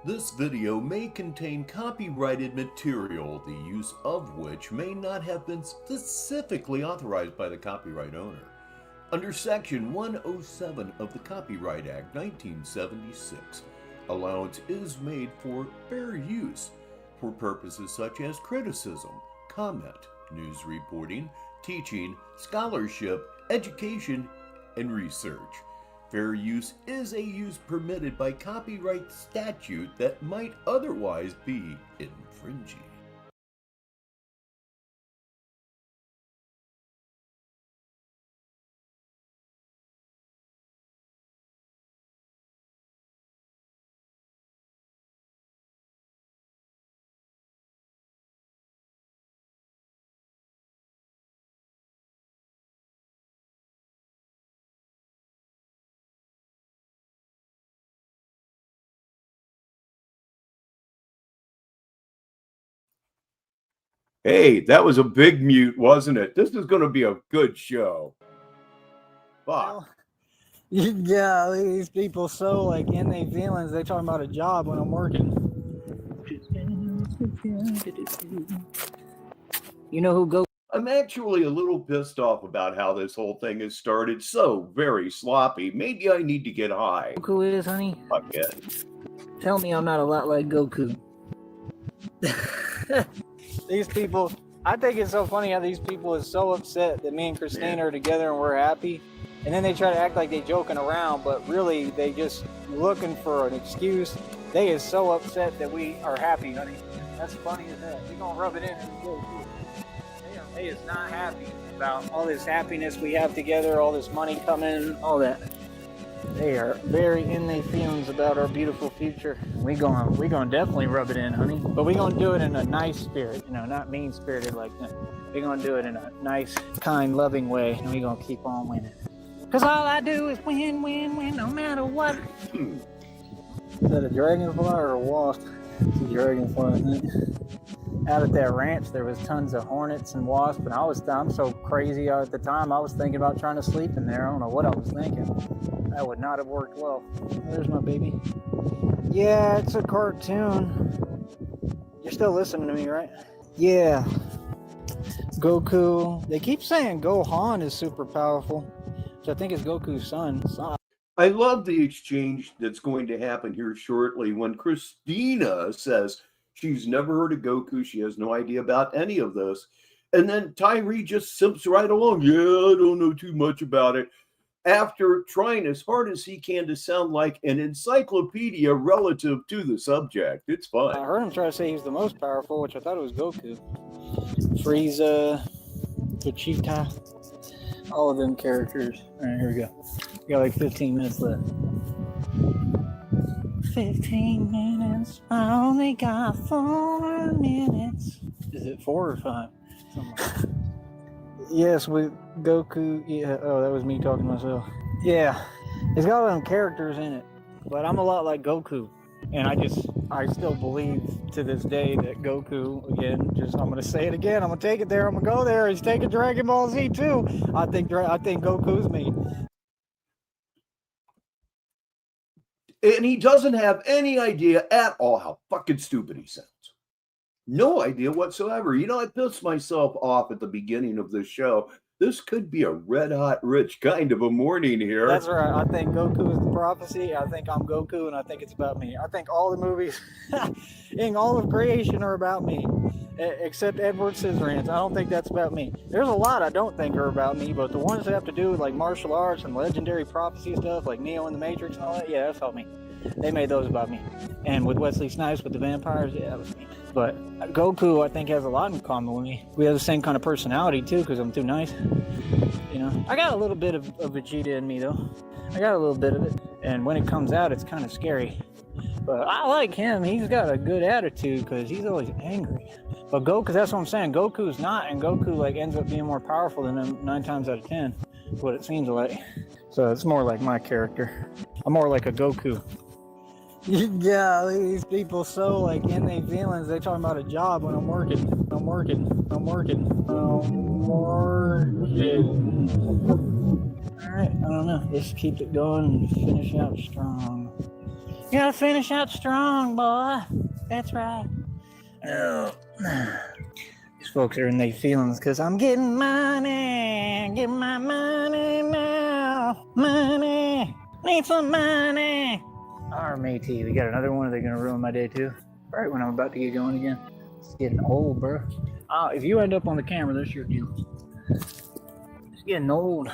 This video may contain copyrighted material, the use of which may not have been specifically authorized by the copyright owner. Under Section 107 of the Copyright Act 1976, allowance is made for fair use for purposes such as criticism, comment, news reporting, teaching, scholarship, education, and research. Fair use is a use permitted by copyright statute that might otherwise be infringing. Hey, that was a big mute, wasn't it? This is going to be a good show. Well, yeah, these people so like in their feelings. They talking about a job when I'm working. You know who go? I'm actually a little pissed off about how this whole thing has started. So very sloppy. Maybe I need to get high. Goku is, honey. Okay. Tell me I'm not a lot like Goku. These people, I think it's so funny how these people is so upset that me and Christine are together and we're happy. And then they try to act like they joking around, but really they just looking for an excuse. They is so upset that we are happy, honey. That's funny as hell. We gonna rub it in and go too. They is not happy about all this happiness we have together, all this money coming, all that. They are very in their feelings about our beautiful future. We gonna definitely rub it in, honey. But we gonna do it in a nice spirit, not mean-spirited like that. We gonna do it in a nice, kind, loving way, and we gonna keep on winning. Cause all I do is win, win, win, no matter what. Is that a dragonfly or a wasp? It's a dragonfly, isn't it? Out at that ranch, there was tons of hornets and wasps, and I'm so crazy at the time, I was thinking about trying to sleep in there. I don't know what I was thinking. That would not have worked well. There's my baby. Yeah, it's a cartoon. You're still listening to me, right? Yeah. Goku. They keep saying Gohan is super powerful, which I think is Goku's son. I love the exchange that's going to happen here shortly when Christina says she's never heard of Goku. She has no idea about any of this. And then Tyree just simps right along. Yeah, I don't know too much about it. After trying as hard as he can to sound like an encyclopedia relative to the subject. It's fun. I heard him try to say he's the most powerful, which I thought it was Goku. Frieza, Vegeta, all of them characters. All right, here we go. We got like 15 minutes left. 15 minutes. I only got 4 minutes. Is it 4 or 5? Yes, with Goku. Yeah. Oh, that was me talking to myself. Yeah, it's got all them characters in it, but I'm a lot like Goku, and I still believe to this day that Goku, again, I'm gonna say it again. I'm gonna take it there. I'm gonna go there. He's taking Dragon Ball Z too. I think Goku's me. And he doesn't have any idea at all how fucking stupid he sounds. No idea whatsoever. I pissed myself off at the beginning of this show. This could be a red hot rich kind of a morning here. That's right. I think Goku is the prophecy. I think I'm Goku, and I think it's about me. I think all the movies in all of creation are about me, except Edward Scissorhands. I don't think that's about me. There's a lot I don't think are about me, but the ones that have to do with like martial arts and legendary prophecy stuff, like Neo in the Matrix and all that, yeah, that's all me. They made those about me. And with Wesley Snipes with the vampires, yeah, that was me. But Goku, I think, has a lot in common with me. We have the same kind of personality, too, because I'm too nice. I got a little bit of Vegeta in me, though. I got a little bit of it. And when it comes out, it's kind of scary. But I like him. He's got a good attitude because he's always angry. But Goku, that's what I'm saying. Goku's not, and Goku ends up being more powerful than him 9 times out of 10. That's what it seems like. So it's more like my character. I'm more like a Goku. Yeah, these people so like in their feelings. They talking about a job when I'm working. All right, I don't know. Just keep it going and finish out strong. You gotta finish out strong, boy. That's right. Oh. These folks are in their feelings because I'm getting money. Get my money now. Money. Need some money. RMAT. We got another one. Are they going to ruin my day too? Right when I'm about to get going again. It's getting old, bro. If you end up on the camera, that's your deal. It's getting old.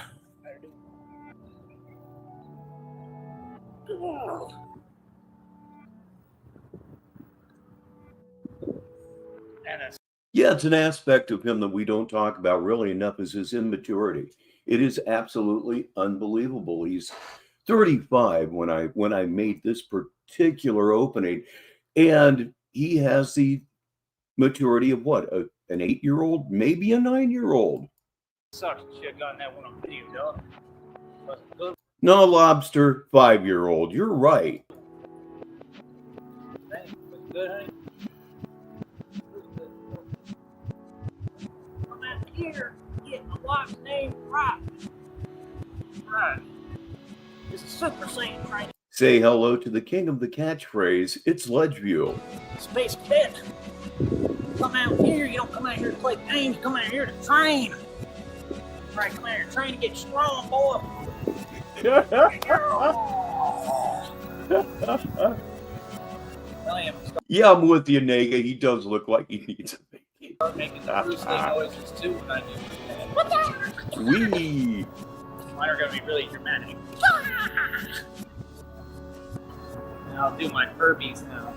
Yeah, it's an aspect of him that we don't talk about really enough is his immaturity. It is absolutely unbelievable. He's 35 when I made this particular opening, and he has the maturity of what? An 8-year-old, maybe a 9-year-old. Sucks that you have gotten that one on video, dog. No, Lobster, 5-year-old. You're right. Hey, good, honey. I'm out here getting my wife's name right. Right. It's a Super Saiyan training. Say hello to the king of the catchphrase. It's Ledgeview. Space Cadet. Come out here. You don't come out here to play games. You come out here to train. Right, come out here. Train to get strong, boy. Yeah, I'm with you, Nega. He does look like he needs a baby. Start making the Bruce Lee noises too when I do. Wee. Mine are going to be really dramatic. And I'll do my Furbies now.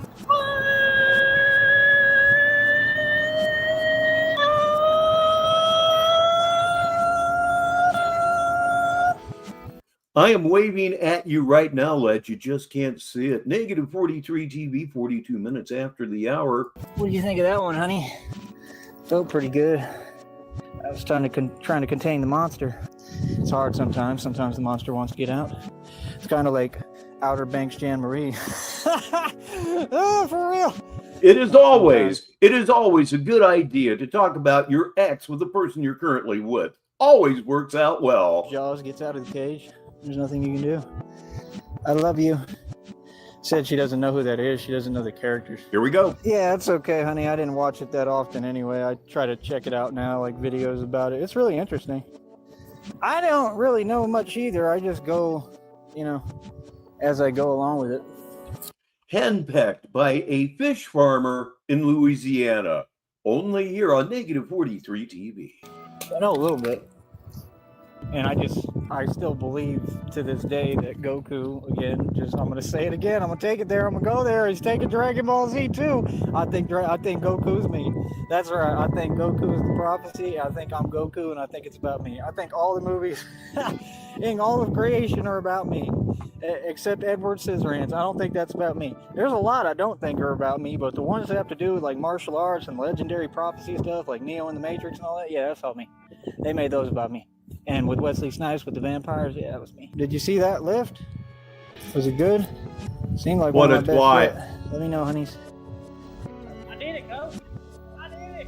I am waving at you right now, Ledge. You just can't see it. Negative 43 TV, 42 minutes after the hour. What do you think of that one, honey? Felt pretty good. I was trying to contain the monster. It's hard sometimes. Sometimes the monster wants to get out. It's kind of like Outer Banks Jan Marie. Oh, for real. It is always a good idea to talk about your ex with the person you're currently with. Always works out well. Jaws gets out of the cage. There's nothing you can do. I love you. Said she doesn't know who that is. She doesn't know the characters. Here we go. Yeah, it's okay, honey. I didn't watch it that often anyway. I try to check it out now, like videos about it. It's really interesting. I don't really know much either. I just go, as I go along with it. Henpecked by a fish farmer in Louisiana. Only here on Negative 43 TV. I know a little bit. And I still believe to this day that Goku, again, I'm going to say it again. I'm going to take it there. I'm going to go there. He's taking Dragon Ball Z too. I think Goku's me. That's right. I think Goku is the prophecy. I think I'm Goku, and I think it's about me. I think all the movies in all of creation are about me, except Edward Scissorhands. I don't think that's about me. There's a lot I don't think are about me, but the ones that have to do with like martial arts and legendary prophecy stuff, like Neo in the Matrix and all that, yeah, that's all me. They made those about me. And with Wesley Snipes with the vampires, yeah, that was me. Did you see that lift? Was it good? Seemed like one of my best fit. Let me know, honeys. I did it, Coach. I did it.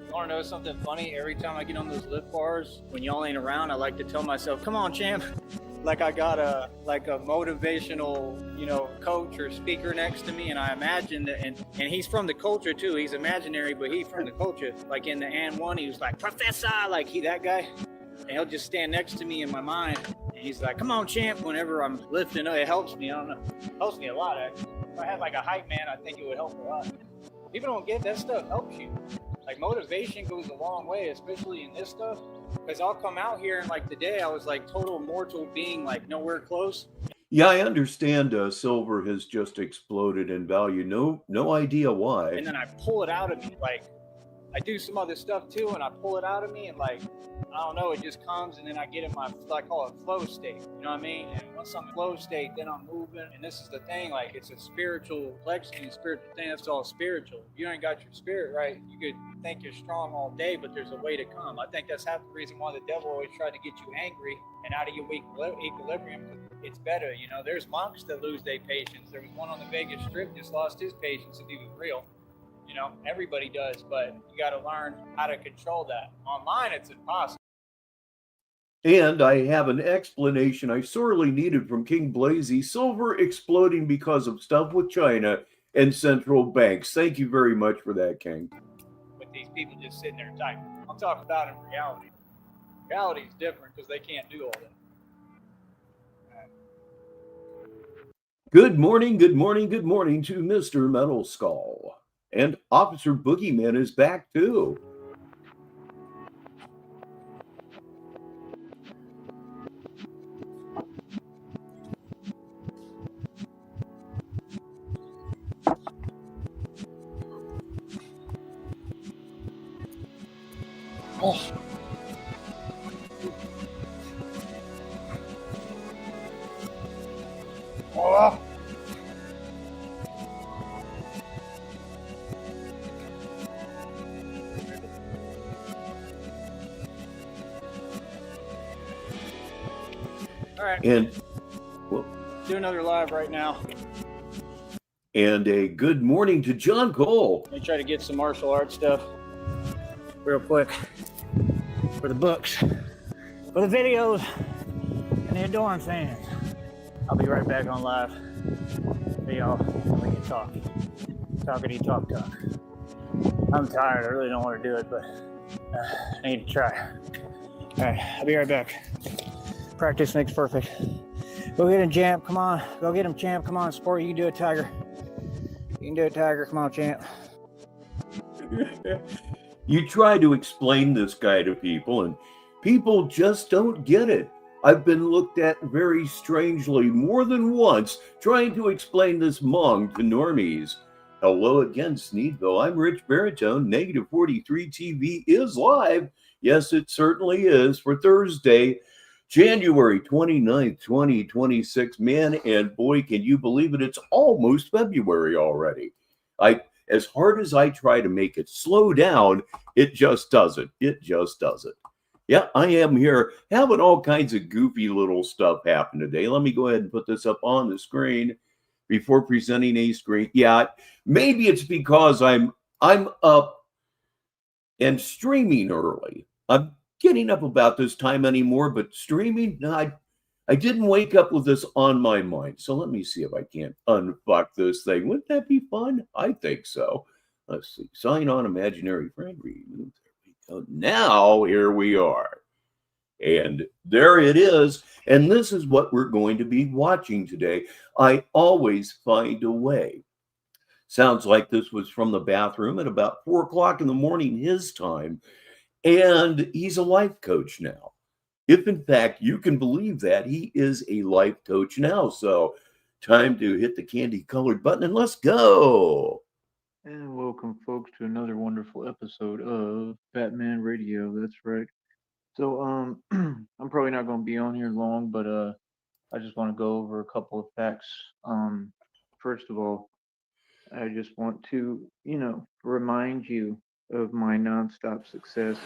You want to know something funny? Every time I get on those lift bars, when y'all ain't around, I like to tell myself, "Come on, champ." Like I got a motivational, coach or speaker next to me, and I imagine that, and he's from the culture too. He's imaginary, but he's from the culture. Like in the And One, he was like, "Professor," like that guy, and he'll just stand next to me in my mind, and he's like, "Come on, champ." Whenever I'm lifting, it helps me. I don't know, it helps me a lot. Actually, if I had like a hype man, I think it would help a lot. People don't get that stuff helps you. Like motivation goes a long way, especially in this stuff. Because I'll come out here and like today I was like total mortal being, like nowhere close. Yeah, I understand silver has just exploded in value. No idea why. And then I pull it out of me. Like I do some other stuff too, and I pull it out of me, and like, I don't know, it just comes, and then I get in my, I call it flow state. You know what I mean? And once I'm in flow state, then I'm moving. And this is the thing, like, it's a spiritual plexus, spiritual thing. That's all spiritual. If you ain't got your spirit right, you could think you're strong all day, but there's a way to come. I think that's half the reason why the devil always tried to get you angry and out of your equilibrium. It's better. There's monks that lose their patience. There was one on the Vegas Strip just lost his patience, if he was real. Everybody does, but you got to learn how to control that. Online, it's impossible. And I have an explanation I sorely needed from King Blazy. Silver exploding because of stuff with China and central banks. Thank you very much for that, King. With these people just sitting there typing. I'm talking about in reality. Reality is different because they can't do all that. Good morning, good morning, good morning to Mr. Metal Skull. And Officer Boogeyman is back too. Oh. Oh. All right. And we'll do another live right now. And a good morning to John Cole. Let me try to get some martial arts stuff real quick for the books, for the videos, and the adoring fans. I'll be right back on live for y'all when we can talk. Talkity talk. I'm tired. I really don't want to do it, but I need to try. All right, I'll be right back. Practice makes perfect. Go get him, champ. Come on. Go get him, champ. Come on, sport. You can do it, Tiger. You can do it, Tiger. Come on, champ. You try to explain this guy to people, and people just don't get it. I've been looked at very strangely more than once trying to explain this Hmong to normies. Hello again, Sneedville. I'm Rich Baritone. Negative 43 TV is live. Yes, it certainly is for Thursday, January 29th, 2026. Man, and boy, can you believe it? It's almost February already. As hard as I try to make it slow down, it just doesn't. It just doesn't. Yeah, I am here having all kinds of goofy little stuff happen today. Let me go ahead and put this up on the screen before presenting a screen. Yeah, maybe it's because I'm up and streaming early. I'm getting up about this time anymore, but streaming, no, I didn't wake up with this on my mind. So let me see if I can't unfuck this thing. Wouldn't that be fun? I think so. Let's see. Sign on imaginary friend. Remove. There we go. Now here we are. And there it is. And this is what we're going to be watching today. I always find a way. Sounds like this was from the bathroom at about 4 o'clock in the morning, his time. And he's a life coach now. If in fact you can believe that, he is a life coach now. So time to hit the candy colored button and let's go. And welcome, folks, to another wonderful episode of Batman Radio. That's right. So, I'm probably not going to be on here long, but I just want to go over a couple of facts. First of all, I just want to, remind you of my nonstop success.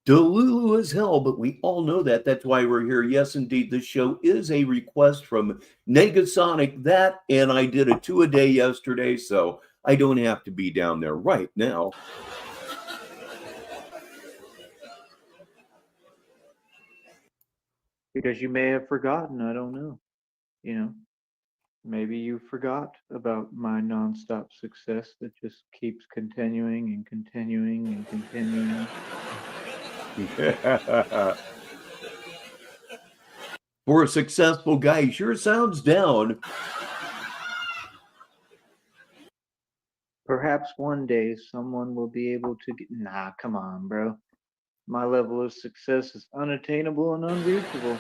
Delulu as hell, but we all know that. That's why we're here. Yes, indeed, this show is a request from Negasonic. That, and I did a 2-a-day yesterday, so I don't have to be down there right now. Because you may have forgotten, I don't know. Maybe you forgot about my nonstop success that just keeps continuing and continuing and continuing. For a successful guy, he sure sounds down. Perhaps one day someone will be able to get... Nah, come on, bro. My level of success is unattainable and unreachable.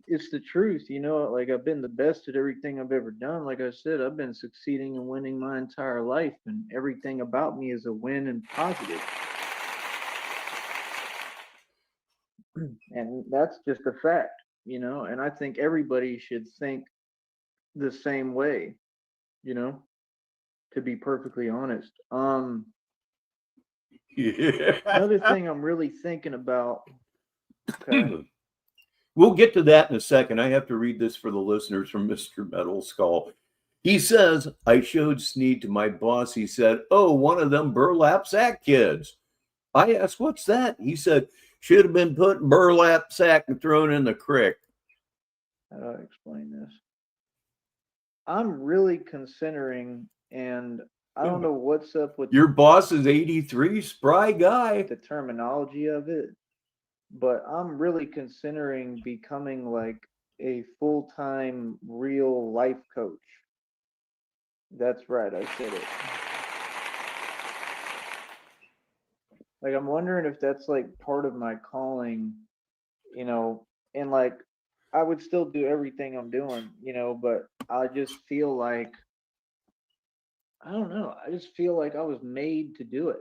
It's the truth, like I've been the best at everything I've ever done. Like I said, I've been succeeding and winning my entire life, and everything about me is a win and positive. And that's just a fact, and I think everybody should think the same way, to be perfectly honest. Another thing I'm really thinking about, okay, We'll get to that in a second. I have to read this for the listeners from Mr. Metal Skull. He says, I showed Sneed to my boss. He said, oh, one of them burlap sack kids. I asked, what's that? He said, should have been put in burlap sack and thrown in the creek. How do I explain this? I'm really considering, and I don't know what's up with your boss is 83, spry guy. The terminology of it, but I'm really considering becoming like a full-time real life coach. That's right, I said it. Like, I'm wondering if that's like part of my calling, and like I would still do everything I'm doing, but I just feel like, I don't know, I just feel like I was made to do it.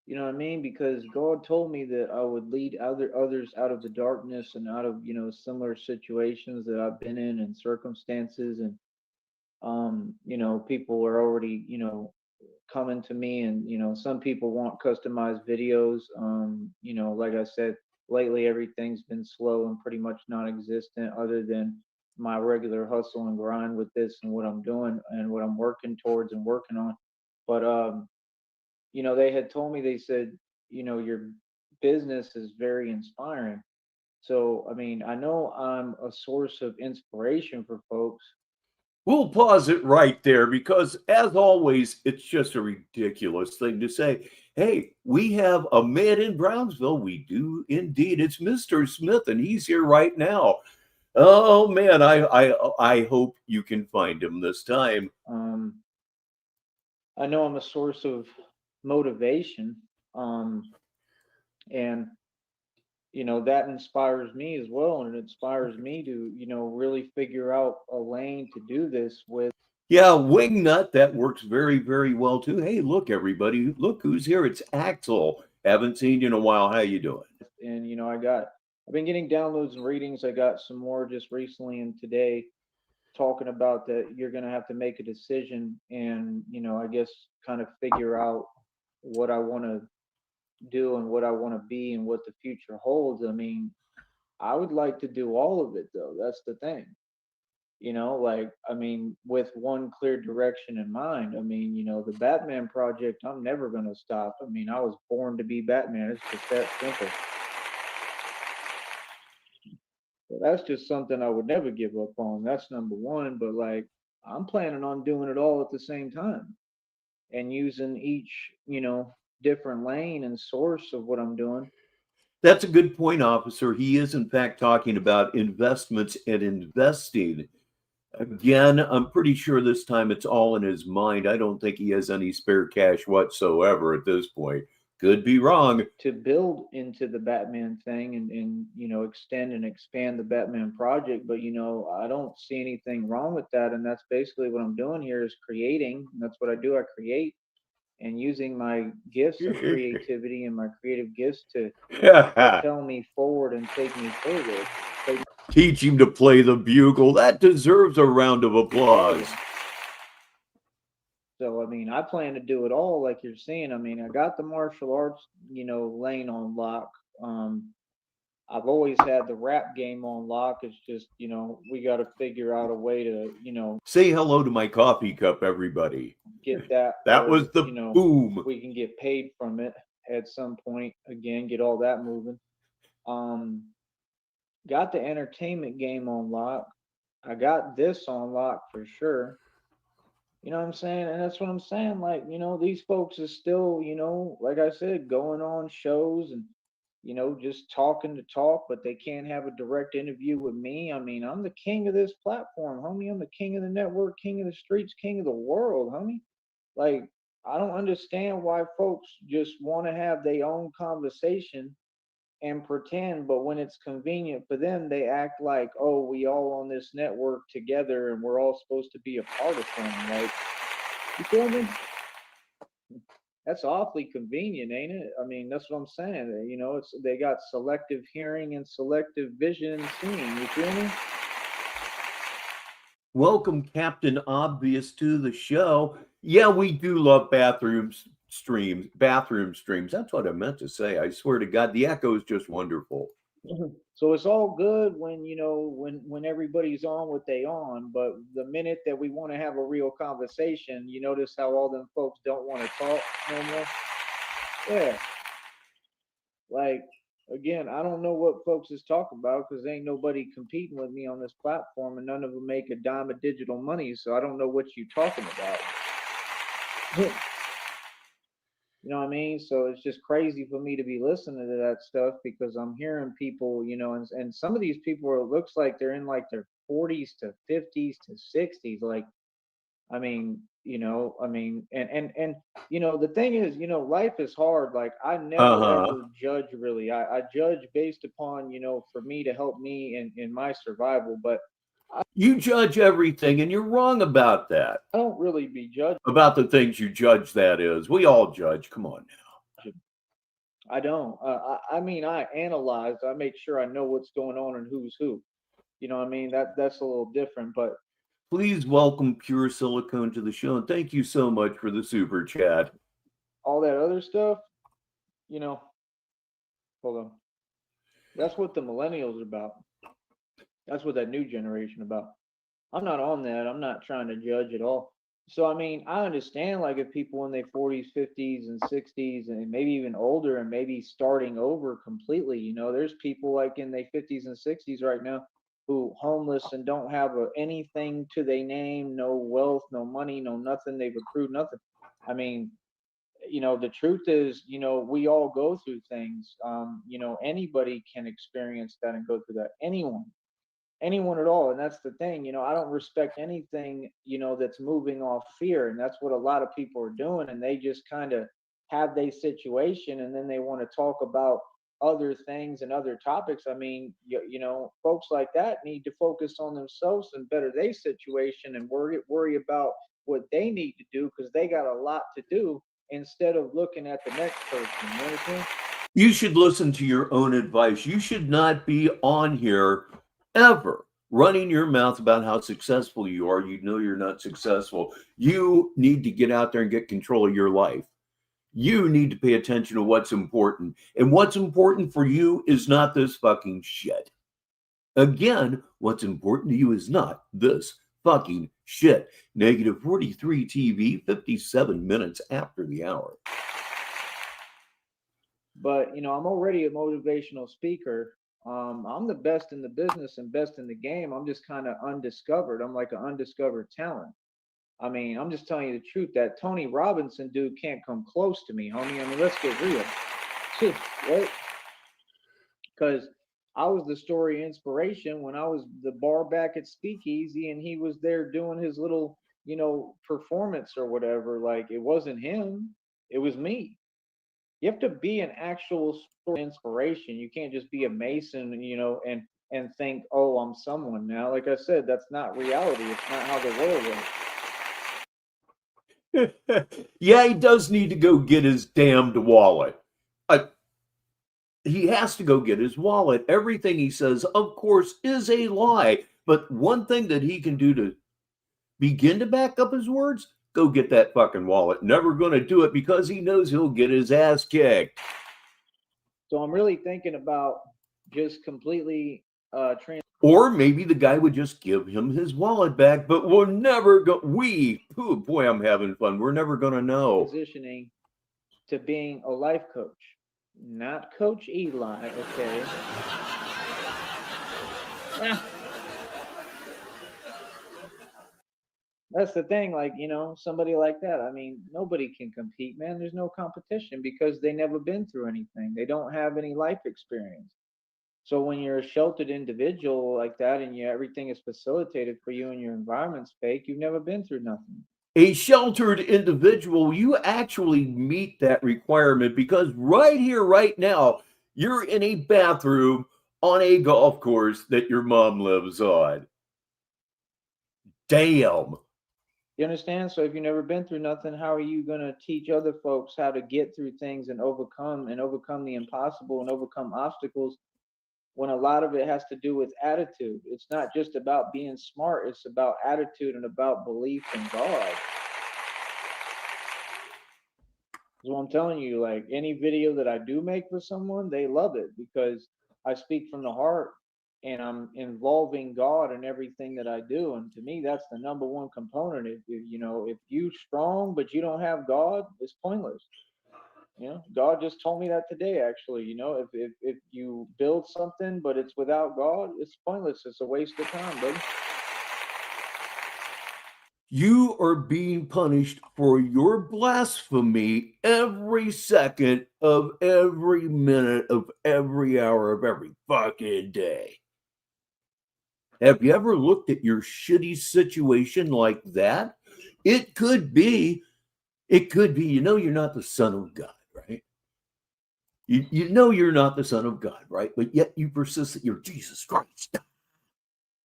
You know what I mean? Because God told me that I would lead others out of the darkness and out of, similar situations that I've been in and circumstances. And, people are already, coming to me, and, some people want customized videos. Like I said, lately everything's been slow and pretty much non-existent, other than my regular hustle and grind with this and what I'm doing and what I'm working towards and working on. But, they had told me, they said, your business is very inspiring. So, I mean, I know I'm a source of inspiration for folks. We'll pause it right there because, as always, it's just a ridiculous thing to say. Hey, we have a man in Brownsville. We do indeed. It's Mr. Smith, and he's here right now. Oh man, I hope you can find him this time. I know I'm a source of motivation, and that inspires me as well, and it inspires me to really figure out a lane to do this with. Yeah, wingnut, that works very, very well too. Hey, look, everybody, look who's here. It's Axel. Haven't seen you in a while. How you doing? And I've been getting downloads and readings. I got some more just recently and today, talking about that you're going to have to make a decision, and I guess kind of figure out what I want to do and what I want to be and what the future holds. I mean, I would like to do all of it though. That's the thing. Like, I mean, with one clear direction in mind. I mean, the Batman project, I'm never going to stop. I mean, I was born to be Batman. It's just that simple. So that's just something I would never give up on. That's number one. But like, I'm planning on doing it all at the same time and using each, different lane and source of what I'm doing. That's a good point, officer. He is, in fact, talking about investments and investing. Again, I'm pretty sure this time it's all in his mind. I don't think he has any spare cash whatsoever at this point. Could be wrong. To build into the Batman thing, and extend and expand the Batman project, but I don't see anything wrong with that, and that's basically what I'm doing here, is creating. And that's what I do. I create, and using my gifts of creativity and my creative gifts to propel me forward and take me further. Teach him to play the bugle. That deserves a round of applause. So, I mean, I plan to do it all, like you're seeing. I mean, I got the martial arts, lane on lock. I've always had the rap game on lock. It's just, we got to figure out a way to, say hello to my coffee cup, everybody. Get that. That was the boom. We can get paid from it at some point. Again, get all that moving. Got the entertainment game on lock. I got this on lock for sure. You know what I'm saying? And that's what I'm saying. Like, these folks is still, like I said, going on shows and, just talking to talk, but they can't have a direct interview with me. I mean, I'm the king of this platform, homie. I'm the king of the network, king of the streets, king of the world, homie. Like, I don't understand why folks just want to have their own conversation and pretend, but when it's convenient for them, they act like, oh, we all on this network together and we're all supposed to be a part of something. Like, you feel me? That's awfully convenient, ain't it? I mean, that's what I'm saying. It's, they got selective hearing and selective vision and seeing. You feel me? Welcome, Captain Obvious, to the show. Yeah, we do love bathroom streams. That's what I meant to say. I swear to God, the echo is just wonderful. So it's all good when when everybody's on what they on, but the minute that we want to have a real conversation, you notice how all them folks don't want to talk no more. Yeah, like again, I don't know what folks is talking about because ain't nobody competing with me on this platform, and none of them make a dime of digital money, so I don't know what you talking about. You know what I mean? So it's just crazy for me to be listening to that stuff because I'm hearing people, and some of these people it looks like they're in like their 40s to 50s to 60s. Like, and the thing is, life is hard. Like, I never Uh-huh. ever judge really. I judge based upon, for me to help me in my survival, but You judge everything, and you're wrong about that. I don't really be judging. About the things you judge, that is. We all judge. Come on now. I don't. I mean, I analyze. I make sure I know what's going on and who's who. You know what I mean? That's a little different, but Please welcome Pure Silicone to the show, and thank you so much for the super chat. all that other stuff, you know, hold on. That's what the millennials are about. That's what that new generation about. I'm not on that. I'm not trying to judge at all. So I mean, I understand like if people in their 40s, 50s, and 60s, and maybe even older, and maybe starting over completely. There's people like in their 50s and 60s right now who homeless and don't have anything to their name, no wealth, no money, no nothing. They've accrued nothing. I mean, the truth is, we all go through things. Anybody can experience that and go through that. Anyone at all. And that's the thing, I don't respect anything, that's moving off fear. And that's what a lot of people are doing. And they just kind of have their situation and then they want to talk about other things and other topics. I mean, folks like that need to focus on themselves and better their situation and worry about what they need to do because they got a lot to do instead of looking at the next person. You understand? You should listen to your own advice. You should not be on here ever running your mouth about how successful you are. You know you're not successful. You need to get out there and get control of your life. You need to pay attention to what's important. And what's important for you is not this fucking shit. Again, what's important to you is not this fucking shit. Negative 43 TV, 57 minutes after the hour. But I'm already a motivational speaker. I'm the best in the business and best in the game. I'm just kind of undiscovered. I'm like an undiscovered talent. I mean, I'm just telling you the truth. That Tony Robinson dude can't come close to me, homie. I mean, let's get real, right? Because I was the story inspiration when I was the bar back at Speakeasy, and he was there doing his little, performance or whatever. Like it wasn't him, it was me. You have to be an actual story inspiration. You can't just be a Mason, and think, oh, I'm someone now. Like I said, that's not reality. It's not how the world works. Yeah, he does need to go get his damned wallet. He has to go get his wallet. Everything he says, of course, is a lie. But one thing that he can do to begin to back up his words, go get that fucking wallet. Never going to do it because he knows he'll get his ass kicked. So I'm really thinking about just completely or maybe the guy would just give him his wallet back, but we'll never go. Oh boy, I'm having fun. We're never going to know. Transitioning to being a life coach, not Coach Eli, okay? That's the thing, like, somebody like that. I mean, nobody can compete, man. There's no competition because they never been through anything. They don't have any life experience. So when you're a sheltered individual like that and everything is facilitated for you and your environment's fake, you've never been through nothing. A sheltered individual, you actually meet that requirement because right here, right now, you're in a bathroom on a golf course that your mom lives on. Damn. You understand? So if you've never been through nothing, how are you going to teach other folks how to get through things and overcome the impossible and overcome obstacles when a lot of it has to do with attitude? It's not just about being smart, it's about attitude and about belief in God. So I'm telling you, like any video that I do make for someone, they love it because I speak from the heart, and I'm involving God in everything that I do. And to me, that's the number one component. If you strong but you don't have God, it's pointless. God just told me that today, actually. If you build something but it's without God, it's pointless. It's a waste of time, buddy. You are being punished for your blasphemy every second of every minute of every hour of every fucking day. Have you ever looked at your shitty situation like that? It could be, you're not the Son of God, right? You know you're not the Son of God, right? But yet you persist that you're Jesus Christ,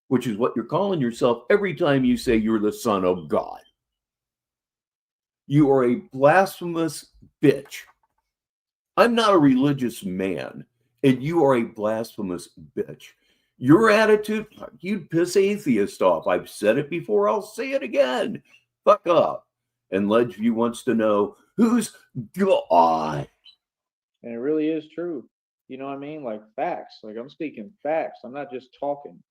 which is what you're calling yourself every time you say you're the Son of God. You are a blasphemous bitch. I'm not a religious man, and you are a blasphemous bitch. Your attitude, you'd piss atheists off. I've said it before, I'll say it again. Fuck up. And Ledgeview wants to know who's God. And it really is true. You know what I mean? Like facts. Like I'm speaking facts. I'm not just talking.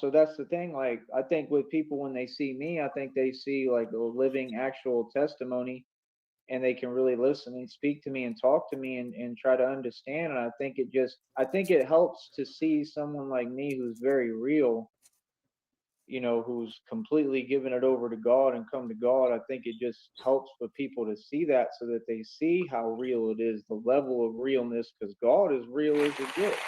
So that's the thing. Like I think with people when they see me, I think they see like a living actual testimony, and they can really listen and speak to me and talk to me and try to understand. And I think it helps to see someone like me who's very real, who's completely given it over to God and come to God. I think it just helps for people to see that, so that they see how real it is, the level of realness, because God is real as it gets.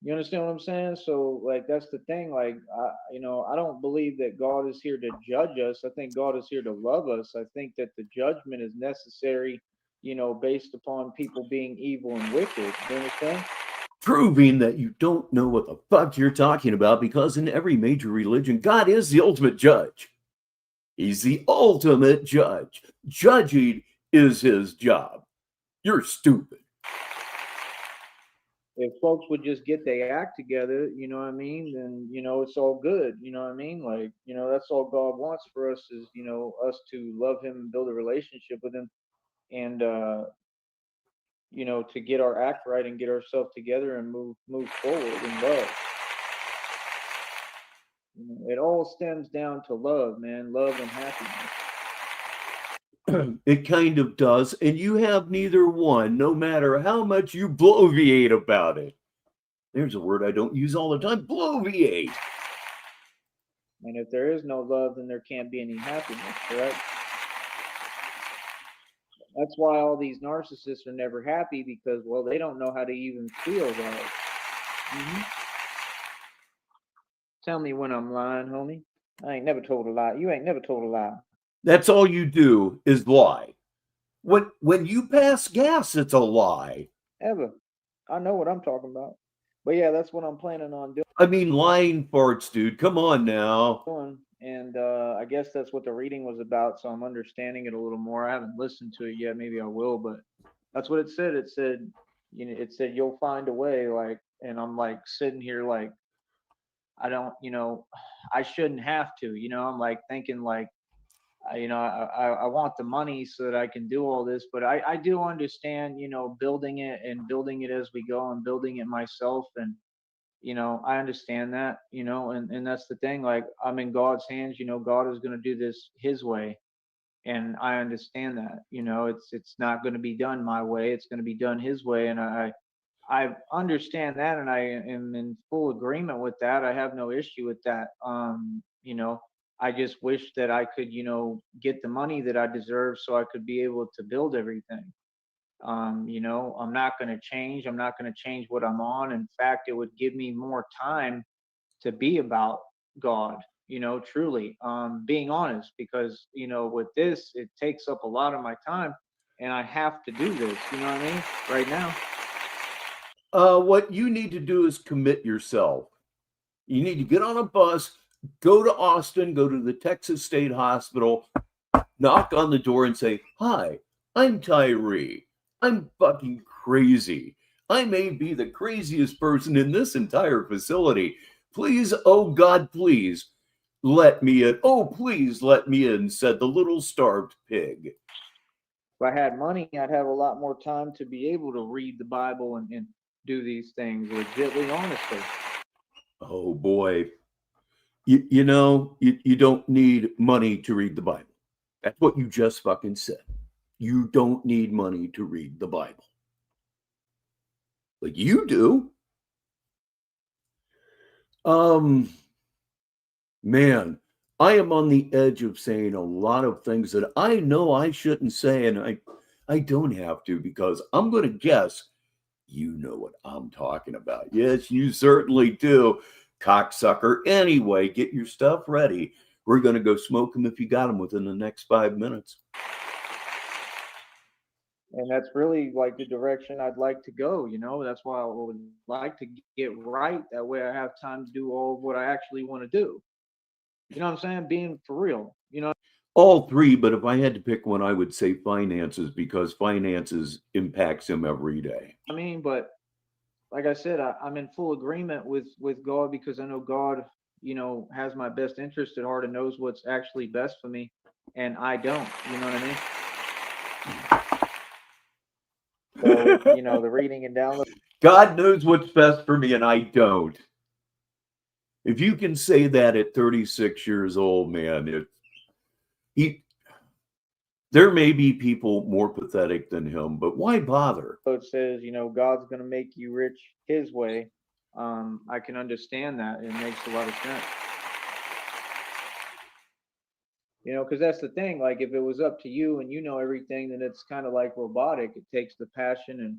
You understand what I'm saying? So, like, that's the thing. Like, I don't believe that God is here to judge us. I think God is here to love us. I think that the judgment is necessary, based upon people being evil and wicked. You understand? Proving that you don't know what the fuck you're talking about, because in every major religion, God is the ultimate judge. He's the ultimate judge. Judging is his job. You're stupid. If folks would just get their act together, you know what I mean, then, it's all good. You know what I mean? Like, that's all God wants for us is, us to love him and build a relationship with him, and, to get our act right and get ourselves together and move forward in love. It all stems down to love, man. Love and happiness. It kind of does, and you have neither one, no matter how much you bloviate about it. There's a word I don't use all the time, bloviate. And if there is no love, then there can't be any happiness, correct? That's why all these narcissists are never happy, because, well, they don't know how to even feel love. Mm-hmm. Tell me when I'm lying, homie. I ain't never told a lie. You ain't never told a lie. That's all you do is lie. When you pass gas, it's a lie. Ever. I know what I'm talking about. But yeah, that's what I'm planning on doing. I mean, lying farts, dude. Come on now. And I guess that's what the reading was about, so I'm understanding it a little more. I haven't listened to it yet. Maybe I will, but that's what it said. It said, you'll find a way, like, and I'm like sitting here like, I don't, I shouldn't have to, I'm like thinking like, I want the money so that I can do all this, but I do understand, building it as we go and building it myself. And, I understand that, and that's the thing. Like, I'm in God's hands, God is going to do this his way. And I understand that, it's not going to be done my way. It's going to be done his way. And I understand that, and I am in full agreement with that. I have no issue with that. I just wish that I could, get the money that I deserve so I could be able to build everything. I'm not going to change. I'm not going to change what I'm on. In fact, it would give me more time to be about God, truly, being honest, because, with this, it takes up a lot of my time, and I have to do this, you know what I mean, right now. What you need to do is commit yourself. You need to get on a bus, go to Austin, go to the Texas State Hospital, knock on the door and say, "Hi, I'm Tyree. I'm fucking crazy. I may be the craziest person in this entire facility. Please, oh God, please let me in. Oh, please let me in," said the little starved pig. If I had money, I'd have a lot more time to be able to read the Bible and do these things legitly, honestly. Oh boy. You don't need money to read the Bible. That's what you just fucking said. You don't need money to read the Bible. Like you do. Man, I am on the edge of saying a lot of things that I know I shouldn't say, and I don't have to because I'm going to guess you know what I'm talking about. Yes, you certainly do, cocksucker. Anyway, get your stuff ready. We're going to go smoke them if you got them within the next 5 minutes. And that's really like the direction I'd like to go, That's why I would like to get right. That way I have time to do all of what I actually want to do. You know what I'm saying? Being for real, All three, but if I had to pick one, I would say finances because finances impacts him every day. I mean, but like I said, I'm in full agreement with God because I know God, has my best interest at heart and knows what's actually best for me, and I don't. You know what I mean? So, the reading and downloading. God knows what's best for me, and I don't. If you can say that at 36 years old, man, there may be people more pathetic than him, but why bother? It says, God's going to make you rich His way. I can understand that. It makes a lot of sense. Because that's the thing. Like, if it was up to you and you know everything, then it's kind of like robotic. It takes the passion and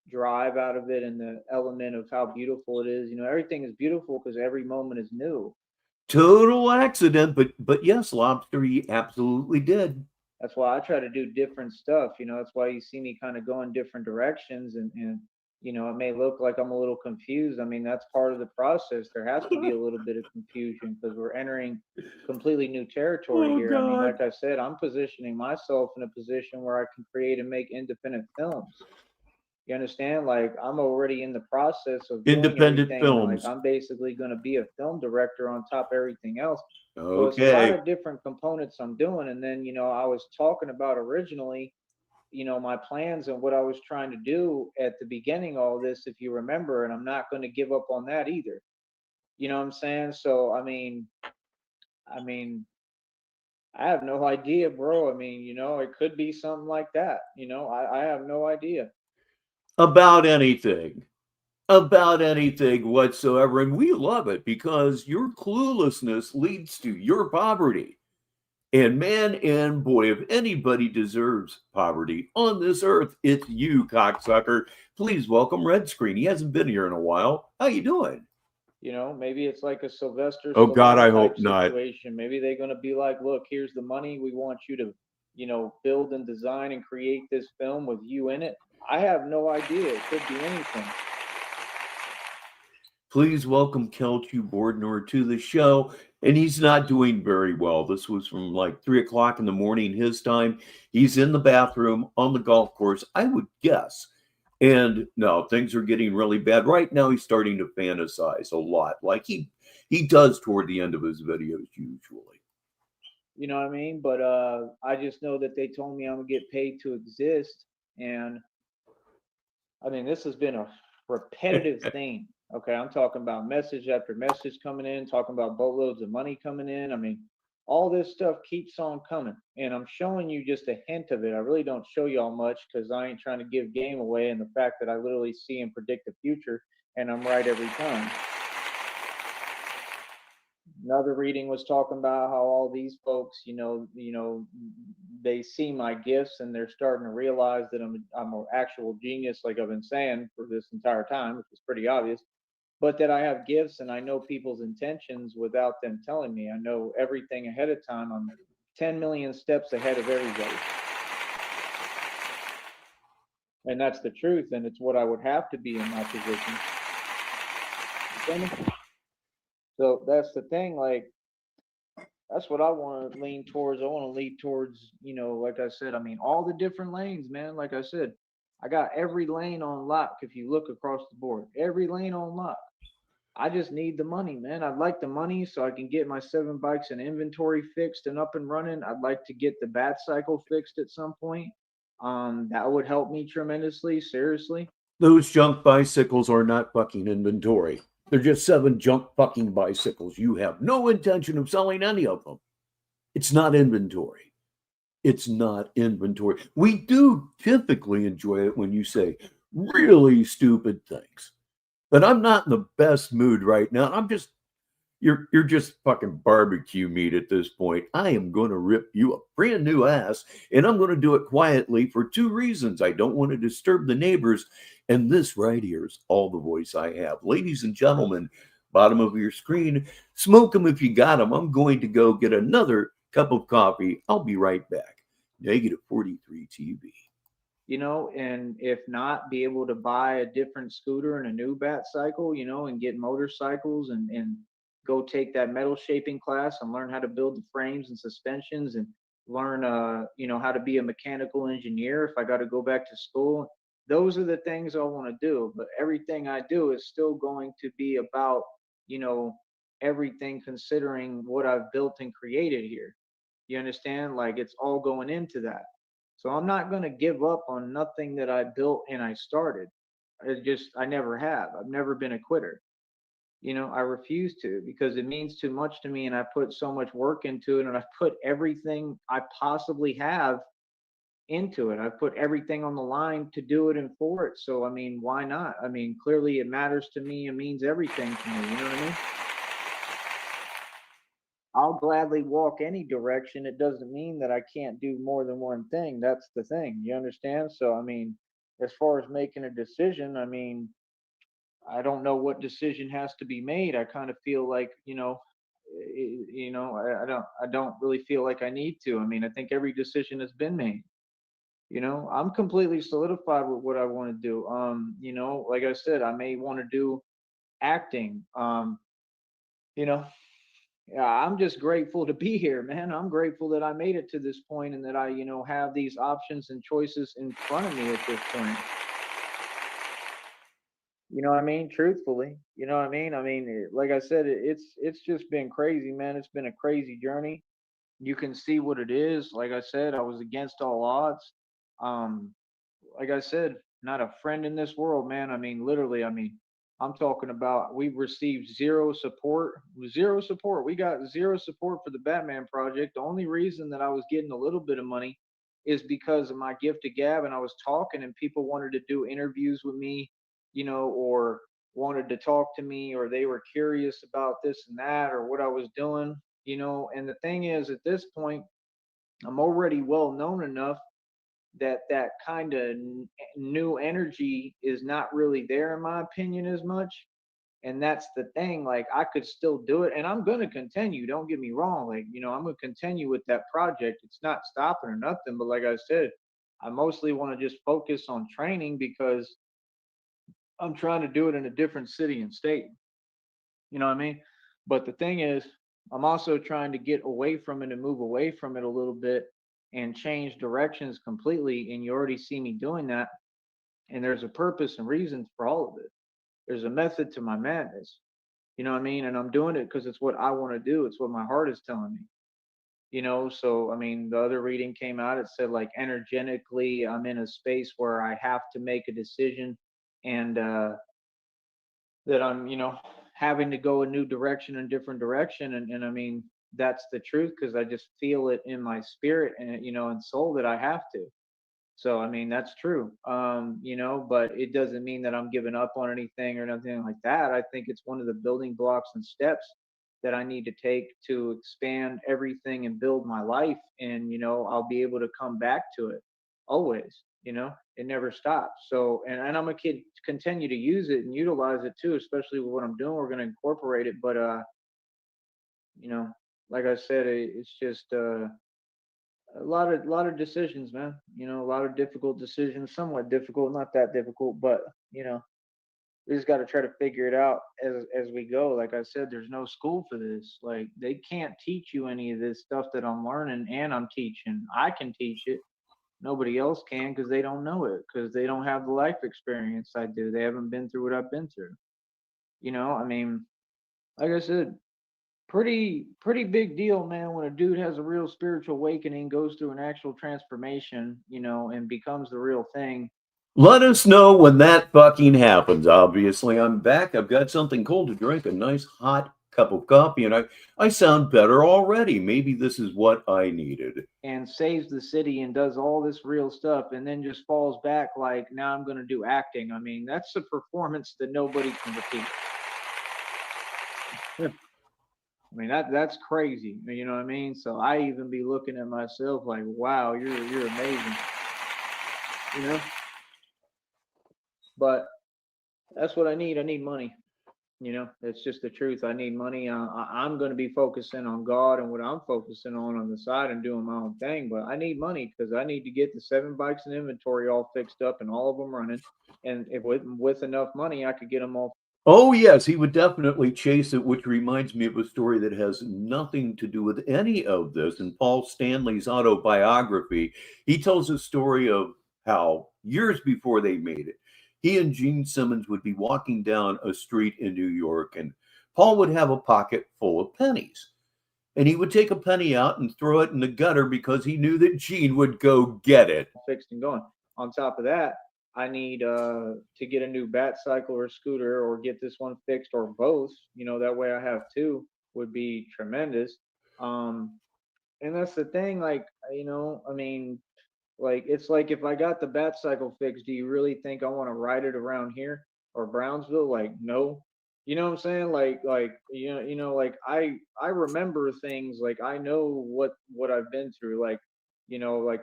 drive out of it and the element of how beautiful it is. Everything is beautiful because every moment is new. Total accident, but yes, Lobster, he absolutely did. That's why I try to do different stuff. That's why you see me kind of go in different directions and it may look like I'm a little confused. I mean, that's part of the process. There has to be a little bit of confusion because we're entering completely new territory here. God. I mean, like I said, I'm positioning myself in a position where I can create and make independent films. You understand? Like, I'm already in the process of doing Independent everything. films. Like, I'm basically going to be a film director on top of everything else. Okay. So it's a lot of different components I'm doing. And then, I was talking about originally, my plans and what I was trying to do at the beginning of all this, if you remember, and I'm not going to give up on that either. You know what I'm saying? So, I mean, I have no idea, bro. I mean, it could be something like that. I have no idea. About anything. About anything whatsoever. And we love it because your cluelessness leads to your poverty. And man and boy, if anybody deserves poverty on this earth, it's you, cocksucker. Please welcome Red Screen. He hasn't been here in a while. How you doing? Maybe it's like a Sylvester Oh God, I Stallone hope type not. situation. Maybe they're going to be like, look, here's the money. We want you to, build and design and create this film with you in it. I have no idea. It could be anything. Please welcome Kelchu Bordnor to the show. And he's not doing very well. This was from like 3 o'clock in the morning his time. He's in the bathroom on the golf course, I would guess. And no, things are getting really bad. Right now, he's starting to fantasize a lot, like he does toward the end of his videos usually. You know what I mean? But I just know that they told me I'm gonna get paid to exist, and I mean this has been a repetitive thing. Okay, I'm talking about message after message coming in, talking about boatloads of money coming in. I mean, all this stuff keeps on coming, and I'm showing you just a hint of it. I really don't show y'all much because I ain't trying to give game away, and the fact that I literally see and predict the future, and I'm right every time. Another reading was talking about how all these folks, they see my gifts and they're starting to realize that I'm an actual genius, like I've been saying for this entire time, which is pretty obvious. But that I have gifts and I know people's intentions without them telling me. I know everything ahead of time. I'm 10 million steps ahead of everybody. And that's the truth, and it's what I would have to be in my position. So that's the thing, like, that's what I want to lean towards. I want to lean towards, like I said, I mean, all the different lanes, man. Like I said, I got every lane on lock. If you look across the board, every lane on lock. I just need the money, man. I'd like the money so I can get my 7 bikes and inventory fixed and up and running. I'd like to get the bat cycle fixed at some point. That would help me tremendously, seriously. Those junk bicycles are not fucking inventory. They're just 7 junk fucking bicycles. You have no intention of selling any of them. It's not inventory. It's not inventory. We do typically enjoy it when you say really stupid things. But I'm not in the best mood right now. You're just fucking barbecue meat at this point. I am going to rip you a brand new ass, and I'm going to do it quietly for 2 reasons. I don't want to disturb the neighbors, and this right here is all the voice I have. Ladies and gentlemen, bottom of your screen, smoke them if you got them. I'm going to go get another cup of coffee. I'll be right back. Negative 43 TV. And if not, be able to buy a different scooter and a new bat cycle, and get motorcycles and go take that metal shaping class and learn how to build the frames and suspensions and learn, how to be a mechanical engineer if I got to go back to school. Those are the things I want to do. But everything I do is still going to be about, you know, everything considering what I've built and created here. You understand? Like it's all going into that. So I'm not going to give up on nothing that I built and I started. I never have. I've never been a quitter. I refuse to because it means too much to me and I put so much work into it and I've put everything I possibly have into it. I've put everything on the line to do it and for it. So, I mean, why not? I mean, clearly it matters to me. It means everything to me. You know what I mean? I'll gladly walk any direction. It doesn't mean that I can't do more than one thing. That's the thing. You understand? So, I mean, as far as making a decision, I mean, I don't know what decision has to be made. I kind of feel like, I don't really feel like I need to. I mean, I think every decision has been made. I'm completely solidified with what I want to do. Like I said, I may want to do acting. You know, yeah, I'm just grateful to be here, man. I'm grateful that I made it to this point and that I, have these options and choices in front of me at this point. You know what I mean? Truthfully, you know what I mean? I mean, like I said, it's just been crazy, man. It's been a crazy journey. You can see what it is. Like I said, I was against all odds. Um, like I said, not a friend in this world, man. I mean, literally, I mean, I'm talking about we've received zero support, zero support. We got zero support for the Batman project. The only reason that I was getting a little bit of money is because of my gift of gab and I was talking and people wanted to do interviews with me, or wanted to talk to me or they were curious about this and that or what I was doing, and the thing is at this point, I'm already well known enough that that kind of new energy is not really there in my opinion as much, and that's the thing. Like I could still do it and I'm going to continue, don't get me wrong. Like, I'm going to continue with that project. It's not stopping or nothing, but like I said, I mostly want to just focus on training because I'm trying to do it in a different city and state. You know what I mean? But the thing is, I'm also trying to get away from it and move away from it a little bit and change directions completely. And you already see me doing that. And there's a purpose and reason for all of it. There's a method to my madness. You know what I mean? And I'm doing it because it's what I want to do. It's what my heart is telling me. So I mean, the other reading came out. It said like energetically, I'm in a space where I have to make a decision, and that I'm, having to go a new direction and different direction. And I mean, that's the truth because I just feel it in my spirit and, and soul that I have to. So, I mean, that's true. But it doesn't mean that I'm giving up on anything or nothing like that. I think it's one of the building blocks and steps that I need to take to expand everything and build my life. And, I'll be able to come back to it always, it never stops. So, and I'm a kid, continue to use it and utilize it too, especially with what I'm doing. We're going to incorporate it. But, you know, like I said, it's just, a lot of decisions, man. A lot of difficult decisions, somewhat difficult, not that difficult, but you know, we just got to try to figure it out as we go. Like I said, there's no school for this. Like they can't teach you any of this stuff that I'm learning and I'm teaching. I can teach it. Nobody else can because they don't know it because they don't have the life experience I do. They haven't been through what I've been through. I mean, like I said, pretty big deal, man, when a dude has a real spiritual awakening, goes through an actual transformation, and becomes the real thing. Let us know when that fucking happens. Obviously, I'm back. I've got something cold to drink, a nice hot cup of coffee, and I sound better already. Maybe this is what I needed. And saves the city and does all this real stuff and then just falls back like, now I'm going to do acting. I mean, that's a performance that nobody can repeat. I mean, that's crazy. You know what I mean? So I even be looking at myself like, wow, you're amazing. You know? But that's what I need. I need money. It's just the truth. I need money. I'm going to be focusing on God and what I'm focusing on the side and doing my own thing. But I need money because I need to get the 7 bikes in inventory all fixed up and all of them running. And if with enough money, I could get them all. Oh, yes, he would definitely chase it, which reminds me of a story that has nothing to do with any of this. In Paul Stanley's autobiography, he tells a story of how years before they made it, he and Gene Simmons would be walking down a street in New York, and Paul would have a pocket full of pennies. And he would take a penny out and throw it in the gutter because he knew that Gene would go get it. Fixed and going. On top of that, I need to get a new bat cycle or scooter or get this one fixed or both. That way I have two would be tremendous. And that's the thing, like, I mean, like it's like if I got the bat cycle fixed, do you really think I want to ride it around here or Brownsville? Like, no. You know what I'm saying? Like I remember things, like I know what I've been through. Like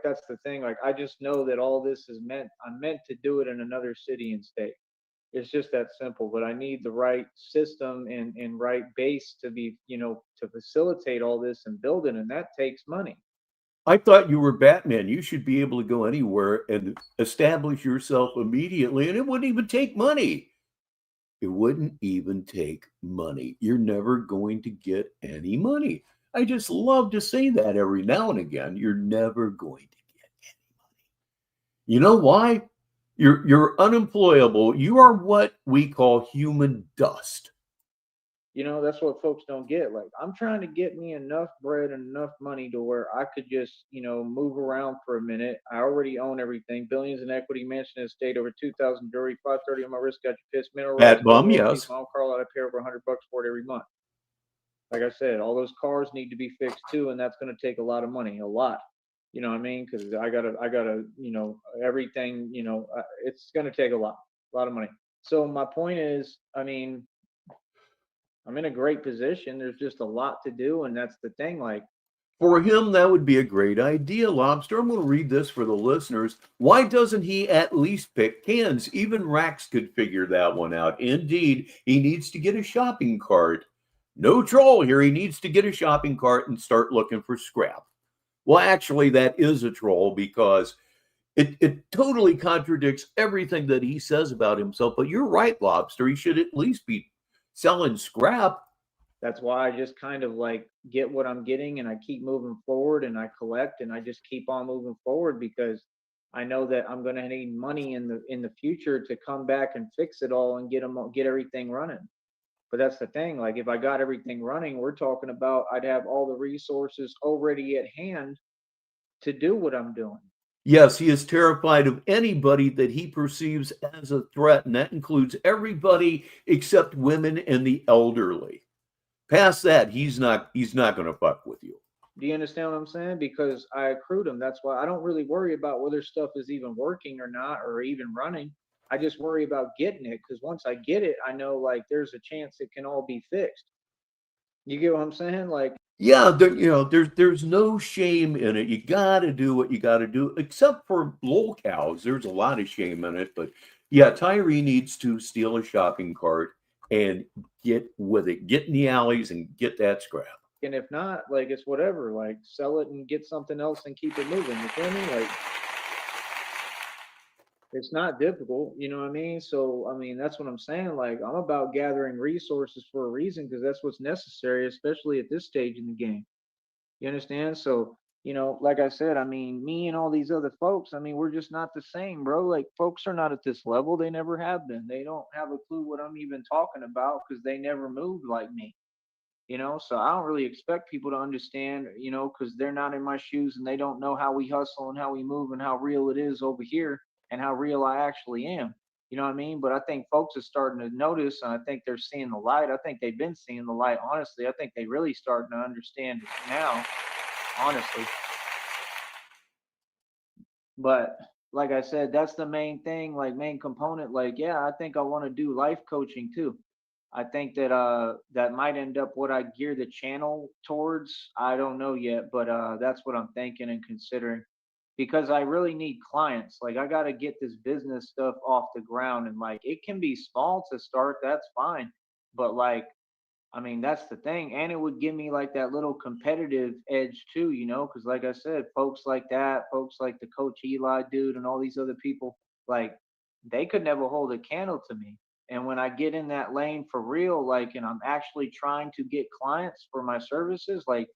that's the thing. Like I just know that all this is I'm meant to do it in another city and state. It's just that simple. But I need the right system and right base to be, to facilitate all this and build it, and that takes money. I thought you were Batman. You should be able to go anywhere and establish yourself immediately, and it wouldn't even take money. It wouldn't even take money. You're never going to get any money. I just love to say that every now and again. You're never going to get any money. You know why? You're unemployable. You are what we call human dust. That's what folks don't get. Like, I'm trying to get me enough bread and enough money to where I could just, move around for a minute. I already own everything. Billions in equity, mansion estate, over 2,000 jewelry, 530 on my wrist, got you pissed, mineral rights, Bat bum, royalties, yes. my own car lot, I pay over $100 for it every month. Like I said, all those cars need to be fixed too, and that's going to take a lot of money, a lot. You know what I mean? Because I gotta, everything. It's going to take a lot of money. So my point is, I mean, I'm in a great position. There's just a lot to do, and that's the thing. Like, For him, that would be a great idea, Lobster. I'm going to read this for the listeners. Why doesn't he at least pick cans? Even Rax could figure that one out. Indeed, he needs to get a shopping cart. No troll here. He needs to get a shopping cart and start looking for scrap. Well, actually, that is a troll because it totally contradicts everything that he says about himself. But you're right, Lobster. He should at least be selling scrap. that's why I just kind of like get what I'm getting, and I keep moving forward, and I collect, and I just keep on moving forward because I know that I'm going to need money in the future to come back and fix it all and get everything running. But that's the thing. Like, if I got everything running, we're talking about I'd have all the resources already at hand to do what I'm doing. Yes, he is terrified of anybody that he perceives as a threat, and that includes everybody except women and the elderly. Past that, he's not going to fuck with you. Do you understand what I'm saying? Because I accrued them. That's why I don't really worry about whether stuff is even working or not, or even running. I just worry about getting it, because once I get it, I know like there's a chance it can all be fixed. You get what I'm saying? Like, Yeah, there's no shame in it. You got to do what you got to do, except for lol cows. There's a lot of shame in it, but yeah, Tyree needs to steal a shopping cart and get with it. Get in the alleys and get that scrap. and if not, like it's whatever. Like, sell it and get something else and keep it moving. You feel me? Like, it's not difficult, you know what I mean? So, I mean, that's what I'm saying. Like, I'm about gathering resources for a reason, because that's what's necessary, especially at this stage in the game. You understand? So, like I said, I mean, me and all these other folks, I mean, we're just not the same, bro. Like, folks are not at this level. They never have been. They don't have a clue what I'm even talking about because they never moved like me. So I don't really expect people to understand, because they're not in my shoes and they don't know how we hustle and how we move and how real it is over here and how real I actually am. You know what I mean? But I think folks are starting to notice, and I think they're seeing the light. I think they've been seeing the light, honestly. I think they really starting to understand it now, honestly. But like I said, that's the main thing, like main component. Like, yeah, I think I want to do life coaching too. I think that that might end up what I gear the channel towards. I don't know yet, but that's what I'm thinking and considering, because I really need clients. Like, I got to get this business stuff off the ground, and like it can be small to start, that's fine. But like, I mean, that's the thing. And it would give me like that little competitive edge too, because like I said, folks like that, folks like the Coach Eli dude and all these other people, like they could never hold a candle to me. And when I get in that lane for real, like, and I'm actually trying to get clients for my services, like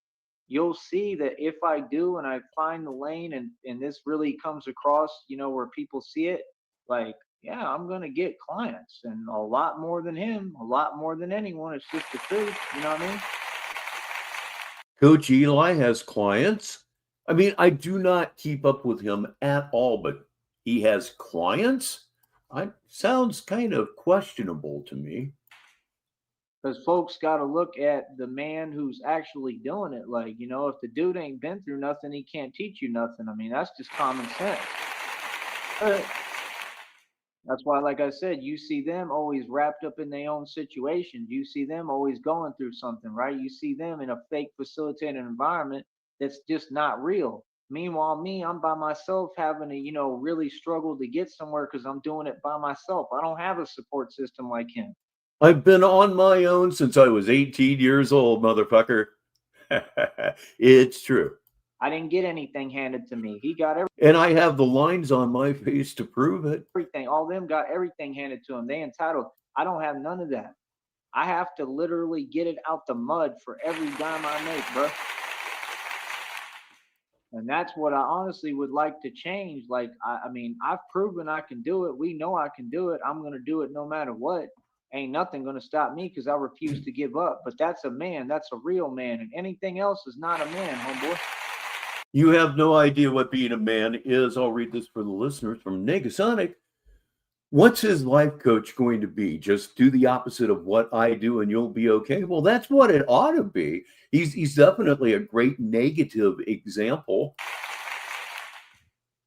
you'll see that if I do and I find the lane, and this really comes across, where people see it, like, yeah, I'm gonna get clients, and a lot more than him, a lot more than anyone. It's just the truth, you know what I mean? Coach Eli has clients. I mean, I do not keep up with him at all, but he has clients? Sounds kind of questionable to me. Because folks got to look at the man who's actually doing it. Like, if the dude ain't been through nothing, he can't teach you nothing. I mean, that's just common sense. But that's why, like I said, you see them always wrapped up in their own situations. You see them always going through something, right? You see them in a fake facilitated environment that's just not real. Meanwhile, me, I'm by myself having to, really struggle to get somewhere because I'm doing it by myself. I don't have a support system like him. I've been on my own since I was 18 years old, motherfucker. It's true. I didn't get anything handed to me. He got And I have the lines on my face to prove it. everything. All them got everything handed to them. They entitled. I don't have none of that. I have to literally get it out the mud for every dime I make, bro. And that's what I honestly would like to change. Like, I mean, I've proven I can do it. We know I can do it. I'm going to do it no matter what. Ain't nothing going to stop me because I refuse to give up. But that's a man. That's a real man. And anything else is not a man, homeboy. You have no idea what being a man is. I'll read this for the listeners from Negasonic. What's his life coach going to be? Just do the opposite of what I do and you'll be okay? Well, that's what it ought to be. He's definitely a great negative example.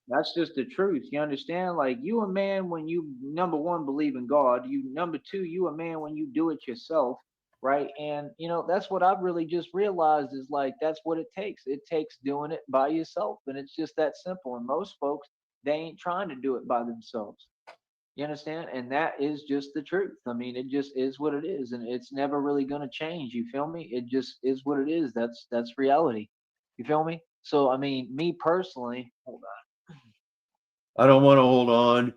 That's just the truth. You understand? Like, you a man when you, number one, believe in God. You, number two, you a man when you do it yourself, right? And that's what I've really just realized is like that's what it takes. It takes doing it by yourself, and it's just that simple. And most folks, they ain't trying to do it by themselves. You understand? And that is just the truth. I mean, it just is what it is, and it's never really gonna change. You feel me? It just is what it is. That's reality. You feel me? So I mean, me personally, hold on. I don't want to hold on.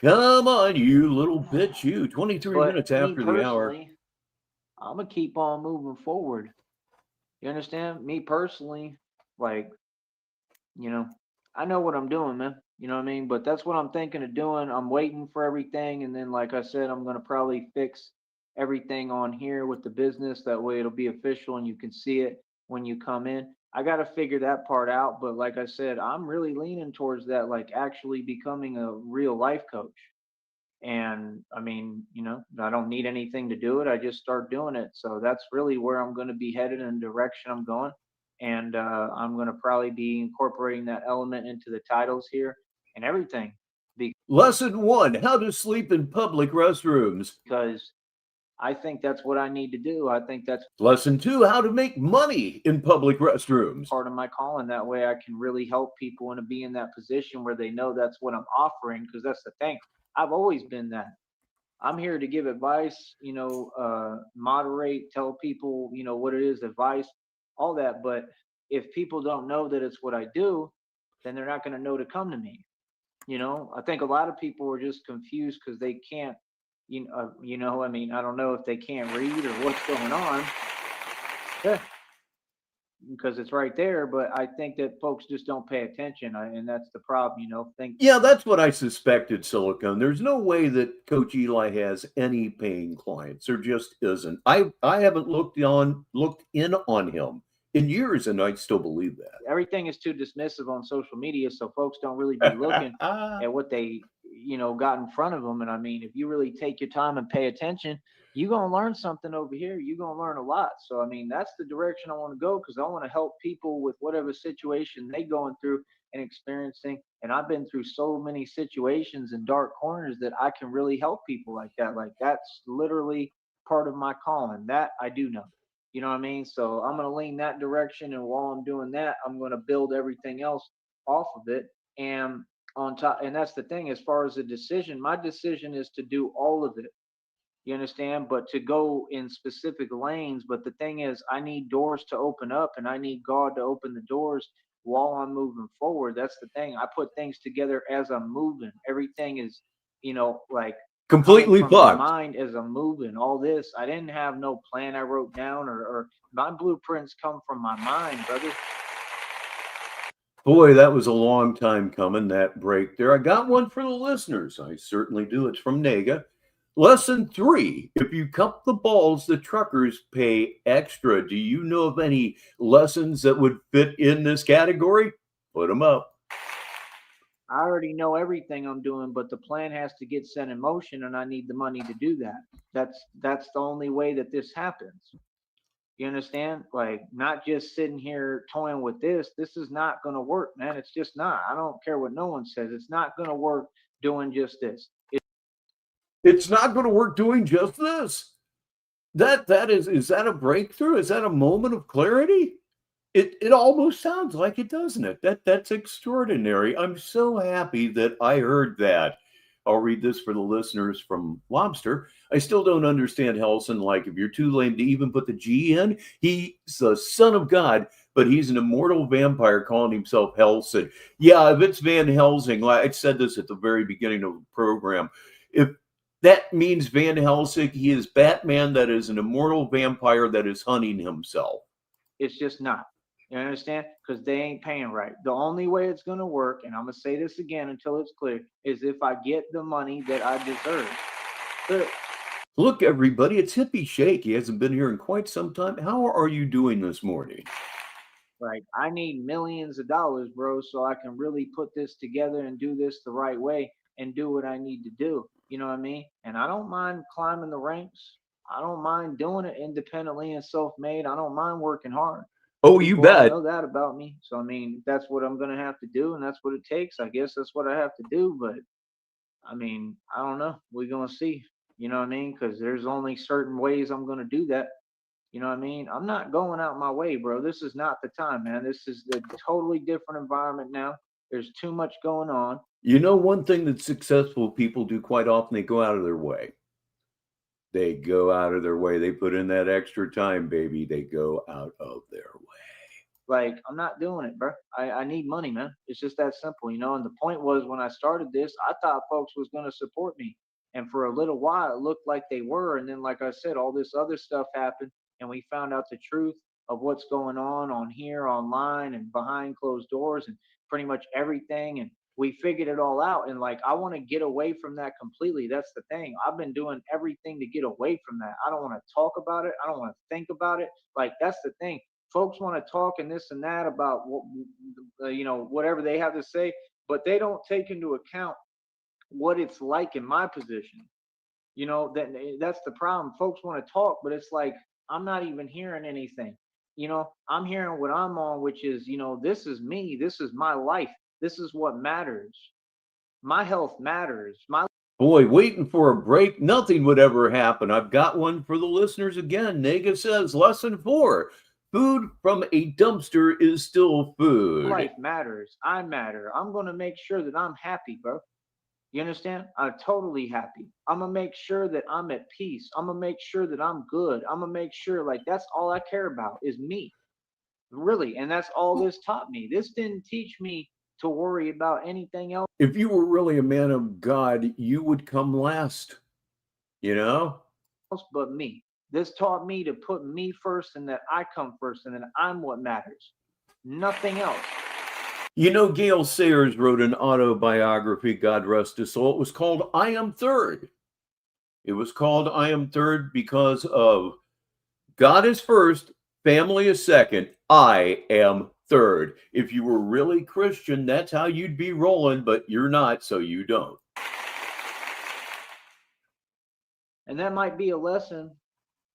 Come on, you little bitch, you. 23 But minutes me after the hour. personally, I'm gonna keep on moving forward. You understand? Me personally, like, you know, I know what I'm doing, man. You know what I mean? But that's what I'm thinking of doing. I'm waiting for everything, and then, like I said, I'm gonna probably fix everything on here with the business. That way, it'll be official, and you can see it when you come in. I got to figure that part out. But like I said, I'm really leaning towards that, like actually becoming a real life coach. And I mean, I don't need anything to do it. I just start doing it. So that's really where I'm going to be headed and the direction I'm going. And I'm going to probably be incorporating that element into the titles here and everything. Lesson 1, how to sleep in public restrooms. Because I think that's what I need to do. I think that's Lesson 2, how to make money in public restrooms. part of my calling. That way I can really help people and be in that position where they know that's what I'm offering. Because that's the thing. I've always been that. I'm here to give advice, moderate, tell people, what it is, advice, all that. But if people don't know that it's what I do, then they're not going to know to come to me. I think a lot of people are just confused because they can't, I mean, I don't know if they can't read or what's going on. Yeah. because it's right there. But I think that folks just don't pay attention, and that's the problem. Think Yeah, that's what I suspected, Silicon. There's no way that Coach Eli has any paying clients. There just isn't. I haven't looked in on him in years, and I still believe everything is too dismissive on social media, so folks don't really be looking that. at what they got in front of them. And I mean, if you really take your time and pay attention, you're going to learn something over here. You're going to learn a lot. So I mean, that's the direction I want to go, because I want to help people with whatever situation they going through and experiencing. And I've been through so many situations and dark corners that I can really help people like that. Like, that's literally part of my calling. That I do know. You know what I mean? So I'm going to lean that direction. And while I'm doing that, I'm going to build everything else off of it. And on top, and that's the thing, as far as the decision, my decision is to do all of it. You understand? But to go in specific lanes. But the thing is, I need doors to open up, and I need God to open the doors while I'm moving forward. That's the thing. I put things together as I'm moving. Everything is, like, coming Completely from my fucked. mind as I'm moving. All this, I didn't have no plan I wrote down, or my blueprints come from my mind, brother. Boy, that was a long time coming, that break there. I got one for the listeners. I certainly do. It's from Nega. Lesson 3. If you cup the balls, the truckers pay extra. Do you know of any lessons that would fit in this category? Put them up. I already know everything I'm doing, but the plan has to get set in motion, and I need the money to do that. That's the only way that this happens. You understand? Like, not just sitting here toying with this. This is not going to work, man. It's just not. I don't care what no one says. It's not going to work doing just this. It's not going to work doing just this. That is that a breakthrough? Is that a moment of clarity? It almost sounds like it, doesn't it? That's extraordinary. I'm so happy that I heard that. I'll read this for the listeners from Lobster. I still don't understand Helson. Like, if you're too lame to even put the G in, he's the son of God, but he's an immortal vampire calling himself Helson. Yeah, if it's Van Helsing, like I said this at the very beginning of the program, if that means Van Helsing, he is Batman that is an immortal vampire that is hunting himself. It's just not. You understand? Because they ain't paying right. The only way it's going to work, and I'm going to say this again until it's clear, is if I get the money that I deserve. But look, everybody, it's Hippie Shake. He hasn't been here in quite some time. How are you doing this morning? like, I need millions of dollars, bro, so I can really put this together and do this the right way and do what I need to do. You know what I mean? And I don't mind climbing the ranks. I don't mind doing it independently and self-made. I don't mind working hard. Oh, you People already bet. know that about me. So I mean, that's what I'm gonna have to do, and that's what it takes. I guess that's what I have to do. But I mean, I don't know. We're gonna see. You know what I mean? Because there's only certain ways I'm gonna do that. You know what I mean? I'm not going out my way, bro. This is not the time, man. This is a totally different environment now. There's too much going on. You know, one thing that successful people do quite often, they go out of their way. They go out of their way. They put in that extra time, baby. They go out of their way. Like, I'm not doing it, bro. I need money, man. It's just that simple, you know. And the point was, when I started this, I thought folks was gonna support me, and for a little while, it looked like they were. And then, like I said, all this other stuff happened, and we found out the truth of what's going on here, online, and behind closed doors, and pretty much everything. And we figured it all out. And like, I want to get away from that completely. That's the thing. I've been doing everything to get away from that. I don't want to talk about it. I don't want to think about it. Like, that's the thing. Folks want to talk and this and that about what, whatever they have to say, but they don't take into account what it's like in my position. That's the problem. Folks want to talk, but it's like, I'm not even hearing anything. I'm hearing what I'm on, which is, this is me, this is my life, this is what matters. My health matters. My Boy, waiting for a break, nothing would ever happen. I've got one for the listeners again. Nega says, lesson 4. Food from a dumpster is still food. life matters. I matter. I'm going to make sure that I'm happy, bro. You understand? I'm totally happy. I'm gonna make sure that I'm at peace. I'm gonna make sure that I'm good. I'm gonna make sure, like, that's all I care about is me. Really. And that's all this taught me. This didn't teach me to worry about anything else If you were really a man of God, you would come last, you know? but me. This taught me to put me first and that I come first and that I'm what matters. Nothing else. You know, Gail Sayers wrote an autobiography, God rest his soul. It was called I Am Third. It was called I Am Third because of God is first, family is second, I am third. If you were really Christian, that's how you'd be rolling, but you're not, so you don't. And that might be a lesson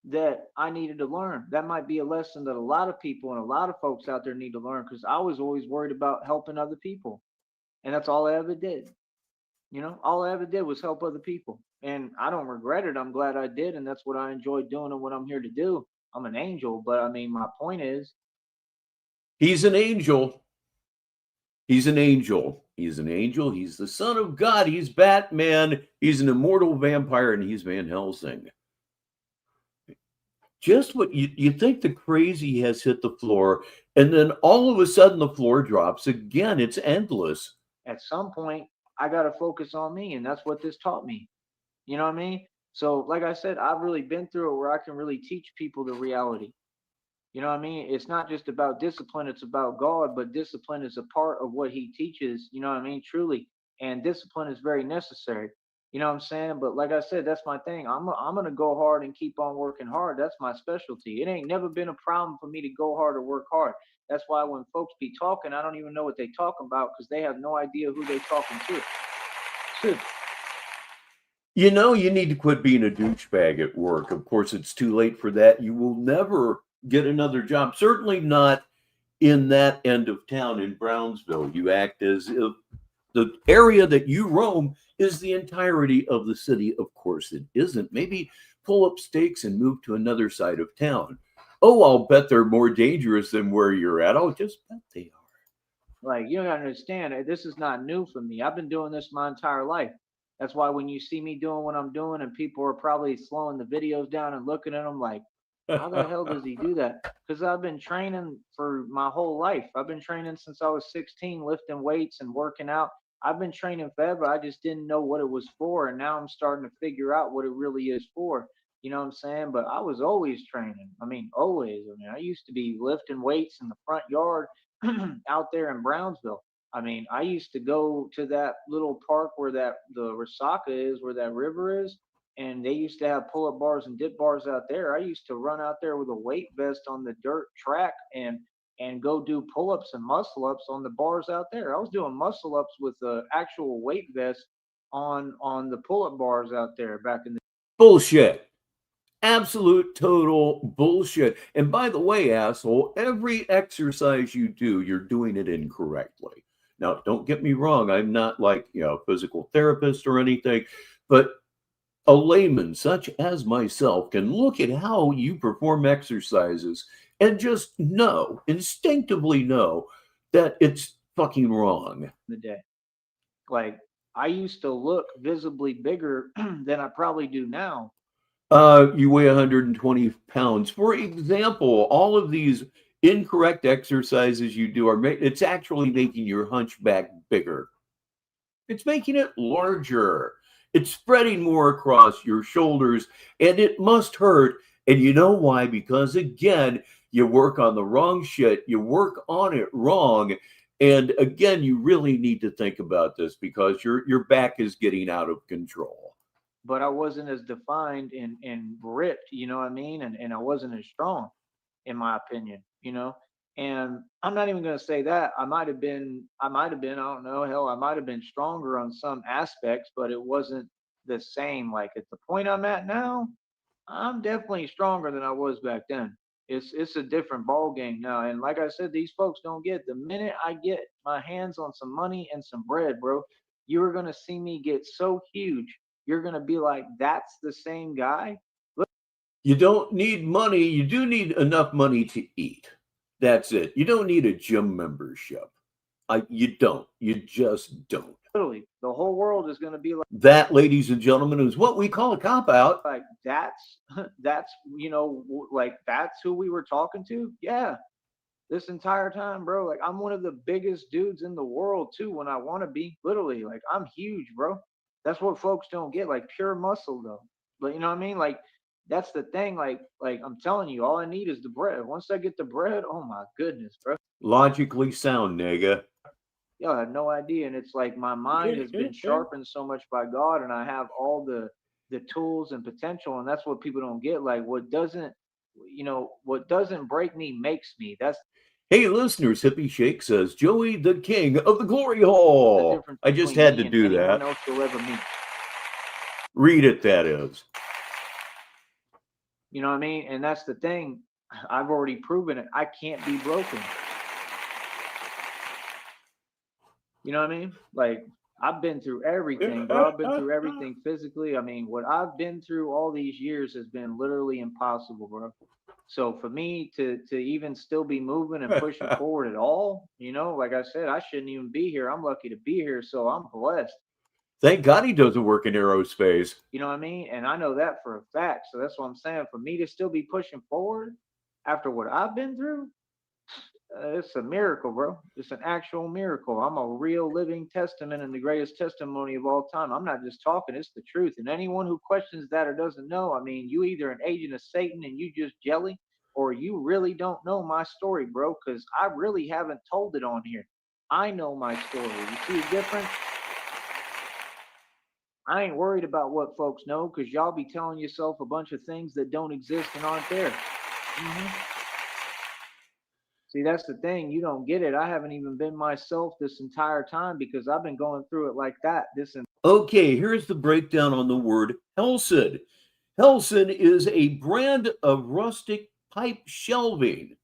that I needed to learn. That might be a lesson that a lot of people and a lot of folks out there need to learn, because I was always worried about helping other people. And that's all I ever did. You know, all I ever did was help other people. And I don't regret it. I'm glad I did. And that's what I enjoy doing and what I'm here to do. I'm an angel. But I mean, my point is, He's an angel. He's an angel. He's an angel. He's the son of God. He's Batman. He's an immortal vampire, and he's Van Helsing. Just what you think the crazy has hit the floor, and then all of a sudden the floor drops again. It's endless. at some point, I got to focus on me. And that's what this taught me. You know what I mean? So, like I said, I've really been through it where I can really teach people the reality. You know what I mean? It's not just about discipline, it's about God, but discipline is a part of what he teaches, you know what I mean? Truly. And discipline is very necessary. You know what I'm saying? But like I said, that's my thing. I'm going to go hard and keep on working hard. That's my specialty. It ain't never been a problem for me to go hard or work hard. That's why when folks be talking, I don't even know what they talking about because they have no idea who they talking to. Shoot. You know, you need to quit being a douchebag at work. Of course, it's too late for that. You will never get another job, certainly not in that end of town in Brownsville. You act as if the area that you roam is the entirety of the city. Of course, it isn't. Maybe pull up stakes and move to another side of town. Oh, I'll bet they're more dangerous than where you're at. I'll just bet they are. Like, you don't understand. This is not new for me. I've been doing this my entire life. That's why when you see me doing what I'm doing and people are probably slowing the videos down and looking at them like, how the hell does he do that? Because I've been training for my whole life. I've been training since I was 16, lifting weights and working out. I've been training forever. I just didn't know what it was for. And now I'm starting to figure out what it really is for. You know what I'm saying? But I was always training. I mean, always. I mean, I used to be lifting weights in the front yard out there in Brownsville. I mean, I used to go to that little park where that the Resaca is, where that river is, and they used to have pull-up bars and dip bars out there. I used to run out there with a weight vest on the dirt track and go do pull-ups and muscle-ups on the bars out there. I was doing muscle-ups with the actual weight vest on the pull-up bars out there back in the Bullshit. Absolute total bullshit. And by the way, asshole, every exercise you do, you're doing it incorrectly. Now, don't get me wrong. I'm not like, a physical therapist or anything, but a layman such as myself can look at how you perform exercises and just know, instinctively know that it's fucking wrong. day. Like, I used to look visibly bigger than I probably do now. You weigh 120 pounds. For example, all of these incorrect exercises you do it's actually making your hunchback bigger. It's making it larger. It's spreading more across your shoulders, and it must hurt. And you know why? Because again, you work on the wrong shit. You work on it wrong. And again, you really need to think about this because your back is getting out of control. But I wasn't as defined and ripped, you know what I mean? And I wasn't as strong, in my opinion, you know? And I'm not even gonna say that. I don't know, hell, I might have been stronger on some aspects, but it wasn't the same. Like at the point I'm at now, I'm definitely stronger than I was back then. It's a different ball game now. And like I said, these folks don't get the minute I get my hands on some money and some bread, bro, you are gonna see me get so huge. You're gonna be like, that's the same guy. Look, You don't need money. You do need enough money to eat. That's it. You don't need a gym membership. You don't. You just don't. literally, the whole world is gonna be That, ladies and gentlemen, is what we call a cop out. like that's that's like that's who we were talking to. Yeah, this entire time, bro. Like I'm one of the biggest dudes in the world too when I want to be. Literally, like I'm huge, bro. That's what folks don't get. Like pure muscle though. But you know what I mean? Like that's the thing. Like I'm telling you, all I need is the bread. Once I get the bread, oh my goodness, bro. Logically sound, nigga. Yeah, I had no idea. And it's like my mind has been sharpened so much by God, and I have all the tools and potential, and that's what people don't get. Like what doesn't break me makes me. That's Hey, listeners, Hippie Shake says, Joey, the king of the glory the hall. difference I just between had me to and do anyone that. else you'll ever meet. Read it, that is. You know what I mean? And that's the thing. I've already proven it. I can't be broken. You know what I mean? Like I've been through everything, bro. I've been through everything physically. I mean, what I've been through all these years has been literally impossible, bro. So for me to even still be moving and pushing forward at all, like I said, I shouldn't even be here. I'm lucky to be here, so I'm blessed. Thank God he doesn't work in aerospace. You know what I mean? And I know that for a fact. So that's what I'm saying. For me to still be pushing forward after what I've been through, it's a miracle, bro. It's an actual miracle. I'm a real living testament and the greatest testimony of all time. I'm not just talking, it's the truth. And anyone who questions that or doesn't know, I mean, you either an agent of Satan and you just jelly, or you really don't know my story, bro, because I really haven't told it on here. I know my story. You see the difference? I ain't worried about what folks know because y'all be telling yourself a bunch of things that don't exist and aren't there. See, that's the thing. You don't get it. I haven't even been myself this entire time because I've been going through it like that. Okay, here's the breakdown on the word Helsed. Helsed is a brand of rustic pipe shelving.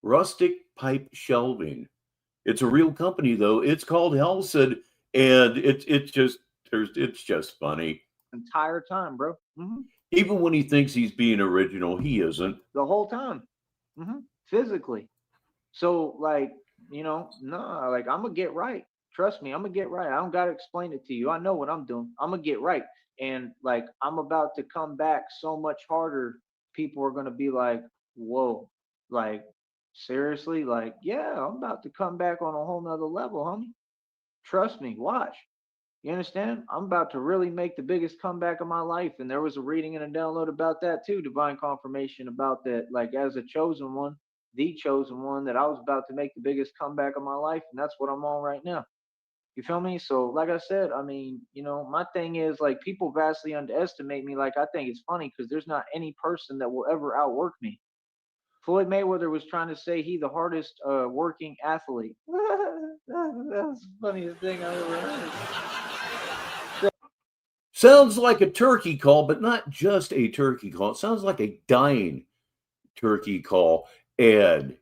Rustic pipe shelving. It's a real company though. It's called Helsed, and it's just funny. Entire time, bro. Even when he thinks he's being original, he isn't. The whole time. Physically. So, like, like I'm gonna get right. Trust me, I'm gonna get right. I don't gotta explain it to you. I know what I'm doing. I'm gonna get right. And like I'm about to come back so much harder. People are gonna be like, whoa, like seriously, like, yeah, I'm about to come back on a whole nother level, homie. Trust me, watch. You understand? I'm about to really make the biggest comeback of my life. And there was a reading and a download about that too, divine confirmation about that, like as a chosen one, the chosen one, that I was about to make the biggest comeback of my life. And that's what I'm on right now. You feel me? So, like I said, I mean, my thing is like people vastly underestimate me. Like I think it's funny because there's not any person that will ever outwork me. Floyd Mayweather was trying to say he the hardest working athlete. That's the funniest thing I ever heard. Sounds like a turkey call, but not just a turkey call. It sounds like a dying turkey call. And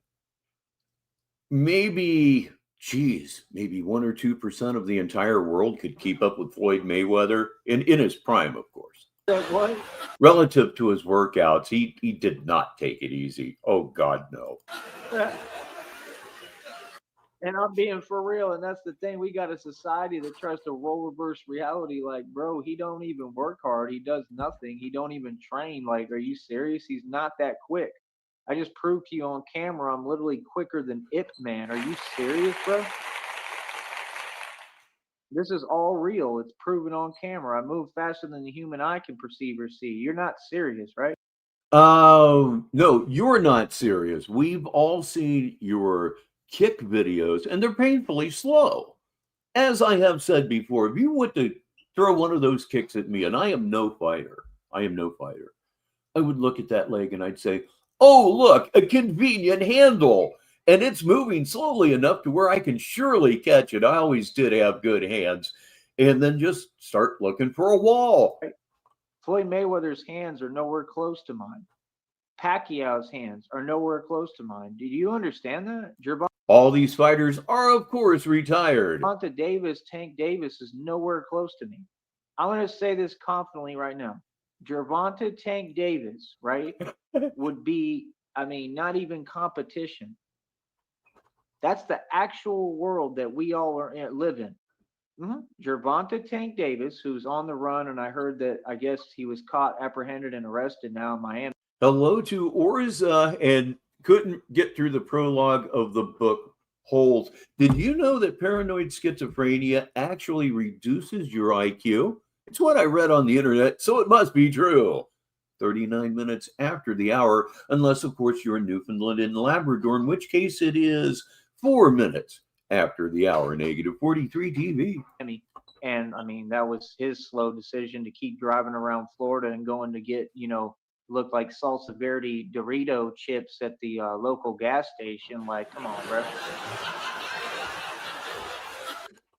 maybe 1 or 2% of the entire world could keep up with Floyd Mayweather in his prime, of course. What? Relative to his workouts, he did not take it easy. Oh God, no. And I'm being for real, and that's the thing. We got a society that tries to role reverse reality. Like, bro, he don't even work hard. He does nothing. He don't even train. Like, are you serious? He's not that quick. I just proved to you on camera I'm literally quicker than Ip Man. Are you serious, bro? This is all real. It's proven on camera. I move faster than the human eye can perceive or see. You're not serious, right? No, you're not serious. We've all seen your kick videos, and they're painfully slow. As I have said before, if you went to throw one of those kicks at me, and I am no fighter, I would look at that leg and I'd say, oh, look, a convenient handle. And it's moving slowly enough to where I can surely catch it. I always did have good hands. And then just start looking for a wall. Floyd Mayweather's hands are nowhere close to mine. Pacquiao's hands are nowhere close to mine. Do you understand that? All these fighters are, of course, retired. Gervonta Davis, Tank Davis is nowhere close to me. I'm going to say this confidently right now. Gervonta Tank Davis, right, would be, I mean, not even competition. That's the actual world that we all live in. Gervonta Tank Davis, who's on the run, and I heard that I guess he was caught, apprehended, and arrested now in Miami. Hello to Orza, and couldn't get through the prologue of the book Holes. Did you know that paranoid schizophrenia actually reduces your IQ? It's what I read on the internet, so it must be true. 39 minutes after the hour, unless, of course, you're in Newfoundland and Labrador, in which case it is 4 minutes after the hour. Negative 43 TV. And I mean, that was his slow decision to keep driving around Florida and going to get, look like salsa verde Dorito chips at the local gas station. Like, come on, bro.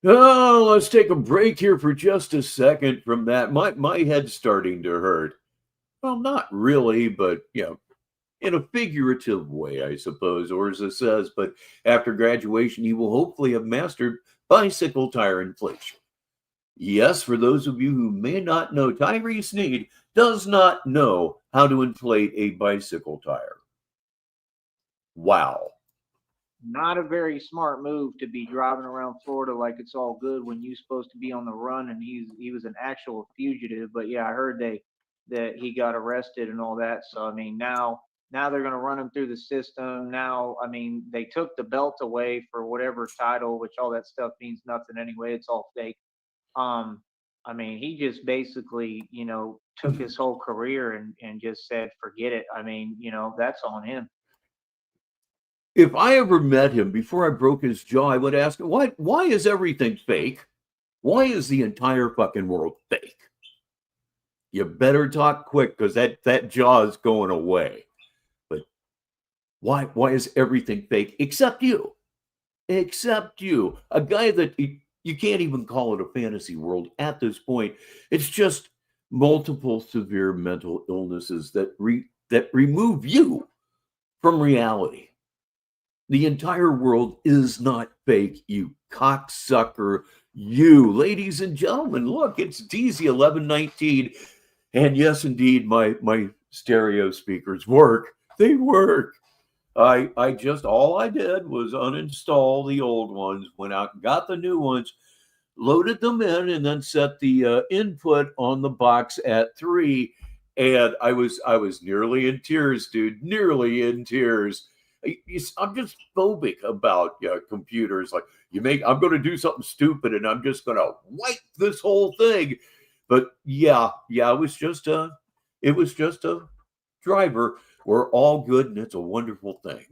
Oh, let's take a break here for just a second from that. My head's starting to hurt. Well, not really, but in a figurative way, I suppose, Orza says. But after graduation, he will hopefully have mastered bicycle tire inflation. Yes, for those of you who may not know, Tyree Sneed does not know how to inflate a bicycle tire. Wow. Not a very smart move to be driving around Florida like it's all good when you're supposed to be on the run, and he was an actual fugitive. But yeah, I heard that he got arrested and all that. So I mean, now they're going to run him through the system. Now, I mean, they took the belt away for whatever title, which all that stuff means nothing anyway. It's all fake. I mean, he just basically, took his whole career and just said, forget it. I mean, that's on him. If I ever met him before I broke his jaw, I would ask him, why is everything fake? Why is the entire fucking world fake? You better talk quick, because that jaw is going away. But why is everything fake except you? Except you. A guy that you can't even call it a fantasy world at this point. It's just multiple severe mental illnesses that remove you from reality. The entire world is not fake, you cocksucker. You, ladies and gentlemen, look, it's DZ1119. And yes, indeed, my stereo speakers work. They work. I just, all I did was uninstall the old ones, went out and got the new ones, loaded them in, and then set the input on the box at 3. And I was nearly in tears, dude, nearly in tears. I'm just phobic about computers. Like, I'm going to do something stupid and I'm just going to wipe this whole thing. But yeah, it was just a driver. We're all good and it's a wonderful thing.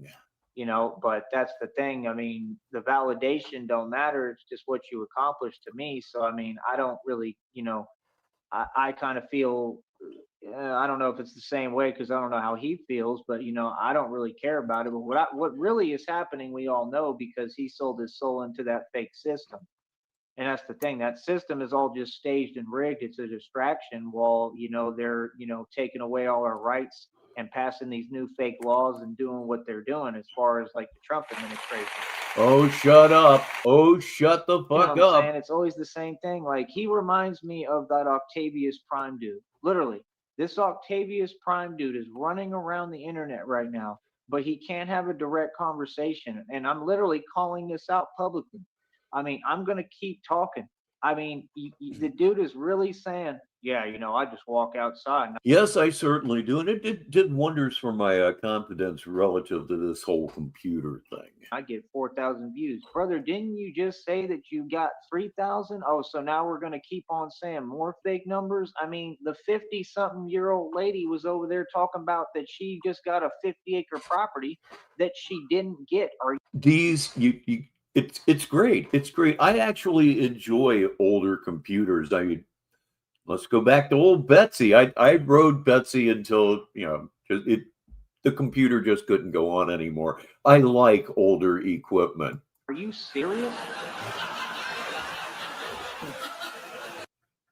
But that's the thing. I mean, the validation don't matter. It's just what you accomplish to me. So, I mean, I don't really, I kind of feel, I don't know if it's the same way because I don't know how he feels, but I don't really care about it. But what really is happening, we all know, because he sold his soul into that fake system. And that's the thing. That system is all just staged and rigged. It's a distraction while, they're, taking away all our rights and passing these new fake laws and doing what they're doing as far as like the Trump administration. Oh, shut up. Oh, shut the fuck up. Saying? It's always the same thing. Like, he reminds me of that Octavius Prime dude. Literally, this Octavius Prime dude is running around the internet right now, but he can't have a direct conversation. And I'm literally calling this out publicly. I mean, I'm going to keep talking. I mean, the dude is really saying, yeah, I just walk outside. Yes, I certainly do. And it did wonders for my confidence relative to this whole computer thing. I get 4,000 views. Brother, didn't you just say that you got 3,000? Oh, so now we're going to keep on saying more fake numbers? I mean, the 50-something-year-old lady was over there talking about that she just got a 50-acre property that she didn't get. It's great. It's great. I actually enjoy older computers. I mean, let's go back to old Betsy. I rode Betsy until, the computer just couldn't go on anymore. I like older equipment. Are you serious?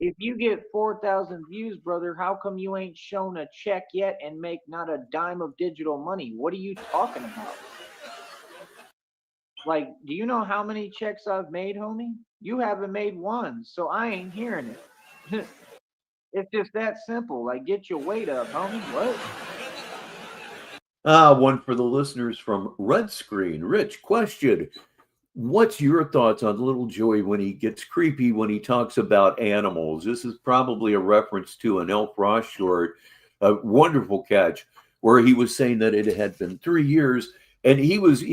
If you get 4,000 views, brother, how come you ain't shown a check yet and make not a dime of digital money? What are you talking about? Like, do you know how many checks I've made, homie? You haven't made one, so I ain't hearing it. It's just that simple. Like, get your weight up, homie. What? One for the listeners from Red Screen. Rich, question. What's your thoughts on little Joey when he gets creepy when he talks about animals? This is probably a reference to an Elf Ross short, a wonderful catch, where he was saying that it had been 3 years and he was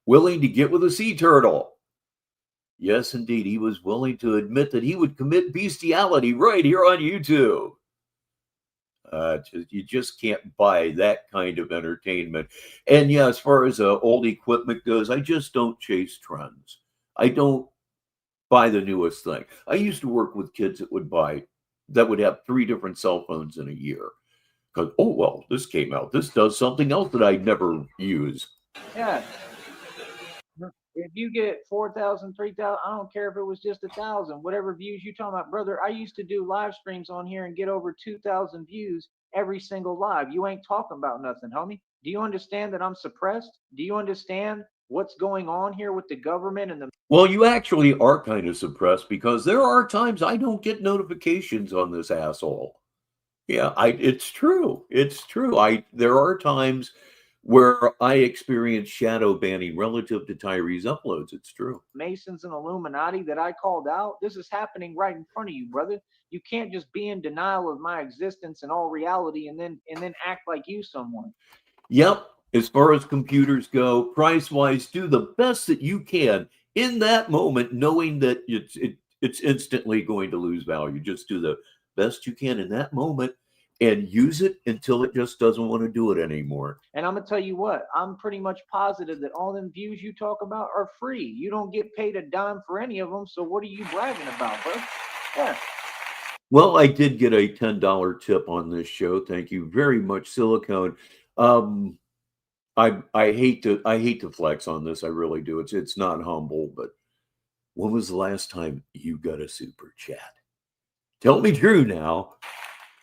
willing to get with a sea turtle. Yes, indeed. He was willing to admit that he would commit bestiality right here on YouTube. You just can't buy that kind of entertainment. And yeah, as far as old equipment goes, I just don't chase trends. I don't buy the newest thing. I used to work with kids that would have 3 different cell phones in a year. Because, oh, well, this came out. This does something else that I'd never use. Yeah. If you get 4,000, 3,000, I don't care if it was just 1,000, whatever views you talking about, brother. I used to do live streams on here and get over 2,000 views every single live. You ain't talking about nothing, homie. Do you understand that I'm suppressed? Do you understand what's going on here with the government and the? Well, you actually are kind of suppressed because there are times I don't get notifications on this asshole. Yeah, it's true. It's true. There are times where I experience shadow banning relative to Tyree's uploads. It's true. Masons and Illuminati that I called out. This is happening right in front of you, brother. You can't just be in denial of my existence and all reality and then act like you someone. Yep. As far as computers go, price-wise, do the best that you can in that moment, knowing that it's instantly going to lose value. Just do the best you can in that moment and use it until it just doesn't want to do it anymore. And I'm gonna tell you what, I'm pretty much positive that all them views you talk about are free. You don't get paid a dime for any of them, so what are you bragging about, bro? Yeah. Well, I did get a $10 tip on this show. Thank you very much, Silicone. I hate to flex on this. I really do. It's not humble, but when was the last time you got a super chat? Tell me true now.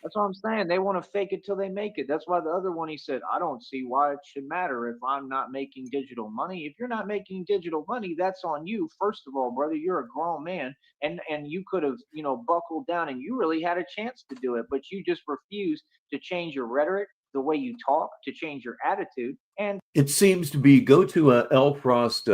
That's what I'm saying. They want to fake it till they make it. That's why the other one, he said, I don't see why it should matter if I'm not making digital money. If you're not making digital money, that's on you. First of all, brother, you're a grown man and you could have, buckled down and you really had a chance to do it, but you just refused to change your rhetoric, the way you talk, to change your attitude. And it seems to be go to a L Frost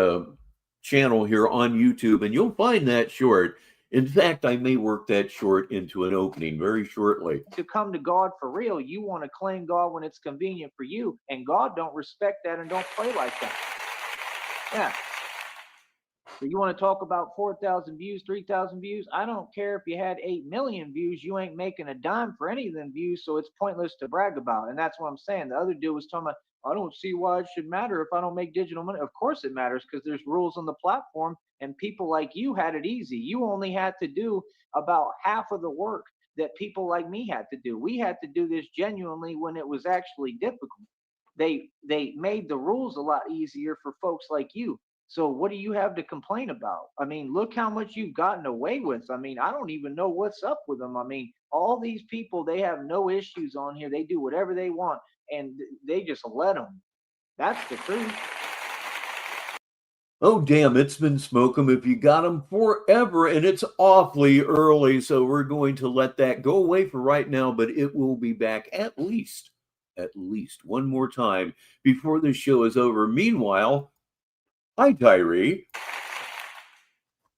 channel here on YouTube and you'll find that short. In fact, I may work that short into an opening very shortly. To come to God for real, you want to claim God when it's convenient for you, and God don't respect that and don't play like that. Yeah. So you want to talk about 4,000 views, 3,000 views? I don't care if you had 8 million views. You ain't making a dime for any of them views, so it's pointless to brag about. And that's what I'm saying. The other dude was talking about, I don't see why it should matter if I don't make digital money. Of course it matters because there's rules on the platform, and people like you had it easy. You only had to do about half of the work that people like me had to do. We had to do this genuinely when it was actually difficult. They made the rules a lot easier for folks like you. So what do you have to complain about? I mean, look how much you've gotten away with. I mean, I don't even know what's up with them. I mean, all these people, they have no issues on here. They do whatever they want and they just let them. That's the truth. Oh, damn, it's been smoke 'em if you got 'em forever, and it's awfully early, so we're going to let that go away for right now, but it will be back at least one more time before the show is over. Meanwhile, hi, Tyree.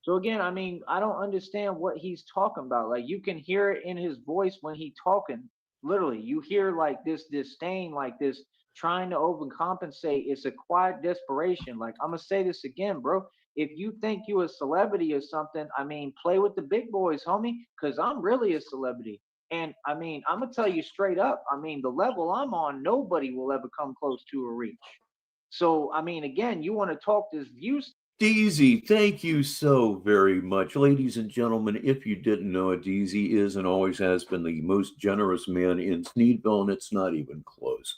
So again, I mean, I don't understand what he's talking about. Like you can hear it in his voice when he talking. Literally, you hear like this disdain, like this trying to overcompensate. It's a quiet desperation. Like I'm gonna say this again, bro. If you think you a celebrity or something, I mean, play with the big boys, homie, because I'm really a celebrity. And I mean, I'm gonna tell you straight up. I mean, the level I'm on, nobody will ever come close to or reach. So I mean, again, you want to talk this view. Deezy, thank you so very much. Ladies and gentlemen, if you didn't know it, Deezy is and always has been the most generous man in Sneedville, and it's not even close.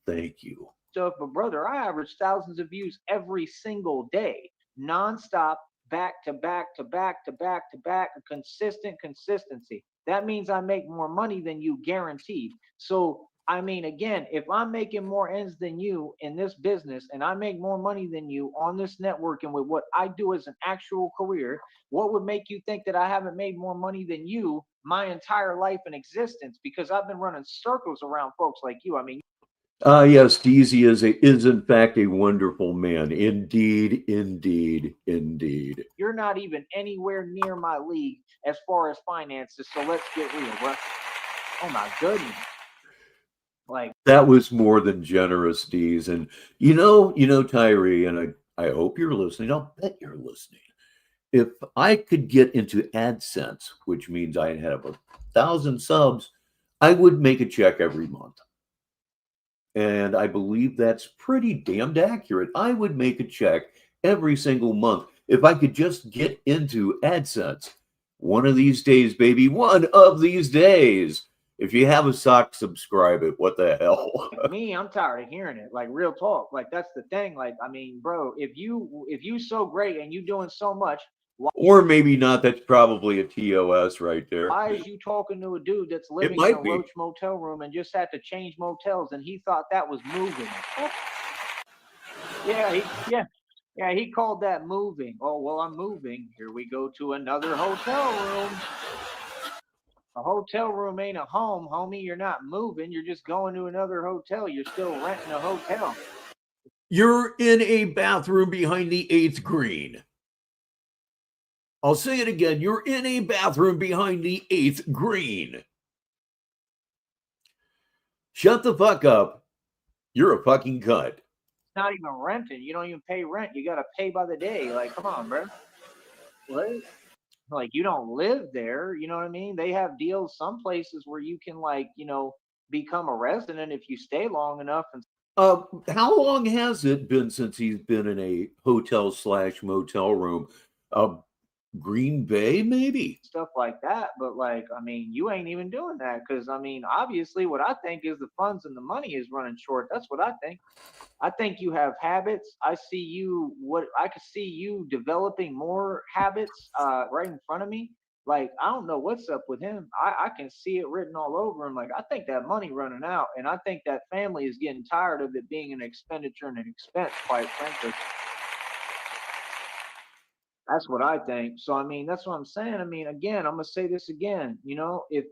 Thank you. Stuff, but brother, I average thousands of views every single day, nonstop, back to back to back to back to back, a consistent consistency. That means I make more money than you guaranteed. So I mean, again, if I'm making more ends than you in this business and I make more money than you on this network and with what I do as an actual career, what would make you think that I haven't made more money than you my entire life and existence? Because I've been running circles around folks like you. I mean, yes, Deezy is in fact a wonderful man. Indeed, indeed, indeed. You're not even anywhere near my league as far as finances, so let's get real, bro. Oh my goodness. Like that was more than generous, Deez. And you know, Tyree, and I hope you're listening. I'll bet you're listening. if I could get into AdSense, which means I have 1,000 subs, I would make a check every month. And I believe that's pretty damned accurate. I would make a check every single month if I could just get into AdSense. One of these days, baby, one of these days. If you have a sock, subscribe it. What the hell? Me, I'm tired of hearing it. Like real talk. Like that's the thing. Like, I mean, bro, if you so great and you doing so much, or maybe not. That's probably a TOS right there. why is you talking to a dude that's living in a Roach motel room and just had to change motels and he thought that was moving? Yeah, he called that moving. Oh, well, I'm moving. Here we go to another hotel room. A hotel room ain't a home, homie. You're not moving. You're just going to another hotel. You're still renting a hotel. You're in a bathroom behind the 8th green. I'll say it again. You're in a bathroom behind the 8th green. Shut the fuck up. You're a fucking cunt. Not even renting. You don't even pay rent. You got to pay by the day. Like, come on, bro. What? Like, you don't live there. You know what I mean? They have deals some places where you can, like, you know, become a resident if you stay long enough. And how long has it been since he's been in a hotel/motel room? Green Bay, maybe? Stuff like that. But, like, I mean, you ain't even doing that because, I mean, obviously what I think is the funds and the money is running short. That's what I think. I think you have habits. I could see you developing more habits right in front of me. Like, I don't know what's up with him. I can see it written all over him. Like, I think that money running out, and I think that family is getting tired of it being an expenditure and an expense, quite frankly. That's what I think. So, I mean, that's what I'm saying. I mean, again, I'm gonna say this again. You know, if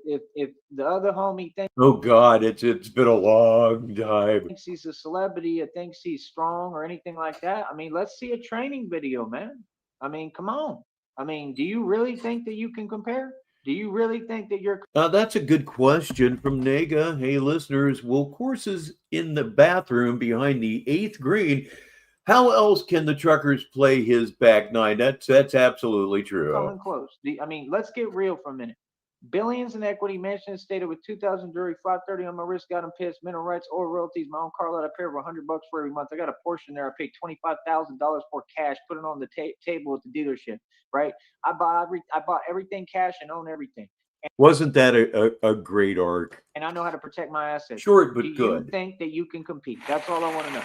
the other homie thinks, oh God, it's been a long time. Thinks he's a celebrity or thinks he's strong or anything like that, I mean, let's see a training video, man. I mean, come on. I mean, do you really think that you can compare? Do you really think that you're? That's a good question from Nega. Hey, listeners, will courses in the bathroom behind the 8th green? How else can the truckers play his back nine? That's absolutely true. Coming close. I mean, let's get real for a minute. Billions in equity, mansion stated with 2,000 jewelry, 530 on my wrist, got them pissed, mineral rights, or royalties, my own car lot, I pay over $100 for every month. I got a portion there. I paid $25,000 for cash, put it on the table at the dealership, right? I bought everything cash and own everything. And wasn't that a great arc? And I know how to protect my assets. Short but good. Do you think that you can compete? That's all I want to know.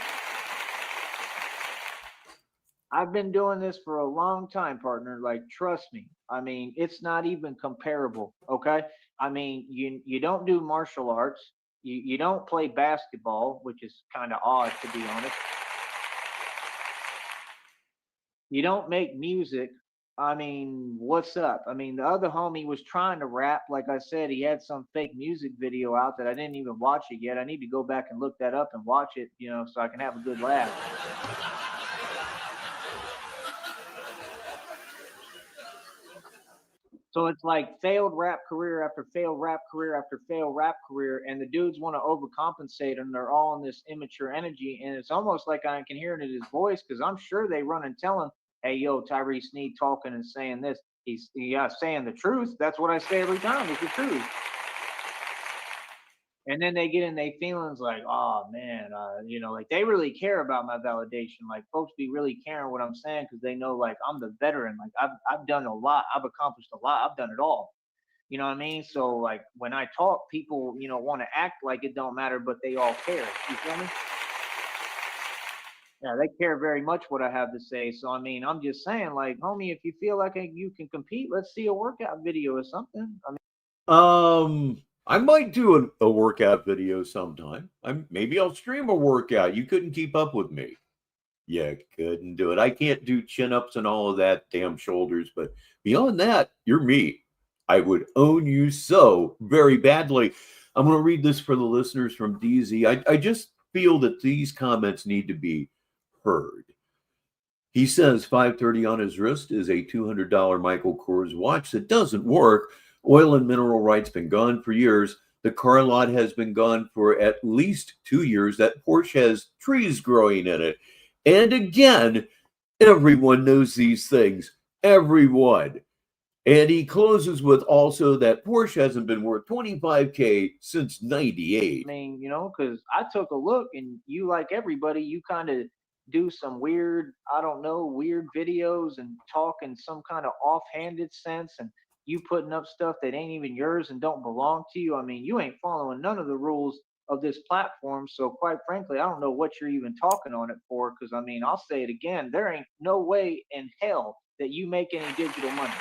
I've been doing this for a long time, partner. Like, trust me. I mean, it's not even comparable. Okay. I mean, you don't do martial arts. You don't play basketball, which is kind of odd, to be honest. You don't make music. I mean, what's up? I mean, the other homie was trying to rap. Like I said, he had some fake music video out that I didn't even watch it yet. I need to go back and look that up and watch it, you know, so I can have a good laugh. So it's like failed rap career after failed rap career after failed rap career, and the dudes want to overcompensate, and they're all in this immature energy, and it's almost like I can hear it in his voice because I'm sure they run and tell him, "Hey, yo, Tyree Sneed talking and saying this. He's saying the truth. That's what I say every time. It's the truth." And then they get in their feelings like, oh man, you know, like they really care about my validation. Like folks be really caring what I'm saying because they know like I'm the veteran. Like I've done a lot. I've accomplished a lot. I've done it all. You know what I mean? So like when I talk, people, you know, want to act like it don't matter, but they all care. You feel me? Yeah, they care very much what I have to say. So I mean, I'm just saying, like, homie, if you feel like you can compete, let's see a workout video or something. I mean, I might do a workout video sometime. Maybe I'll stream a workout. You couldn't keep up with me. Yeah, couldn't do it. I can't do chin-ups and all of that, damn shoulders. But beyond that, you're me. I would own you so very badly. I'm going to read this for the listeners from DZ. I just feel that these comments need to be heard. He says 530 on his wrist is a $200 Michael Kors watch that doesn't work. Oil and mineral rights been gone for years. The car lot has been gone for at least 2 years. That Porsche has trees growing in it. And again, everyone knows these things. everyone. And he closes with also that Porsche hasn't been worth 25K since 98. I mean, because I took a look and you, like everybody, you kind of do some weird, I don't know, weird videos and talk in some kind of offhanded sense, and you putting up stuff that ain't even yours and don't belong to you. I mean, you ain't following none of the rules of this platform. So quite frankly, I don't know what you're even talking on it for. Because I mean, I'll say it again, there ain't no way in hell that you make any digital money.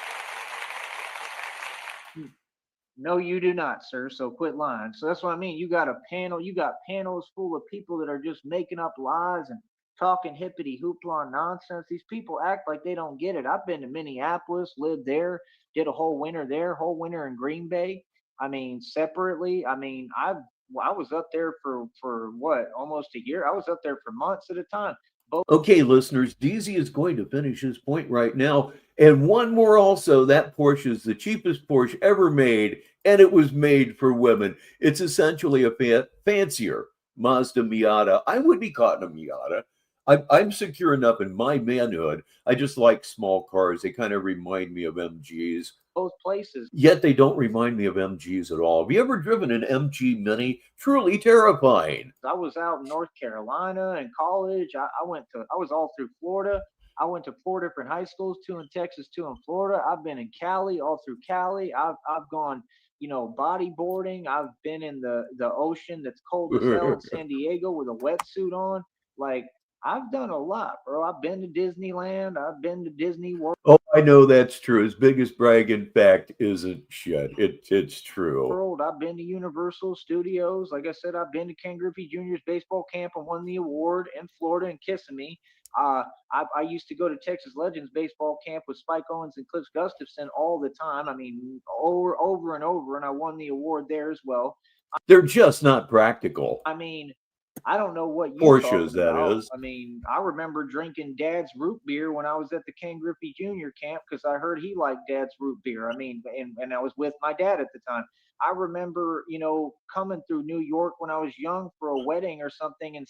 No, you do not, sir. So quit lying. So that's what I mean. You got panels full of people that are just making up lies and talking hippity hoopla nonsense. These people act like they don't get it. I've been to Minneapolis, lived there, did a whole winter there, whole winter in Green Bay. I mean, separately. I mean, I was up there for what, almost a year. I was up there for months at a time. Okay, listeners, DZ is going to finish his point right now. And one more also, that Porsche is the cheapest Porsche ever made, and it was made for women. It's essentially a fancier Mazda Miata. I would be caught in a Miata. I'm secure enough in my manhood. I just like small cars. They kind of remind me of MGs. Both places. Yet they don't remind me of MGs at all. Have you ever driven an MG Mini? Truly terrifying. I was out in North Carolina in college. I was all through Florida. I went to 4 different high schools, 2 in Texas, 2 in Florida. I've been in Cali, all through Cali. I've gone, bodyboarding. I've been in the ocean that's cold as hell in San Diego with a wetsuit on. Like, I've done a lot, bro. I've been to Disneyland. I've been to Disney World. Oh, I know that's true. His biggest brag, in fact, isn't shit. It's true. I've been to Universal Studios. Like I said, I've been to Ken Griffey Jr.'s baseball camp and won the award in Florida and Kissimmee. I used to go to Texas Legends baseball camp with Spike Owens and Cliff Gustafson all the time. I mean, over and over, and I won the award there as well. They're just not practical. I mean, I don't know what you Porsches, that about. Is. I mean, I remember drinking Dad's root beer when I was at the Ken Griffey Jr. camp because I heard he liked Dad's root beer. I mean, and I was with my dad at the time. I remember, coming through New York when I was young for a wedding or something and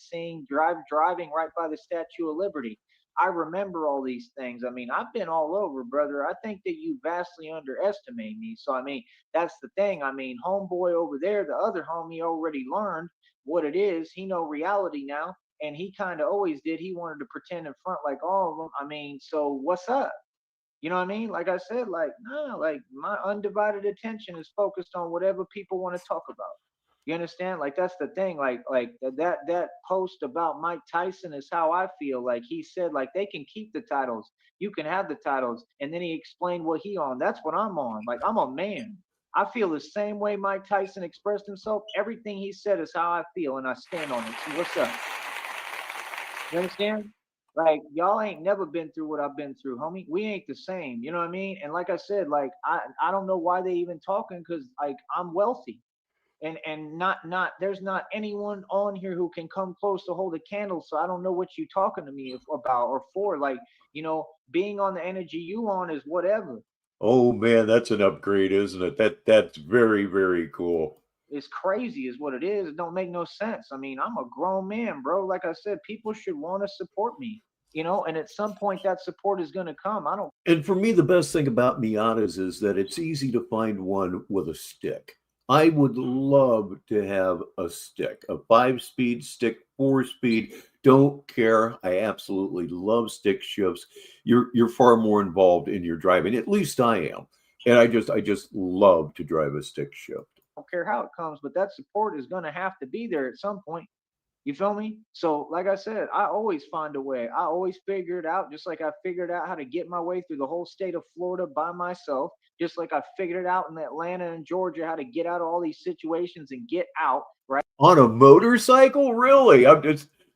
driving right by the Statue of Liberty. I remember all these things. I mean, I've been all over, brother. I think that you vastly underestimate me. So, I mean, that's the thing. I mean, homeboy over there, the other homie already learned what it is. He know reality now, and he kind of always did. He wanted to pretend in front like all of them. I mean, so what's up? You know what I mean? Like I said, like, nah, like my undivided attention is focused on whatever people want to talk about. You understand? Like that's the thing. Like that post about Mike Tyson is how I feel. Like he said, like they can keep the titles, you can have the titles, and then he explained what he on. That's what I'm on. Like I'm a man. I feel the same way Mike Tyson expressed himself. Everything he said is how I feel, and I stand on it. So what's up? You understand? Like y'all ain't never been through what I've been through, homie. We ain't the same. You know what I mean? And like I said, like I don't know why they even talking because like I'm wealthy. And not there's not anyone on here who can come close to hold a candle. So I don't know what you talking to me about or for. Like, being on the energy you on is whatever. Oh man, that's an upgrade, isn't it? That's very, very cool. It's crazy is what it is. It don't make no sense. I mean, I'm a grown man, bro. Like I said, people should want to support me, and at some point that support is going to come. I don't. And for me, the best thing about Miatas is that it's easy to find one with a stick. I would love to have a stick, a 5-speed stick, 4-speed. Don't care. I absolutely love stick shifts. You're far more involved in your driving. At least I am, and I just love to drive a stick shift. I don't care how it comes, but that support is going to have to be there at some point. You feel me? So, like I said, I always find a way. I always figure it out, just like I figured out how to get my way through the whole state of Florida by myself, just like I figured it out in Atlanta and Georgia how to get out of all these situations and get out, right? On a motorcycle? Really?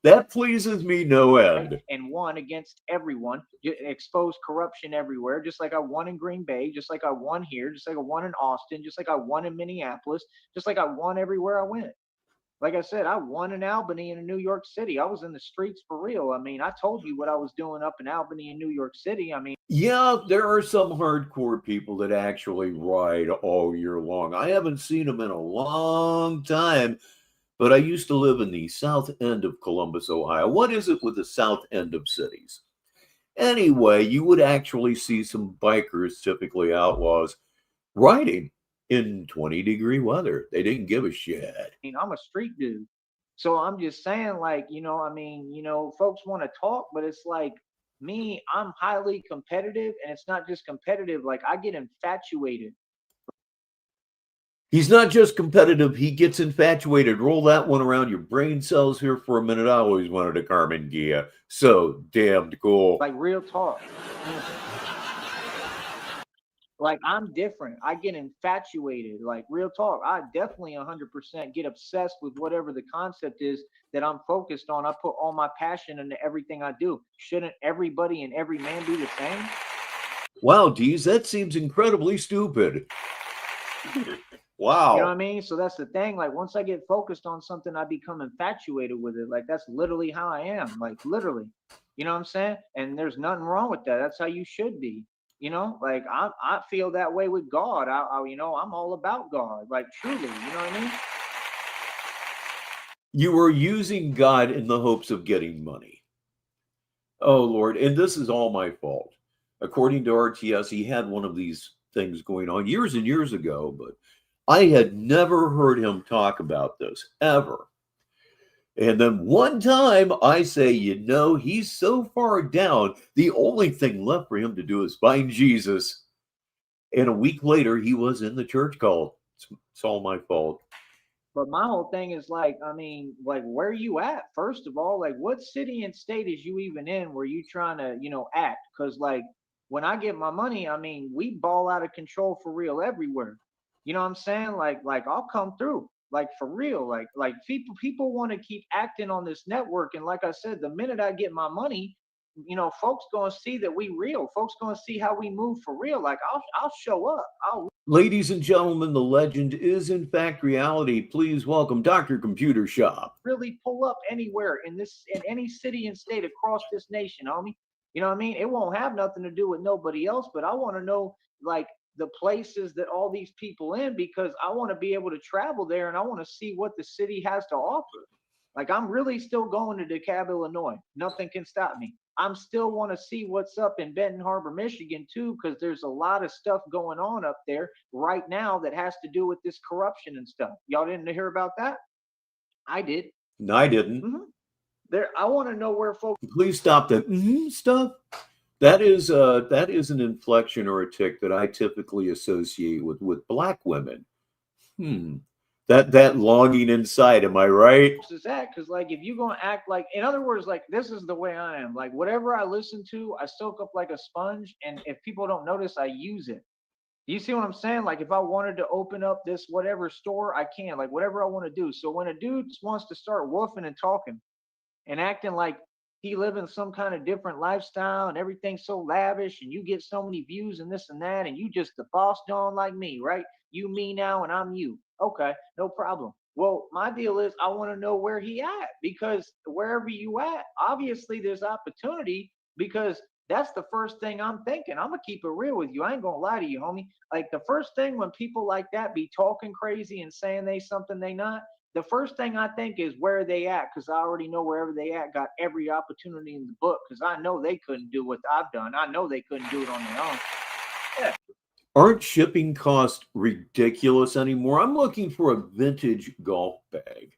That pleases me no end. And won against everyone, exposed corruption everywhere, just like I won in Green Bay, just like I won here, just like I won in Austin, just like I won in Minneapolis, just like I won everywhere I went. Like I said, I won in Albany and in New York City. I was in the streets for real. I mean, I told you what I was doing up in Albany and New York City. I mean, yeah, there are some hardcore people that actually ride all year long. I haven't seen them in a long time, but I used to live in the south end of Columbus, Ohio. What is it with the south end of cities? Anyway, you would actually see some bikers, typically outlaws, riding in 20-degree weather. They didn't give a shit. I'm a street dude. So I'm just saying, like, folks want to talk, but it's like me, I'm highly competitive, and it's not just competitive, like I get infatuated. He's not just competitive, he gets infatuated. Roll that one around your brain cells here for a minute. I always wanted a Carmen Gia. So damned cool. Like real talk. Like I'm different. I get infatuated. Like real talk. I definitely 100% get obsessed with whatever the concept is that I'm focused on. I put all my passion into everything I do. Shouldn't everybody and every man be the same? Wow, Deez, that seems incredibly stupid. Wow. You know what I mean? So that's the thing. Like once I get focused on something, I become infatuated with it. Like that's literally how I am. Like literally. You know what I'm saying? And there's nothing wrong with that. That's how you should be. Like I feel that way with God. I'm all about God. Like truly, you know what I mean? You were using God in the hopes of getting money. Oh Lord, and this is all my fault. According to RTS, he had one of these things going on years and years ago, but I had never heard him talk about this ever. And then one time I say, he's so far down, the only thing left for him to do is find Jesus. And a week later, he was in the church cult. It's all my fault. But my whole thing is like, like where are you at? First of all, like what city and state is you even in where you trying to, act? Because like when I get my money, we ball out of control for real everywhere. You know what I'm saying? Like I'll come through. Like for real. Like people want to keep acting on this network. And like I said, the minute I get my money, folks gonna see that we real. Folks gonna see how we move for real. Like I'll show up. Ladies and gentlemen, the legend is in fact reality. Please welcome Dr. Computer Shop. Really pull up anywhere in any city and state across this nation, homie. You know what I mean? It won't have nothing to do with nobody else, but I want to know like the places that all these people in, because I want to be able to travel there and I want to see what the city has to offer. Like I'm really still going to DeKalb, Illinois. Nothing can stop me. I'm still want to see what's up in Benton Harbor, Michigan too, because there's a lot of stuff going on up there right now that has to do with this corruption and stuff. Y'all didn't hear about that? I did. No, I didn't. There, I want to know where folks. Please stop that stuff. That is an inflection or a tick that I typically associate with Black women. That longing inside, am I right? Is that because like if you're gonna act like, in other words, like this is the way I am. Like whatever I listen to, I soak up like a sponge, and if people don't notice, I use it. You see what I'm saying? Like if I wanted to open up this whatever store, I can. Like whatever I want to do. So when a dude wants to start woofing and talking and acting like he living some kind of different lifestyle and everything's so lavish and you get so many views and this and that and you just the boss John like me, right? You me now and I'm you. Okay, no problem. Well, my deal is I want to know where he at, because wherever you at, obviously there's opportunity, because that's the first thing I'm thinking. I'm gonna keep it real with you. I ain't gonna lie to you, homie. Like the first thing when people like that be talking crazy and saying they something they not, the first thing I think is where they at, because I already know wherever they at got every opportunity in the book, because I know they couldn't do what I've done. I know they couldn't do it on their own. Yeah. Aren't shipping costs ridiculous anymore? I'm looking for a vintage golf bag,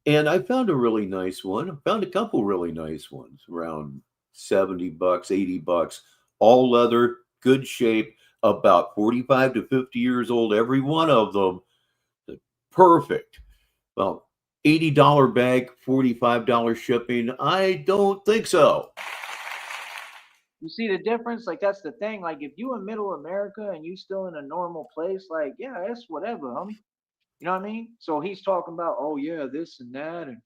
and I found a really nice one. I found a couple really nice ones, around $70, $80, all leather, good shape, about 45 to 50 years old, every one of them. Perfect. Well, $80 bag, $45 shipping. I don't think so. You see the difference? Like that's the thing. Like if you in middle America and you still in a normal place, like yeah, it's whatever, homie. You know what I mean? So he's talking about, oh yeah, this and that, and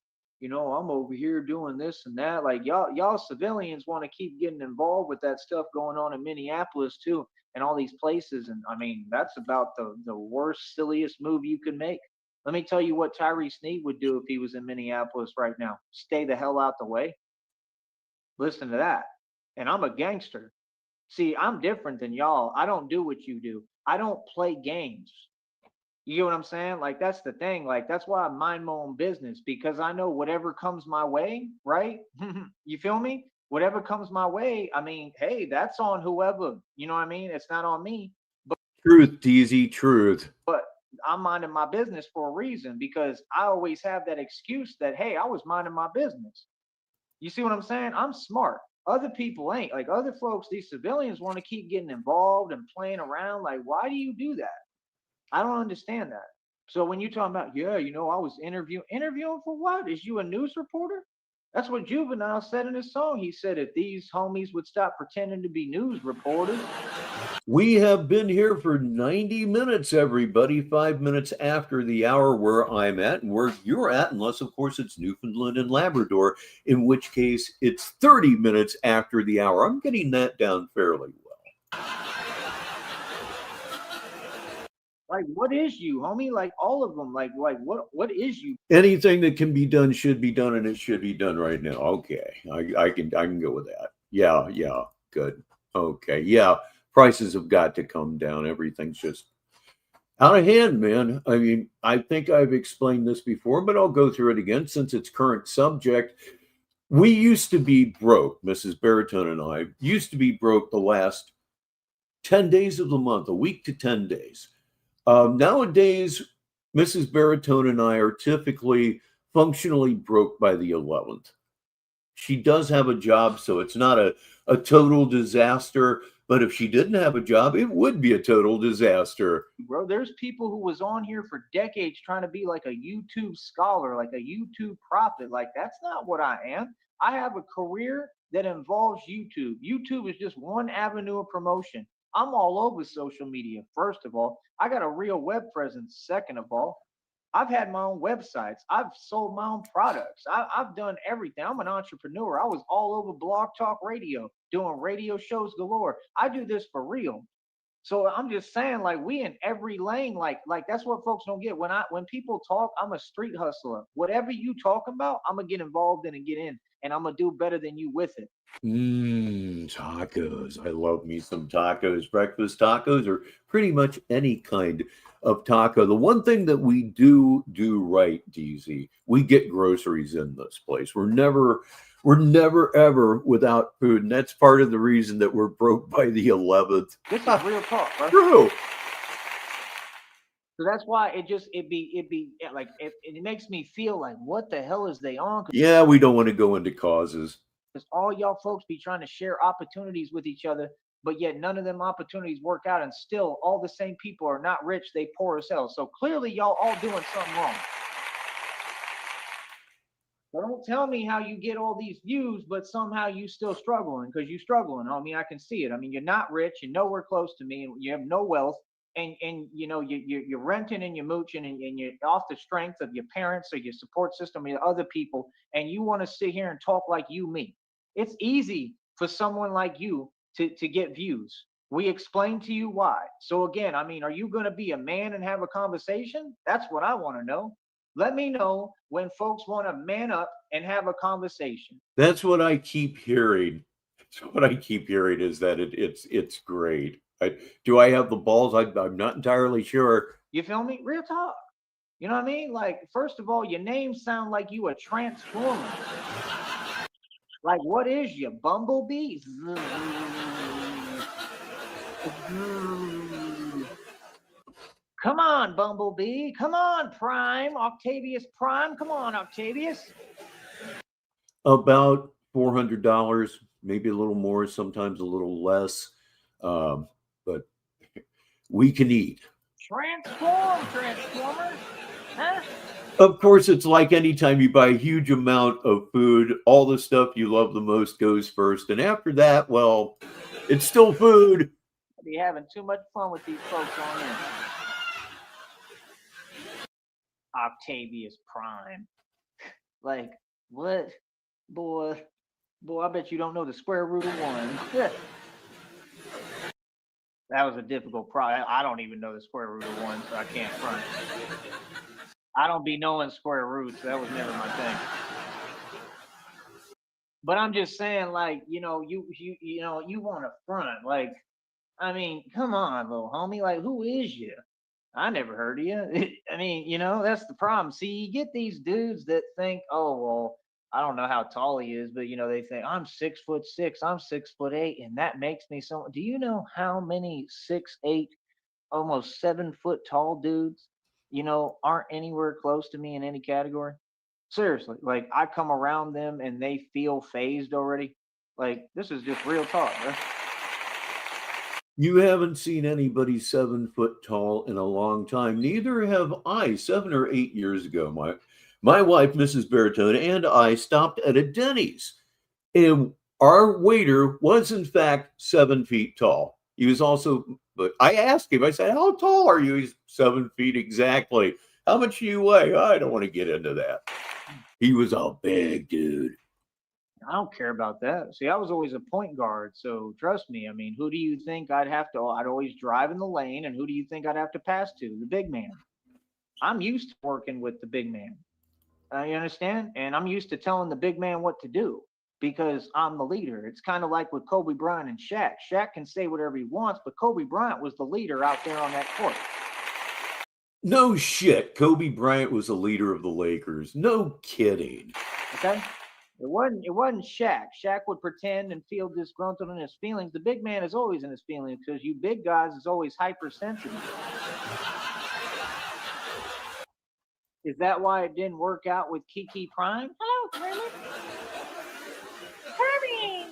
I'm over here doing this and that. Like y'all civilians want to keep getting involved with that stuff going on in Minneapolis too, and all these places. And that's about the worst, silliest move you can make. Let me tell you what Tyree Sneed would do if he was in Minneapolis right now. Stay the hell out the way. Listen to that. And I'm a gangster. See, I'm different than y'all. I don't do what you do. I don't play games. You get what I'm saying? Like that's the thing. Like that's why I mind my own business, because I know whatever comes my way, right? You feel me? whatever comes my way, I mean, hey, that's on whoever, you know what I mean? It's not on me. Truth, DZ, truth. But I'm minding my business for a reason because I always have that excuse that, hey, I was minding my business. You see what I'm saying? I'm smart. Other people ain't. Like other folks, these civilians want to keep getting involved and playing around. Like, why do you do that? I don't understand that. So when you talking about, yeah, I was interviewing for what? Is you a news reporter? That's what Juvenile said in his song. He said if these homies would stop pretending to be news reporters. We have been here for 90 minutes, everybody. 5 minutes after the hour where I'm at and where you're at, unless, of course, it's Newfoundland and Labrador, in which case it's 30 minutes after the hour. I'm getting that down fairly well. Like, what is you, homie? Like, all of them. Like what is you? Anything that can be done should be done, and it should be done right now. Okay, I can go with that. Yeah, good. Okay, yeah. Prices have got to come down. Everything's just out of hand, man. I mean, I think I've explained this before, but I'll go through it again since it's current subject. We used to be broke, Mrs. Baritone and I used to be broke the last 10 days of the month, a week to 10 days. Nowadays, Mrs. Baritone and I are typically functionally broke by the 11th. She does have a job, so it's not a total disaster. But if she didn't have a job, it would be a total disaster. Bro, there's people who was on here for decades trying to be like a YouTube scholar, like a YouTube prophet. Like, that's not what I am. I have a career that involves YouTube. YouTube is just one avenue of promotion. I'm all over social media, first of all. I got a real web presence, second of all. I've had my own websites. I've sold my own products. I've done everything. I'm an entrepreneur. I was all over Blog Talk Radio, doing radio shows galore. I do this for real. So I'm just saying, like, we in every lane, like that's what folks don't get. When people talk, I'm a street hustler. Whatever you talking about, I'm gonna get involved in and get in, and I'm gonna do better than you with it. Tacos. I love me some tacos. Breakfast tacos or pretty much any kind of taco. The one thing that we do right, DZ, we get groceries in this place. We're never ever without food, and that's part of the reason that we're broke by the 11th. This is real talk, bro. True. So that's why it be like it makes me feel like, what the hell is they on? Yeah, we don't want to go into causes. Because all y'all folks be trying to share opportunities with each other, but yet none of them opportunities work out, and still all the same people are not rich, they poor as hell. So clearly y'all all doing something wrong. So don't tell me how you get all these views, but somehow you still struggling, because you struggling, homie. I can see it. I mean, you're not rich, you're nowhere close to me, and you have no wealth, and you're renting and you're mooching, and you're off the strength of your parents or your support system or other people, and you want to sit here and talk like you me. It's easy for someone like you to get views. We explain to you why. So again, I mean, are you going to be a man and have a conversation? That's what I want to know. Let me know when folks want to man up and have a conversation. That's what I keep hearing. So what I keep hearing is that it's great. Do I have the balls? I'm not entirely sure. You feel me? Real talk. You know what I mean? Like, first of all, your name sound like you a transformer. Like, what is you, Bumblebee? Come on, Bumblebee. Come on, Prime. Octavius Prime. Come on, Octavius. About $400, maybe a little more, sometimes a little less. But we can eat. Transformers. Huh? Of course, it's like anytime you buy a huge amount of food, all the stuff you love the most goes first. And after that, well, it's still food. I'll be having too much fun with these folks on here. Octavius Prime. Like, what? Boy, I bet you don't know the square root of 1. That was a difficult problem. I don't even know the square root of 1, so I can't front. I don't be knowing square roots. That was never my thing. But I'm just saying, like, you want to front. Like, I mean, come on, little homie. Like, who is you? I never heard of you. I mean, that's the problem. See, you get these dudes that think, oh, well, I don't know how tall he is, but they think I'm 6'6", I'm 6'8", and that makes me so. Do you know how many 6'8", almost 7 foot tall dudes, aren't anywhere close to me in any category? Seriously, like I come around them and they feel phased already. Like this is just real talk, bro. You haven't seen anybody 7 foot tall in a long time. Neither have I. 7 or 8 years ago, my wife, Mrs. Baritone, and I stopped at a Denny's. And our waiter was, in fact, 7 feet tall. He was also, but I asked him, I said, how tall are you? He's 7 feet exactly. How much do you weigh? I don't want to get into that. He was a big dude. I don't care about that. See, I was always a point guard, so trust me. I mean, who do you think I'd have to? I'd always drive in the lane, and who do you think I'd have to pass to? The big man. I'm used to working with the big man. You understand? And I'm used to telling the big man what to do because I'm the leader. It's kind of like with Kobe Bryant and Shaq. Shaq can say whatever he wants, but Kobe Bryant was the leader out there on that court. No shit. Kobe Bryant was the leader of the Lakers. No kidding. Okay? It wasn't Shaq. Shaq would pretend and feel disgruntled in his feelings. The big man is always in his feelings because you big guys is always hypersensitive. Is that why it didn't work out with Kiki Prime? Hello, Kermit. Kermit!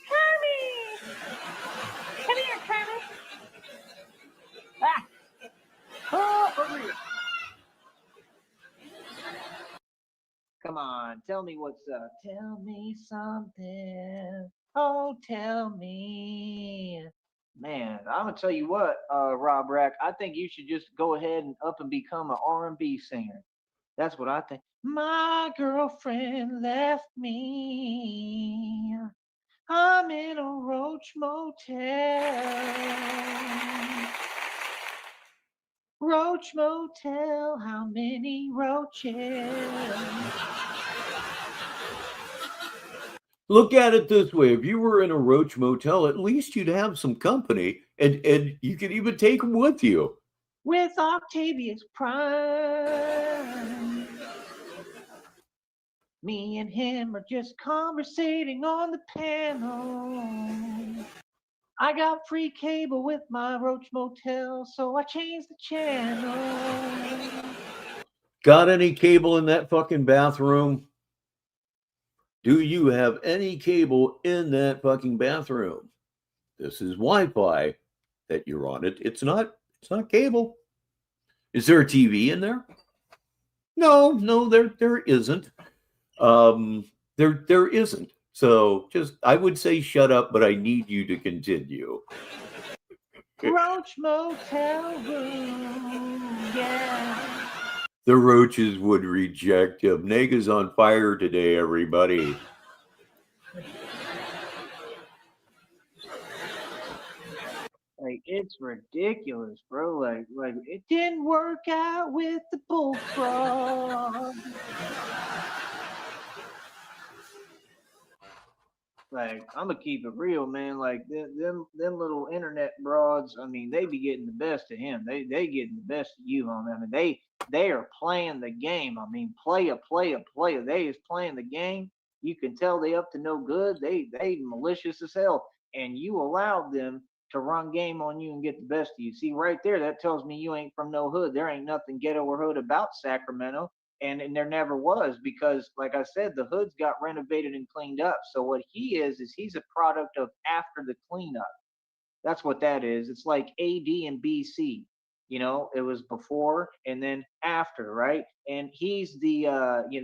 Kermit! Come here, Kermit. Ah! Oh, for real. Come on, tell me what's up. Tell me something. Oh, tell me. Man, I'm gonna tell you what, Rob Rack. I think you should just go ahead and up and become an R&B singer. That's what I think. My girlfriend left me. I'm in a roach motel. Roach motel, how many roaches? Look at it this way. If you were in a roach motel, at least you'd have some company and you could even take them with you. With Octavius Prime. Me and him are just conversating on the panel. I got free cable with my Roach Motel, so I changed the channel. Got any cable in that fucking bathroom? Do you have any cable in that fucking bathroom? This is Wi-Fi that you're on it. It's not cable. Is there a TV in there? No, there isn't. There isn't. So just I would say shut up, but I need you to continue. Roach Motel room, yeah. The roaches would reject him. Nega's on fire today, everybody. Like it's ridiculous, bro. Like it didn't work out with the bullfrog. Like I'm gonna keep it real, man. Like them little internet broads. I mean, they be getting the best of him. They getting the best of you, homie. I mean, they are playing the game. I mean, player. They is playing the game. You can tell they up to no good. They malicious as hell, and you allowed them to run game on you and get the best of you. See, right there, that tells me you ain't from no hood. There ain't nothing ghetto or hood about Sacramento. And there never was because, like I said, the hoods got renovated and cleaned up. So what he is he's a product of after the cleanup. That's what that is. It's like AD and BC. It was before and then after, right? And he's the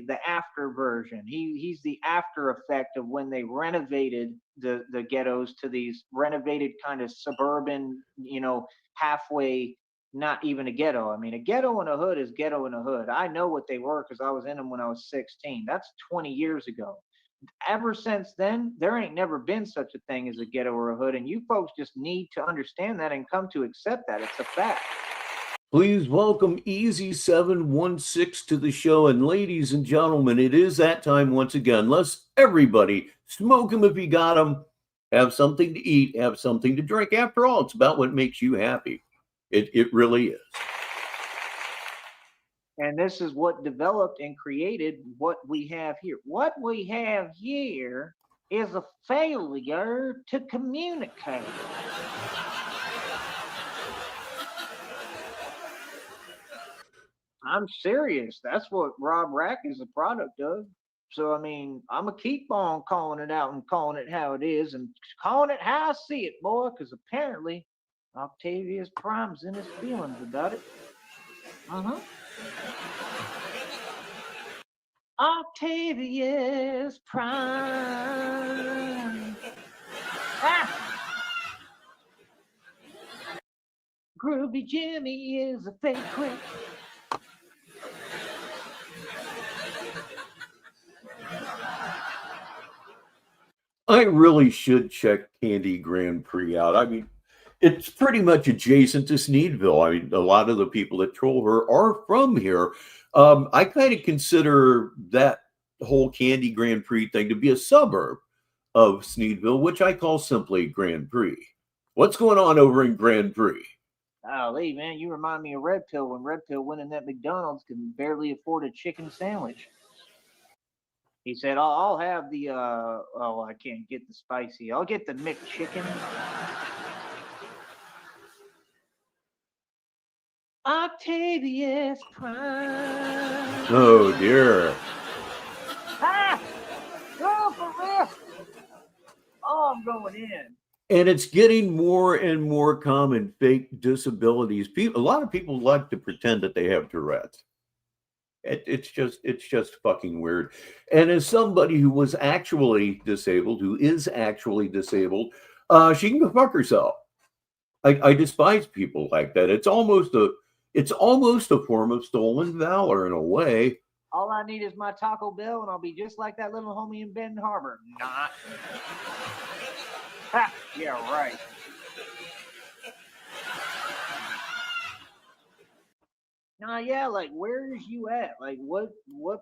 the after version. He's the after effect of when they renovated the ghettos to these renovated kind of suburban, halfway, not even a ghetto. I mean, a ghetto in a hood is ghetto in a hood. I know what they were because I was in them when I was 16. That's 20 years ago. Ever since then, there ain't never been such a thing as a ghetto or a hood, and you folks just need to understand that and come to accept that. It's a fact. Please welcome Easy716 to the show. And ladies and gentlemen, it is that time once again. Let's everybody smoke them if you got them. Have something to eat. Have something to drink. After all, it's about what makes you happy. It really is. And this is what developed and created what we have here. What we have here is a failure to communicate. I'm serious. That's what Rob Rack is a product of. So I mean, I'm gonna keep on calling it out and calling it how it is and calling it how I see it, boy. Because apparently, Octavius Prime's in his feelings about it. Octavius Prime. Ah! Groovy Jimmy is a fake quick. I really should check Candy Grand Prix out. I mean, it's pretty much adjacent to Sneedville. I mean, a lot of the people that troll her are from here. I kind of consider that whole Candy Grand Prix thing to be a suburb of Sneedville, which I call simply Grand Prix. What's going on over in Grand Prix? Golly, man, you remind me of Red Pill when Red Pill went in that McDonald's could barely afford a chicken sandwich. He said, I'll have the, oh, I can't get the spicy. I'll get the McChicken. Octavius Prime. Oh, dear. Ah! Oh, for real. Oh, I'm going in. And it's getting more and more common, fake disabilities. A lot of people like to pretend that they have Tourette's. It's just fucking weird. And as somebody who was actually disabled, who is actually disabled, she can go fuck herself. I despise people like that. It's almost a form of stolen valor in a way. All I need is my Taco Bell, and I'll be just like that little homie in Benton Harbor. Not. Ha! Yeah, right. Nah, yeah, like where's you at? Like what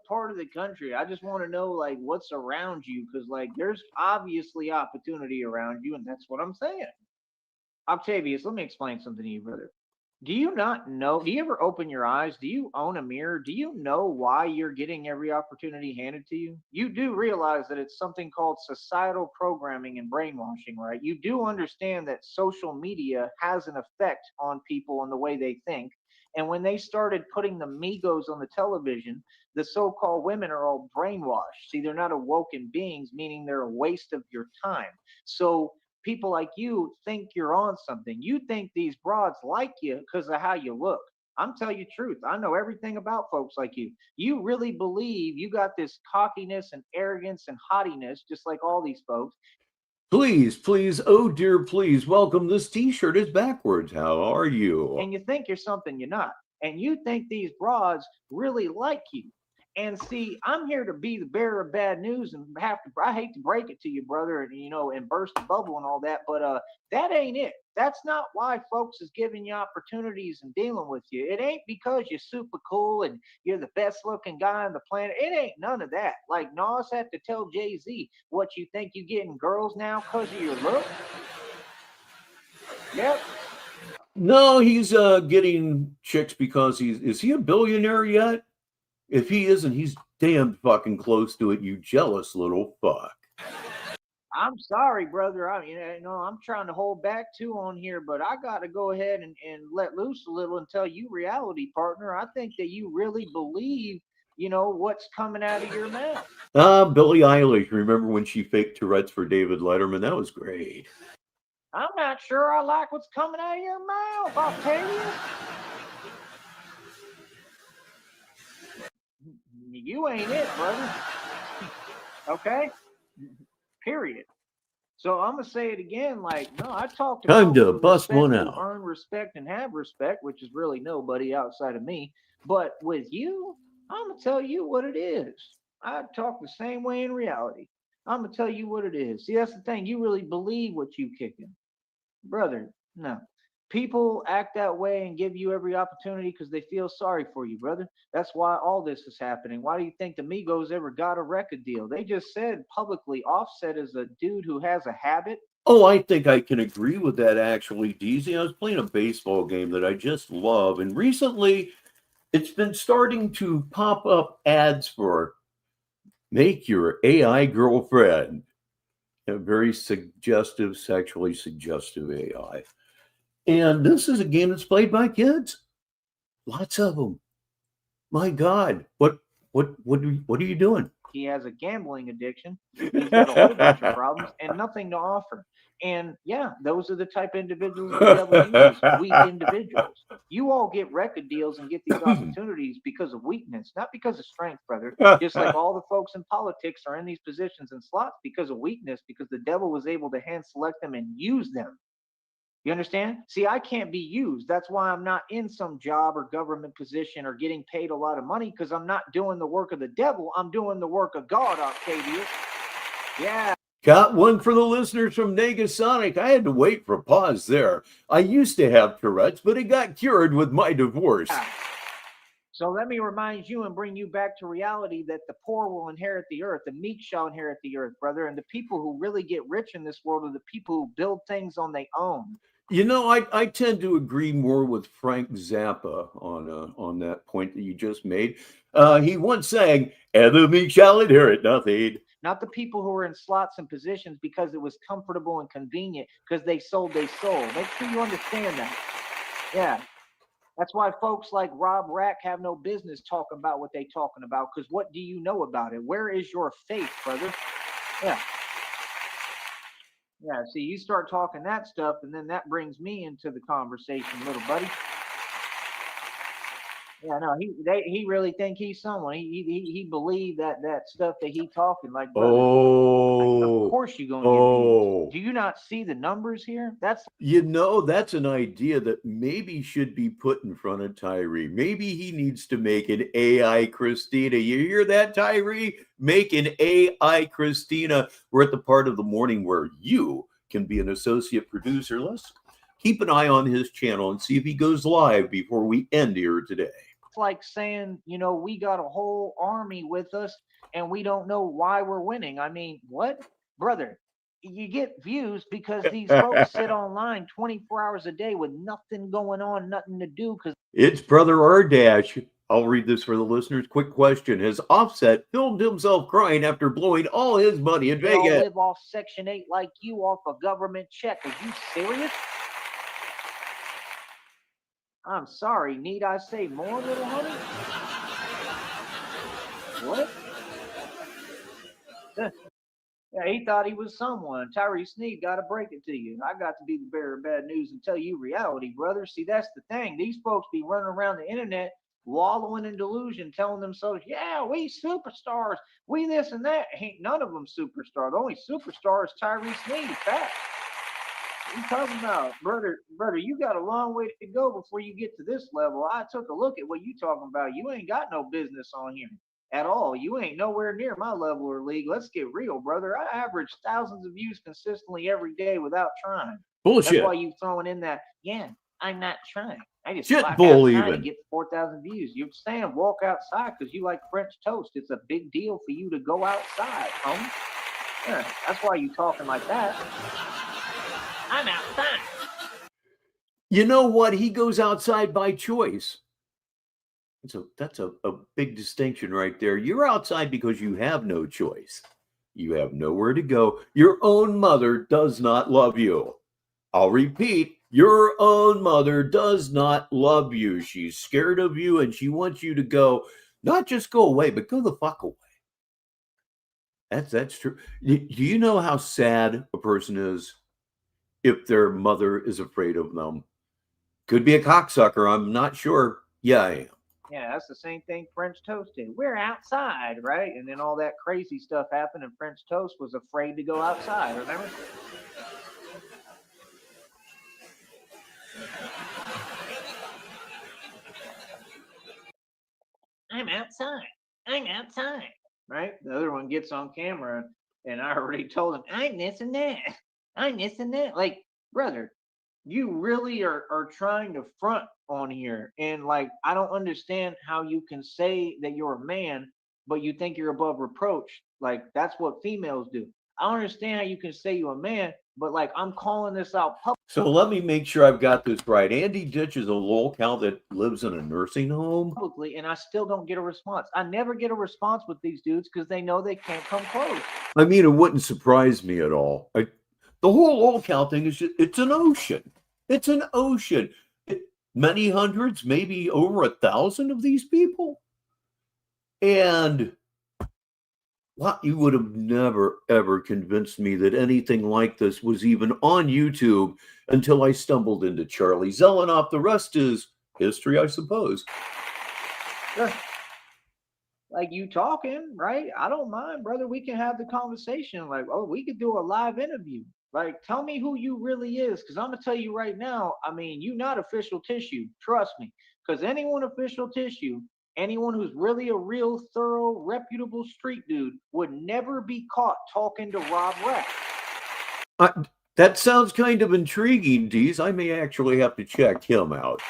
part of the country? I just want to know like what's around you, because like there's obviously opportunity around you, and that's what I'm saying. Octavius, let me explain something to you, brother. Do you not know? Do you ever open your eyes? Do you own a mirror? Do you know why you're getting every opportunity handed to you? You do realize that it's something called societal programming and brainwashing, right? You do understand that social media has an effect on people and the way they think. And when they started putting the Migos on the television, the so called women are all brainwashed. See, they're not awoken beings, meaning they're a waste of your time. So people like you think you're on something. You think these broads like you because of how you look. I'm telling you the truth. I know everything about folks like you. You really believe you got this cockiness and arrogance and haughtiness, just like all these folks. Please, please, oh dear, please welcome. This T-shirt is backwards. How are you? And you think you're something you're not. And you think these broads really like you. And see, I'm here to be the bearer of bad news, and I hate to break it to you, brother, and and burst the bubble and all that, but that ain't it. That's not why folks is giving you opportunities and dealing with you. It ain't because you're super cool and you're the best looking guy on the planet. It ain't none of that. Like Nas had to tell Jay-Z, what, you think you getting girls now because of your look? Yep. No, he's getting chicks because is he a billionaire yet? If he isn't, he's damn fucking close to it, you jealous little fuck. I'm sorry, brother. I'm trying to hold back too on here, but I got to go ahead and let loose a little and tell you reality, partner. I think that you really believe, what's coming out of your mouth. Billie Eilish. Remember when she faked Tourette's for David Letterman? That was great. I'm not sure I like what's coming out of your mouth, I'll tell you. You ain't it, brother. Okay? Period. So I'm gonna say it again. Like, no, I talk to Time to folks bust respect one who out. earn respect and have respect, which is really nobody outside of me. But with you, I'm gonna tell you what it is. I talk the same way in reality. I'm gonna tell you what it is. See, that's the thing. You really believe what you kicking, brother. No. People act that way and give you every opportunity because they feel sorry for you, brother. That's why all this is happening. Why do you think the Migos ever got a record deal? They just said publicly Offset is a dude who has a habit. Oh, I think I can agree with that, actually, DZ. I was playing a baseball game that I just love, and recently it's been starting to pop up ads for make your AI girlfriend. A very suggestive, sexually suggestive AI. And this is a game that's played by kids. Lots of them. My God, what are you doing? He has a gambling addiction. He's got a whole bunch of problems and nothing to offer. And yeah, those are the type of individuals the devil uses, weak individuals. You all get record deals and get these opportunities because of weakness, not because of strength, brother. Just like all the folks in politics are in these positions and slots because of weakness, because the devil was able to hand select them and use them. You understand? See, I can't be used. That's why I'm not in some job or government position or getting paid a lot of money, because I'm not doing the work of the devil. I'm doing the work of God, Octavius. Yeah. Got one for the listeners from Negasonic. I had to wait for a pause there. I used to have Tourette's, but it got cured with my divorce. So let me remind you and bring you back to reality that the poor will inherit the earth, the meek shall inherit the earth, brother. And the people who really get rich in this world are the people who build things on their own. You know, I tend to agree more with Frank Zappa on that point that you just made. He once sang, "And the meek shall inherit nothing." Not the people who are in slots and positions because it was comfortable and convenient, because they sold their soul. Make sure you understand that. Yeah. That's why folks like Rob Rack have no business talking about what they talking about, because what do you know about it? Where is your faith, brother? Yeah. Yeah, see, you start talking that stuff, and then that brings me into the conversation, little buddy. Yeah, no, he really think he's someone. He believed that stuff that he talking like, brother. Of course you're gonna get views. Do you not see the numbers here? That's That's an idea that maybe should be put in front of Tyree. Maybe he needs to make an AI Christina. You hear that, Tyree? Make an AI Christina. We're at the part of the morning where you can be an associate producer. Let's keep an eye on his channel and see if he goes live before we end here today. like saying, we got a whole army with us and we don't know why we're winning. I mean, what? Brother, you get views because these folks sit online 24 hours a day with nothing going on, nothing to do. Because it's Brother R Dash. I'll read this for the listeners. Quick question. Has Offset filmed himself crying after blowing all his money in they all Vegas? live off Section 8 like you, off a government check. Are you serious? I'm sorry. Need I say more, little honey? What? Yeah, he thought he was someone. Tyree Sneed got to break it to you. I got to be the bearer of bad news and tell you reality, brother. See, that's the thing. These folks be running around the internet wallowing in delusion, telling themselves, yeah, we superstars, we this and that. Ain't none of them superstars. The only superstar is Tyree Sneed. Fact. What are you talking about? Brother, you got a long way to go before you get to this level. I took a look at what you talking about. You ain't got no business on here at all. You ain't nowhere near my level or league. Let's get real, brother. I average thousands of views consistently every day without trying. Bullshit. That's why you throwing in that, yeah, I'm not trying. I just Shit walk bull outside even. and get 4,000 views. You're saying walk outside because you like French toast. It's a big deal for you to go outside, homie. Yeah, that's why you talking like that. I'm outside. You know what? He goes outside by choice. That's a big distinction right there. You're outside because you have no choice. You have nowhere to go. Your own mother does not love you. I'll repeat, your own mother does not love you. She's scared of you and she wants you to go, not just go away, but go the fuck away. That's true. Do you know how sad a person is if their mother is afraid of them? Could be a cocksucker. I'm not sure. Yeah, I am. Yeah, that's the same thing French Toast did. We're outside, right? And then all that crazy stuff happened, and French Toast was afraid to go outside, remember? I'm outside. I'm outside. Right? The other one gets on camera, and I already told him, I'm this and that. I'm this and that. Like, brother, you really are trying to front on here. And, like, I don't understand how you can say that you're a man, but you think you're above reproach. Like, that's what females do. I don't understand how you can say you're a man, but like I'm calling this out So let me make sure I've got this right. Andy Ditch is a lolcow that lives in a nursing home. publicly, and I still don't get a response. I never get a response with these dudes because they know they can't come close. I mean, it wouldn't surprise me at all. The whole lolcow thing is it's an ocean. It's an ocean. Many hundreds, maybe over 1,000 of these people. And what, you would have never, ever convinced me that anything like this was even on YouTube until I stumbled into Charlie Zelenoff. The rest is history, I suppose. Sure. Like you talking, right? I don't mind, brother. We can have the conversation. Like, oh, we could do a live interview. Like, tell me who you really is, because I'm gonna tell you right now. I mean, you not official tissue. Trust me, because anyone official tissue, anyone who's really a real, thorough, reputable street dude would never be caught talking to Rob Rack. That sounds kind of intriguing, Deez. I may actually have to check him out.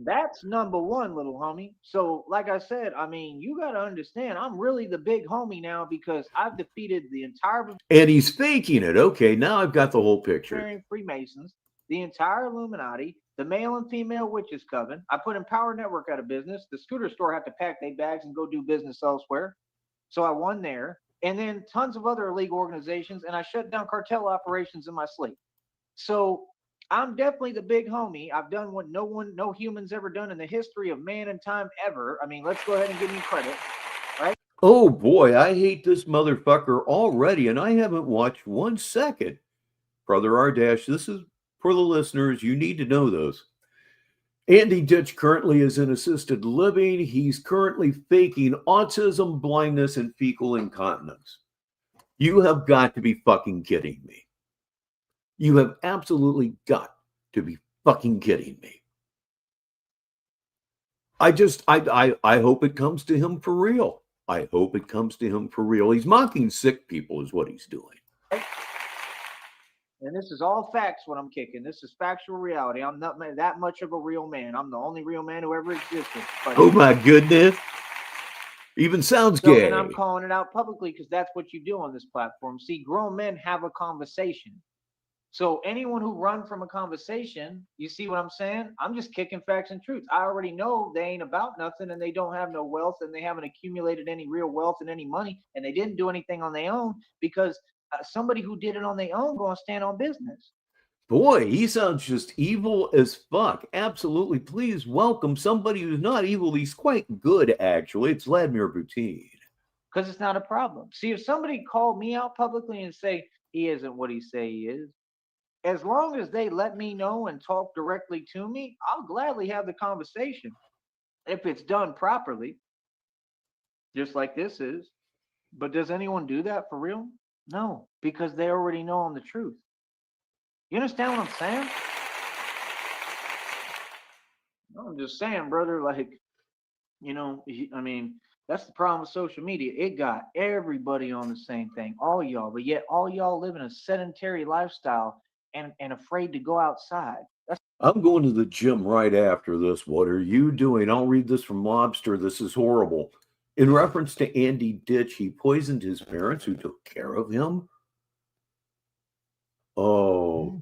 That's number one, little homie. So, like I said, I mean, you got to understand, I'm really the big homie now because I've defeated the entire. And he's faking it. Okay, now I've got the whole picture. Freemasons, the entire Illuminati, the male and female witches coven. I put Empower Network out of business. The scooter store had to pack their bags and go do business elsewhere. So I won there. And then tons of other illegal organizations. And I shut down cartel operations in my sleep. So I'm definitely the big homie. I've done what no human's ever done in the history of man and time ever. I mean, let's go ahead and give me credit, right? Oh boy, I hate this motherfucker already, and I haven't watched 1 second. Brother R Dash, this is for the listeners. You need to know this. Andy Ditch currently is in assisted living. He's currently faking autism, blindness, and fecal incontinence. You have got to be fucking kidding me. You have absolutely got to be fucking kidding me. I hope it comes to him for real. I hope it comes to him for real. He's mocking sick people is what he's doing. And this is all facts what I'm kicking. This is factual reality. I'm not that much of a real man. I'm the only real man who ever existed. But oh my goodness. Even sounds gay. And I'm calling it out publicly because that's what you do on this platform. See, grown men have a conversation. So anyone who run from a conversation, you see what I'm saying? I'm just kicking facts and truths. I already know they ain't about nothing and they don't have no wealth and they haven't accumulated any real wealth and any money and they didn't do anything on their own because somebody who did it on their own going to stand on business. Boy, he sounds just evil as fuck. Absolutely. Please welcome somebody who's not evil. He's quite good, actually. It's Vladimir Putin. Because it's not a problem. See, if somebody called me out publicly and say he isn't what he say he is, as long as they let me know and talk directly to me, I'll gladly have the conversation if it's done properly, just like this is. But does anyone do that for real? No, because they already know I'm the truth. You understand what I'm saying? No, I'm just saying, brother, like, you know, I mean, that's the problem with social media. It got everybody on the same thing, all y'all, but yet all y'all live in a sedentary lifestyle and afraid to go outside. I'm going to the gym right after this. What are you doing? I'll read this from Lobster. This is horrible. In reference to Andy Ditch, he poisoned his parents who took care of him. Oh,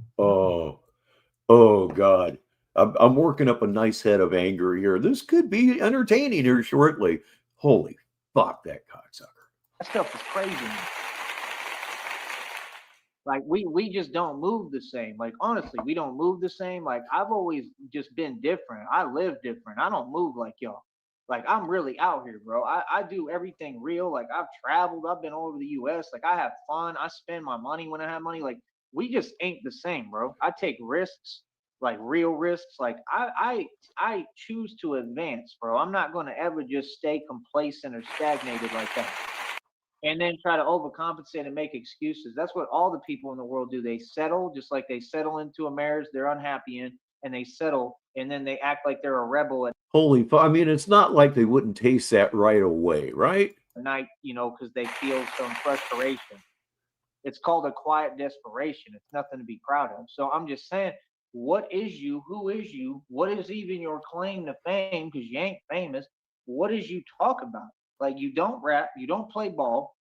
God. I'm working up a nice head of anger here. This could be entertaining here shortly. Holy fuck, that cocksucker. That stuff is crazy. Like, we just don't move the same. Like, honestly, we don't move the same. Like, I've always just been different. I live different. I don't move like y'all. Like, I'm really out here, bro. I do everything real. Like, I've traveled. I've been all over the U.S. Like, I have fun. I spend my money when I have money. Like, we just ain't the same, bro. I take risks, like real risks. Like, I choose to advance, bro. I'm not going to ever just stay complacent or stagnated like that. And then try to overcompensate and make excuses. That's what all the people in the world do. They settle, just like they settle into a marriage they're unhappy in, and they settle, and then they act like they're a rebel at holy fuck. I mean, it's not like they wouldn't taste that right away, right? night, you know, because they feel some frustration. It's called a quiet desperation. It's nothing to be proud of. So I'm just saying, what is you? Who is you? What is even your claim to fame? Because you ain't famous. What is you talk about? Like, you don't rap, you don't play ball,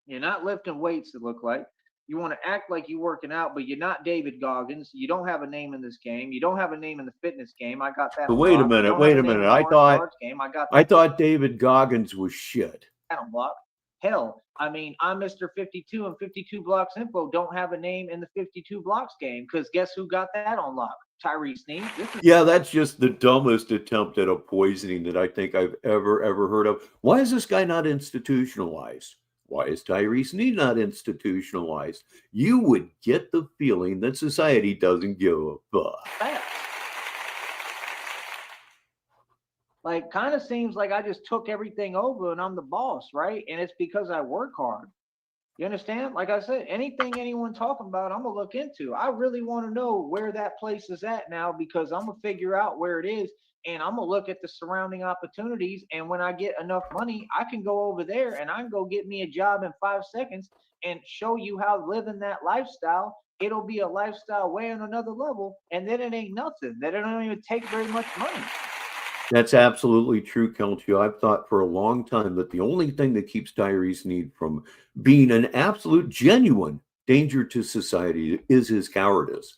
you're not lifting weights, it look like. You want to act like you're working out, but you're not David Goggins. You don't have a name in this game. You don't have a name in the fitness game. I got that. But wait a minute. Wait a minute. I thought David Goggins was shit. Block. Hell, I mean, I'm Mr. 52 and 52 Blocks Info don't have a name in the 52 Blocks game because guess who got that on lock? Tyree Sneed. Yeah, that's just the dumbest attempt at a poisoning that I think I've ever heard of. Why is this guy not institutionalized? Why is Tyree Sneed not institutionalized? You would get the feeling that society doesn't give a fuck. Like, kind of seems like I just took everything over and I'm the boss, right? And it's because I work hard. You understand? Like I said, anything anyone talking about, I'm going to look into. I really want to know where that place is at now because I'm going to figure out where it is and I'm going to look at the surrounding opportunities. And when I get enough money, I can go over there and I can go get me a job in 5 seconds and show you how living that lifestyle, it'll be a lifestyle way on another level. And then it ain't nothing. That it don't even take very much money. That's absolutely true, Kelty. I've thought for a long time that the only thing that keeps Tyree Sneed from being an absolute, genuine danger to society is his cowardice.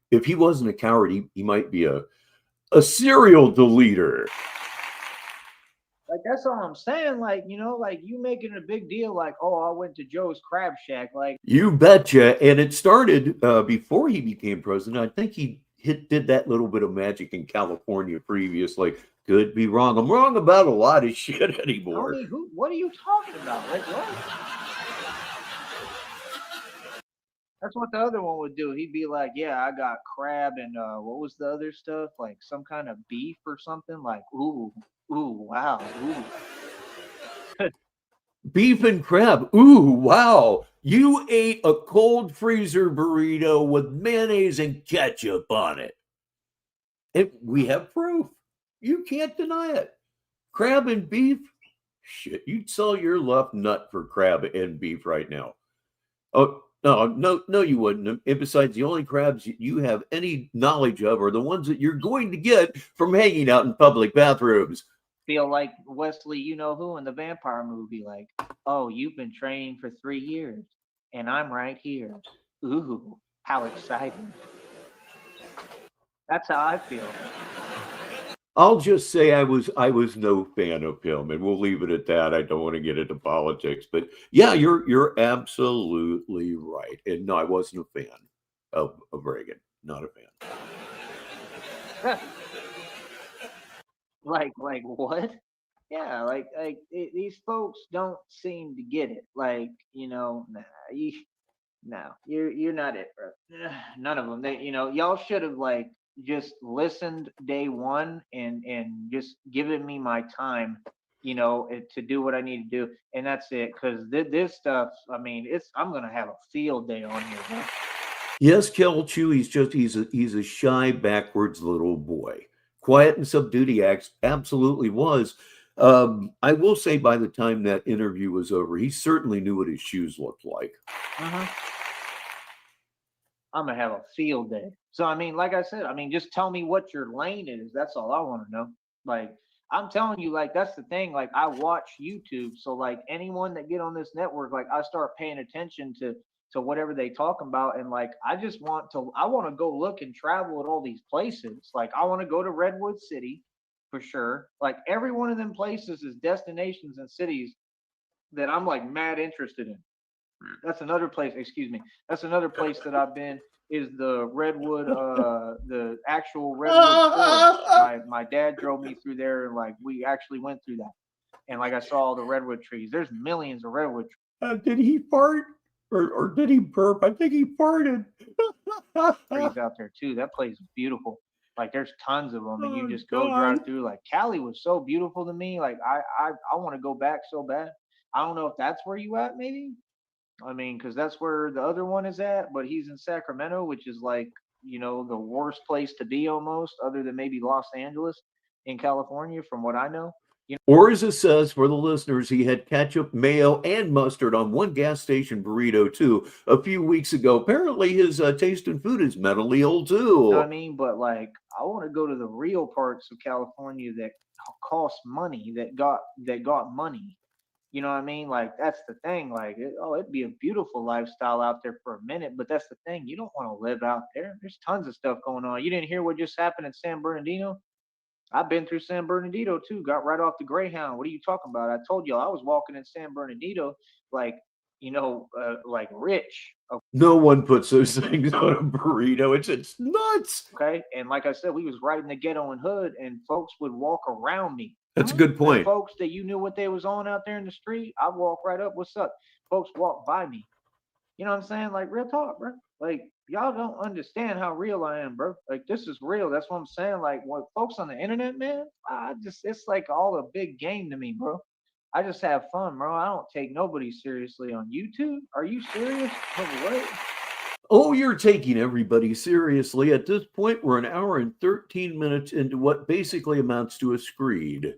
If he wasn't a coward, he might be a serial deleter. Like, that's all I'm saying. Like, you know, like you making a big deal like, oh, I went to Joe's Crab Shack. Like, you betcha. And it started before he became president. I think he did that little bit of magic in California previously. Could be wrong. I'm wrong about a lot of shit anymore. I mean, what are you talking about? Like, what? That's what the other one would do. He'd be like, yeah, I got crab and what was the other stuff? Like some kind of beef or something? Like, ooh, wow, ooh. Beef and crab. Ooh, wow. You ate a cold freezer burrito with mayonnaise and ketchup on it. And we have proof. You can't deny it. Crab and beef? Shit, you'd sell your left nut for crab and beef right now. Oh, no, you wouldn't. And besides, the only crabs you have any knowledge of are the ones that you're going to get from hanging out in public bathrooms. Feel like Wesley, you know who, in the vampire movie, like, oh, you've been training for 3 years, and I'm right here. Ooh, how exciting. That's how I feel. I'll just say I was no fan of him, and we'll leave it at that. I don't want to get into politics, but yeah, you're absolutely right. And no, I wasn't a fan of Reagan. Not a fan. Like what? Yeah, these folks don't seem to get it. Like, you know, you're not it, bro. None of them. Y'all should have like just listened day one and just given me my time, to do what I need to do, and that's it. Because this stuff, I mean, I'm gonna have a field day on here. Bro. Yes, Kelchu, he's a shy, backwards little boy. Quiet and subdued, he absolutely was. I will say by the time that interview was over, he certainly knew what his shoes looked like. Uh-huh. I'm going to have a field day. So, I mean, like I said, just tell me what your lane is. That's all I want to know. Like, I'm telling you, like, that's the thing. Like, I watch YouTube. So, like, anyone that get on this network, like, I start paying attention to whatever they talk about. And, like, I want to go look and travel at all these places. Like, I want to go to Redwood City for sure. Like, every one of them places is destinations and cities that I'm, like, mad interested in. That's another place, that's another place that I've been, is the Redwood, the actual Redwood forest. My dad drove me through there, and like we actually went through that. And like I saw all the redwood trees. There's millions of redwood trees. Did he fart or did he burp? I think he farted. Trees out there too. That place is beautiful. Like there's tons of them, and you just go drive through. Like Cali was so beautiful to me. Like I want to go back so bad. I don't know if that's where you at, maybe. I mean, because that's where the other one is at, but he's in Sacramento, which is like, the worst place to be almost, other than maybe Los Angeles in California, from what I know. Or as it says for the listeners, he had ketchup, mayo, and mustard on one gas station burrito too a few weeks ago. Apparently his taste in food is mentally ill too. You know what I mean? But like, I want to go to the real parts of California that cost money, that got money. You know what I mean? Like that's the thing. Like, it'd be a beautiful lifestyle out there for a minute, but that's the thing. You don't want to live out there. There's tons of stuff going on. You didn't hear what just happened in San Bernardino? I've been through San Bernardino too. Got right off the Greyhound. What are you talking about? I told you I was walking in San Bernardino like, like rich. No one puts those things on a burrito. It's nuts. Okay, and like I said, we was right in the ghetto and hood, and folks would walk around me. That's a good The point. folks that you knew what they was on out there in the street, I'd walk right up. What's up? Folks walk by me. You know what I'm saying? Like real talk, bro. Like y'all don't understand how real I am, bro. Like this is real. That's what I'm saying. Like what folks on the internet, man, it's like all a big game to me, bro. I just have fun, bro. I don't take nobody seriously on YouTube. Are you serious? What? Oh, you're taking everybody seriously. At this point, we're an hour and 13 minutes into what basically amounts to a screed.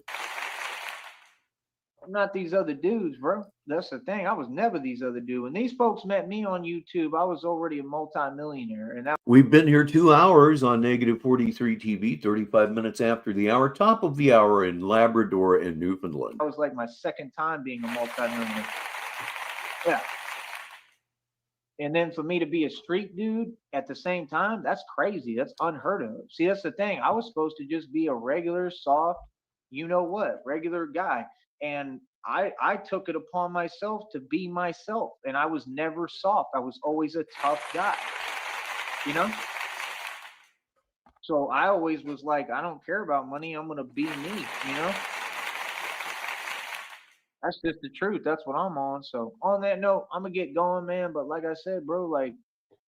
I'm not these other dudes, bro. That's the thing. I was never these other dudes. When these folks met me on YouTube, I was already a multimillionaire. And We've been here 2 hours on Negative 43 TV, 35 minutes after the hour, top of the hour in Labrador and Newfoundland. that was like my second time being a multimillionaire. Yeah. And then for me to be a street dude at the same time, that's crazy. That's unheard of. See, that's the thing. I was supposed to just be a regular, soft, regular guy. And I took it upon myself to be myself. And I was never soft. I was always a tough guy, you know? So I always was like, I don't care about money. I'm going to be me, you know? That's just the truth. That's what I'm on. So on that note, I'm going to get going, man. But like I said, bro, like,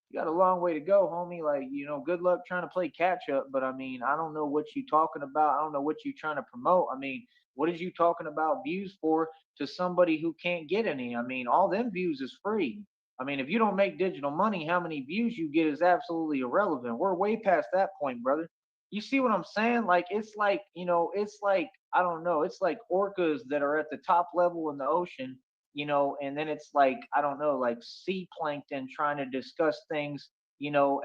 you got a long way to go, homie. Like, good luck trying to play catch up. But I mean, I don't know what you talking about. I don't know what you trying to promote. I mean, what is you talking about views for to somebody who can't get any? I mean, all them views is free. I mean, if you don't make digital money, how many views you get is absolutely irrelevant. We're way past that point, brother. You see what I'm saying? Like, it's like, I don't know, it's like orcas that are at the top level in the ocean, and then it's like, I don't know, like sea plankton trying to discuss things,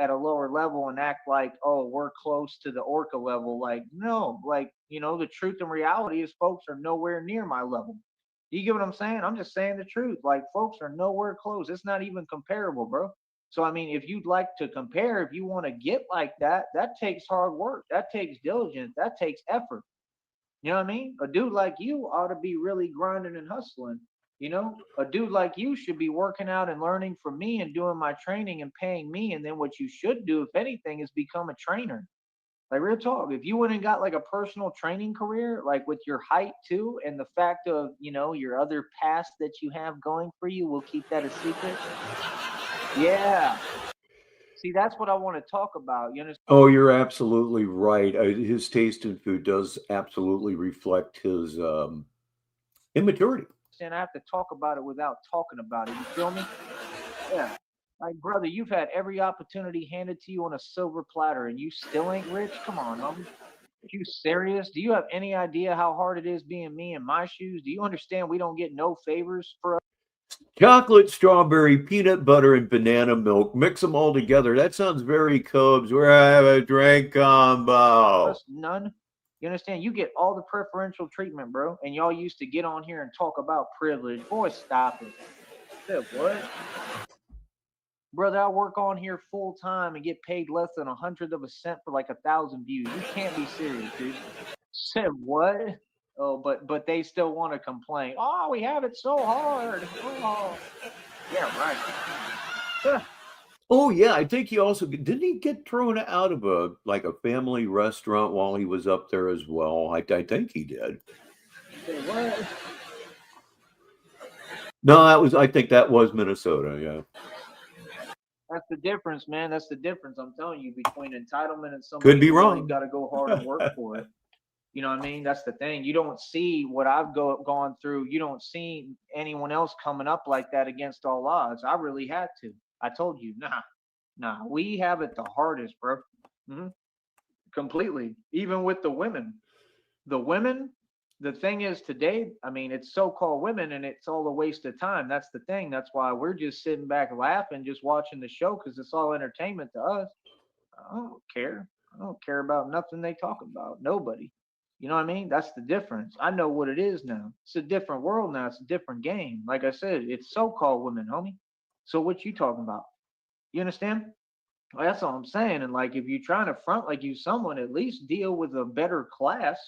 at a lower level and act like, oh, we're close to the orca level. Like, no, like, the truth and reality is folks are nowhere near my level. You get what I'm saying? I'm just saying the truth. Like, folks are nowhere close. It's not even comparable, bro. So, I mean, if you'd like to compare, if you want to get like that, that takes hard work. That takes diligence. That takes effort. You know what I mean? A dude like you ought to be really grinding and hustling. A dude like you should be working out and learning from me and doing my training and paying me. And then what you should do, if anything, is become a trainer. Like real talk, if you went and got like a personal training career, like with your height too, and the fact of, your other past that you have going for you, we'll keep that a secret. Yeah. See, that's what I want to talk about. You understand? Oh, you're absolutely right. His taste in food does absolutely reflect his immaturity. And I have to talk about it without talking about it. You feel me? Yeah. Like, brother, you've had every opportunity handed to you on a silver platter and you still ain't rich? Come on, homie. Are you serious? Do you have any idea how hard it is being me in my shoes? Do you understand we don't get no favors for us? Chocolate, strawberry, peanut butter, and banana milk. Mix them all together. That sounds very Cubs. We're have a drink combo. None. You understand? You get all the preferential treatment, bro. And y'all used to get on here and talk about privilege. Boy, stop it. Said what? Brother, I work on here full time and get paid less than 100th of a cent for like 1,000 views. You can't be serious, dude. Said what? Oh, but they still want to complain. Oh, we have it so hard. Oh, yeah, right. Oh yeah, I think he also didn't he get thrown out of a family restaurant while he was up there as well. I think he did. What? No, I think that was Minnesota. Yeah. That's the difference, man. That's the difference. I'm telling you, between entitlement and somebody Could be who wrong. really got to go hard and work for it. You know what I mean? That's the thing. You don't see what I've gone through. You don't see anyone else coming up like that against all odds. I really had to. I told you, nah. We have it the hardest, bro. Mm-hmm. Completely. Even with the women. The thing is today, I mean, it's so-called women and it's all a waste of time. That's the thing. That's why we're just sitting back laughing, just watching the show because it's all entertainment to us. I don't care. I don't care about nothing they talk about. Nobody. You know what I mean? That's the difference. I know what it is now. It's a different world now. It's a different game. Like I said, it's so-called women, homie. So what you talking about? You understand? Well, that's all I'm saying. And like, if you're trying to front like you someone, at least deal with a better class.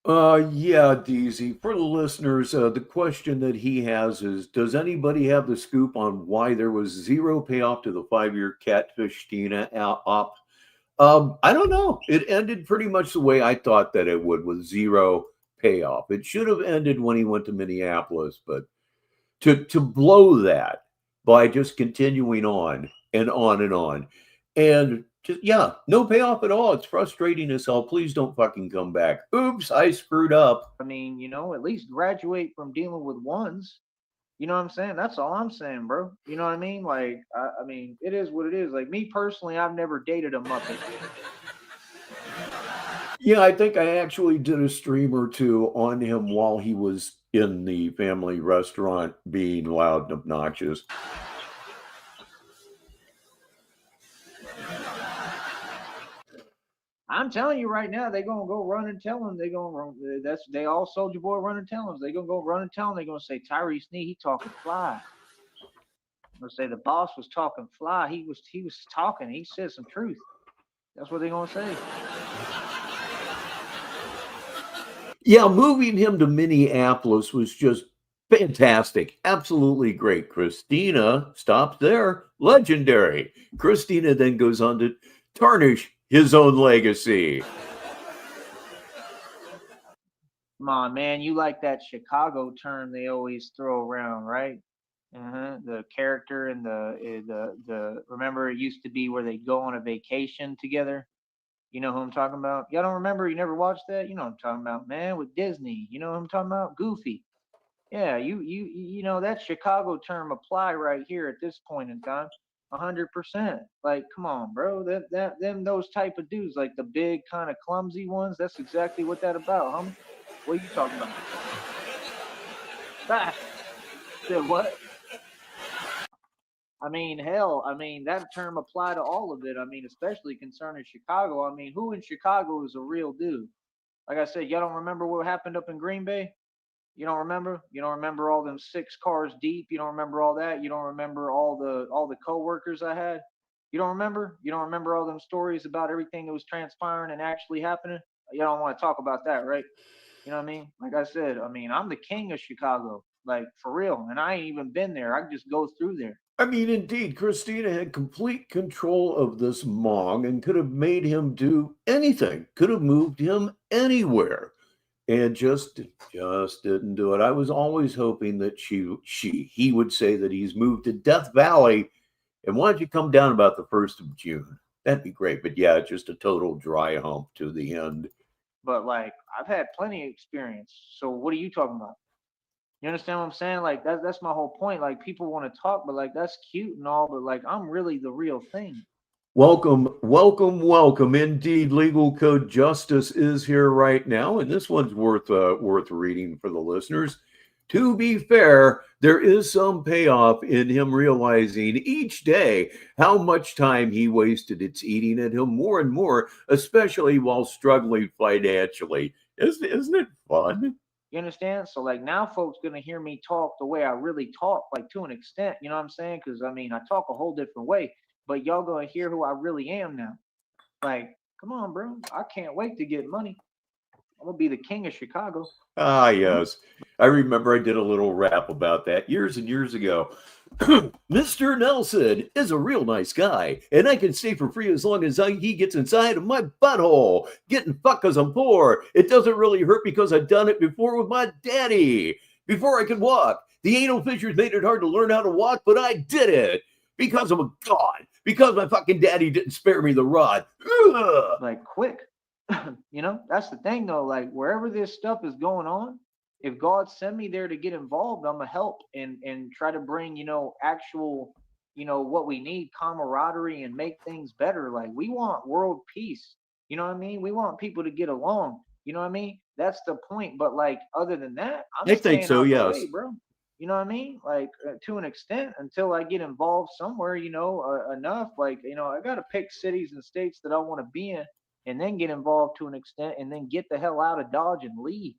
Yeah, DZ. For the listeners, the question that he has is: does anybody have the scoop on why there was zero payoff to the 5-year catfish Tina op? I don't know. It ended pretty much the way I thought that it would, with zero payoff. It should have ended when he went to Minneapolis, but to blow that by just continuing on and on and on, and just, yeah, no payoff at all. It's frustrating as hell. Please don't fucking come back. Oops, I screwed up. I mean, at least graduate from dealing with ones. You know what I'm saying? That's all I'm saying, bro. You know what I mean? Like, I mean, it is what it is. Like, me personally, I've never dated a Muppet. Yeah, I think I actually did a stream or two on him while he was in the family restaurant being loud and obnoxious. I'm telling you right now, they gonna go run and tell him. They all Soldier Boy run and tell him. They gonna go run and tell him. They gonna say Tyrese Nee, he talking fly. They'll say the boss was talking fly. He was talking. He said some truth. That's what they gonna say. Yeah, moving him to Minneapolis was just fantastic. Absolutely great. Christina stops there. Legendary. Christina then goes on to tarnish his own legacy. Come on, man. You like that Chicago term they always throw around, right? The character and the remember it used to be where they go on a vacation together. You know who I'm talking about? Y'all don't remember? You never watched that? You know what I'm talking about, man, with Disney. You know what I'm talking about? Goofy. Yeah, you know that Chicago term apply right here at this point in time. 100%. Like, come on, bro. Those type of dudes, like the big kind of clumsy ones. That's exactly what that about, homie. What are you talking about? Ah, said what? I mean, hell, I mean that term apply to all of it. I mean, especially concerning Chicago. I mean, who in Chicago is a real dude? Like I said, y'all don't remember what happened up in Green Bay? You don't remember? You don't remember all them 6 cars deep? You don't remember all that? You don't remember all the coworkers I had? You don't remember? You don't remember all them stories about everything that was transpiring and actually happening? You don't want to talk about that, right? You know what I mean? Like I said, I mean, I'm the king of Chicago, like for real. And I ain't even been there. I just go through there. I mean, indeed, Christina had complete control of this Mong and could have made him do anything, could have moved him anywhere, and just didn't do it. I was always hoping that he would say that he's moved to Death Valley, and why don't you come down about the 1st of June? That'd be great. But yeah, just a total dry hump to the end. But like I've had plenty of experience. So what are you talking about? You understand what I'm saying? Like that's my whole point. Like people want to talk, but like that's cute and all, but like I'm really the real thing. Welcome, welcome, welcome. Indeed, Legal Code Justice is here right now, and this one's worth reading for the listeners. To be fair, there is some payoff in him realizing each day how much time he wasted. It's eating at him more and more, especially while struggling financially. Isn't it fun? You understand? So like now folks gonna hear me talk the way I really talk, like to an extent, you know what I'm saying? Cause I mean I talk a whole different way, but y'all gonna hear who I really am now. Like, come on, bro. I can't wait to get money. I'm gonna be the king of Chicago. Ah, yes. I remember I did a little rap about that years and years ago. Mr. Nelson is a real nice guy, and I can stay for free as long as he gets inside of my butthole. Getting fucked because I'm poor. It doesn't really hurt because I've done it before with my daddy. Before I could walk, the anal fissures made it hard to learn how to walk, but I did it because I'm a god. Because my fucking daddy didn't spare me the rod. Ugh. Like quick. That's the thing though. Like wherever this stuff is going on, if God send me there to get involved, I'm gonna help and try to bring, actual, what we need, camaraderie and make things better. Like we want world peace. You know what I mean? We want people to get along. You know what I mean? That's the point. But like other than that, I'm I think staying so, out the yes. way, bro. You know what I mean? Like to an extent until I get involved somewhere, enough. Like, I got to pick cities and states that I want to be in and then get involved to an extent and then get the hell out of Dodge and leave.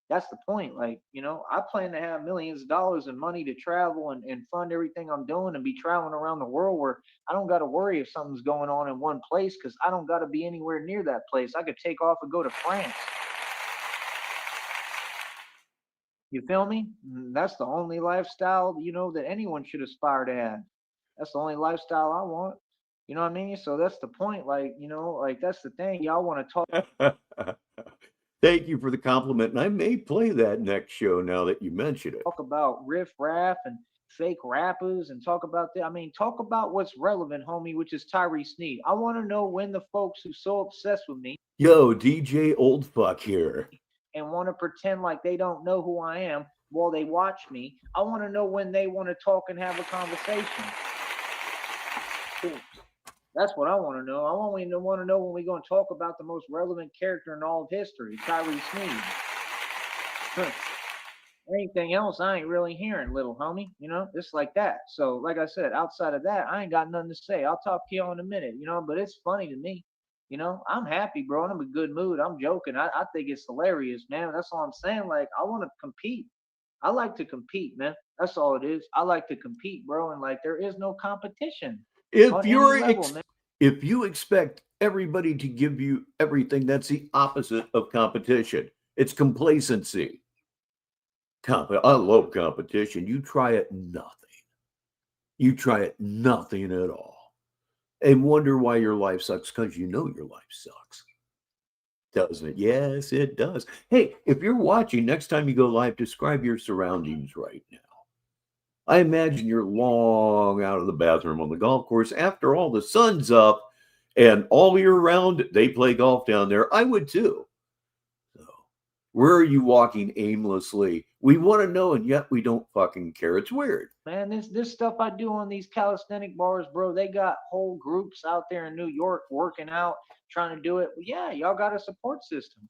That's the point. Like, I plan to have millions of dollars and money to travel and fund everything I'm doing and be traveling around the world where I don't got to worry if something's going on in one place because I don't got to be anywhere near that place. I could take off and go to France. You feel me? That's the only lifestyle, that anyone should aspire to have. That's the only lifestyle I want. You know what I mean? So that's the point. Like, like that's the thing. Y'all want to talk. Thank you for the compliment, and I may play that next show now that you mention it. Talk about riff raff and fake rappers and talk about that. I mean, talk about what's relevant, homie, which is Tyree Sneed. I want to know when the folks who so obsessed with me. Yo, DJ Old Fuck here. And want to pretend like they don't know who I am while they watch me. I want to know when they want to talk and have a conversation. That's what I want to know. I want to know when we're going to talk about the most relevant character in all of history, Tyree Sneed. Anything else, I ain't really hearing, little homie. Just like that. So, like I said, outside of that, I ain't got nothing to say. I'll talk to you in a minute, but it's funny to me. I'm happy, bro. I'm in a good mood. I'm joking. I think it's hilarious, man. That's all I'm saying. Like, I want to compete. I like to compete, man. That's all it is. I like to compete, bro. And like, there is no competition. If you expect everybody to give you everything, that's the opposite of competition. It's complacency. I love competition. You try it, nothing. You try it, nothing at all. And wonder why your life sucks because you know your life sucks. Doesn't it? Yes, it does. Hey, if you're watching, next time you go live, describe your surroundings right now. I imagine you're long out of the bathroom on the golf course. After all, the sun's up and all year round, they play golf down there. I would too. So, where are you walking aimlessly? We want to know, and yet we don't fucking care. It's weird. Man, this stuff I do on these calisthenic bars, bro, they got whole groups out there in New York working out, trying to do it. Yeah, y'all got a support system.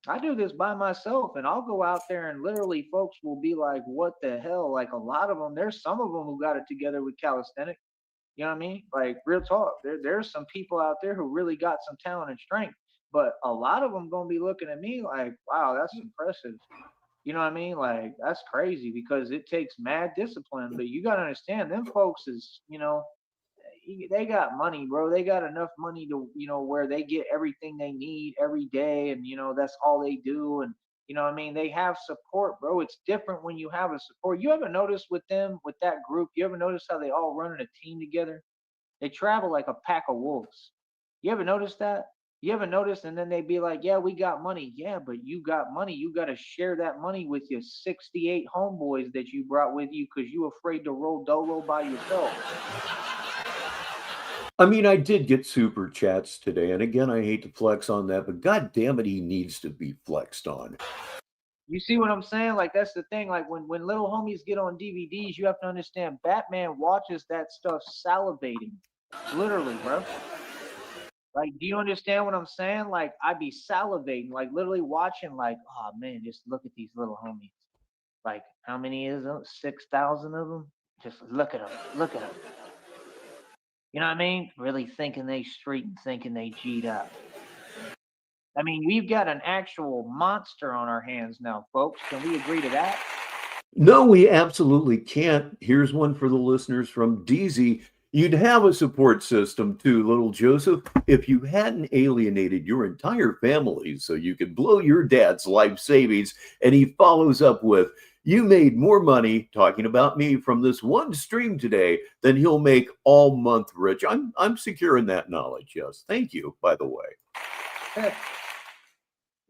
I do this by myself, and I'll go out there and literally folks will be like, what the hell? Like, a lot of them, there's some of them who got it together with calisthenics. You know what I mean? Like, real talk. There's some people out there who really got some talent and strength, but a lot of them going to be looking at me like, wow, that's impressive. You know what I mean? Like, that's crazy because it takes mad discipline, but you got to understand them folks is, they got money, bro. They got enough money to, where they get everything they need every day. And, that's all they do. And, what I mean? They have support, bro. It's different when you have a support. You ever notice with them, with that group, you ever notice how they all run in a team together? They travel like a pack of wolves. You ever notice that? You ever notice? And then they'd be like, yeah, we got money. Yeah, but you got money. You got to share that money with your 68 homeboys that you brought with you because you afraid to roll dolo by yourself. I mean, I did get super chats today. And again, I hate to flex on that, but God damn it, he needs to be flexed on. You see what I'm saying? Like, that's the thing. Like, when little homies get on DVDs, you have to understand Batman watches that stuff salivating. Literally, bro. Like, do you understand what I'm saying? Like, I'd be salivating, like literally watching, like, oh man, just look at these little homies. Like, how many is them? 6,000 of them? Just look at them. Look at them. You know what I mean? Really thinking they street and thinking they G'd up. I mean, we've got an actual monster on our hands now, folks. Can we agree to that? No, we absolutely can't. Here's one for the listeners from DZ. You'd have a support system too, little Joseph, if you hadn't alienated your entire family so you could blow your dad's life savings. And he follows up with, you made more money talking about me from this one stream today than he'll make all month, Rich. I'm secure in that knowledge, yes. Thank you, by the way.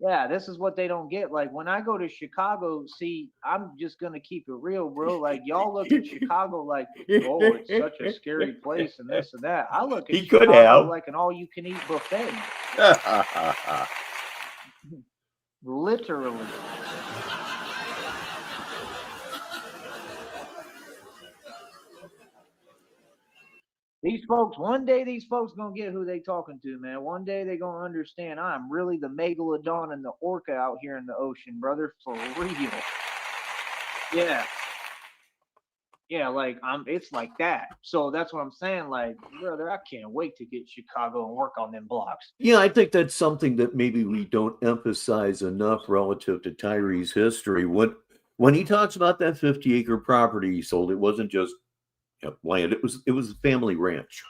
Yeah, this is what they don't get. Like, when I go to Chicago, see, I'm just going to keep it real, bro. Like, y'all look at Chicago like, oh, it's such a scary place and this and that. I look at Chicago like an all-you-can-eat buffet. Literally. These folks, one day these folks gonna get who they talking to, man. One day they gonna understand I'm really the megalodon and the orca out here in the ocean, brother, for real. Yeah. Yeah, like it's like that. So that's what I'm saying. Like, brother, I can't wait to get Chicago and work on them blocks. Yeah, I think that's something that maybe we don't emphasize enough relative to Tyree's history. When he talks about that 50-acre property he sold, it wasn't just land; it was a family ranch,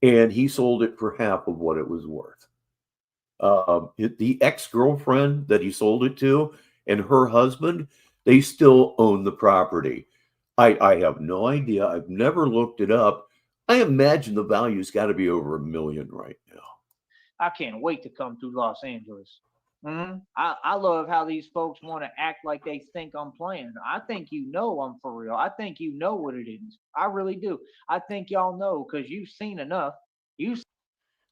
and he sold it for half of what it was worth. The ex-girlfriend that he sold it to and her husband, they still own the property. I have no idea. I've never looked it up. I imagine the value's got to be over $1 million right now. I can't wait to come through Los Angeles. I love how these folks want to act like they think I'm playing. I think you know I'm for real. I think you know what it is. I really do. I think y'all know because you've seen enough. You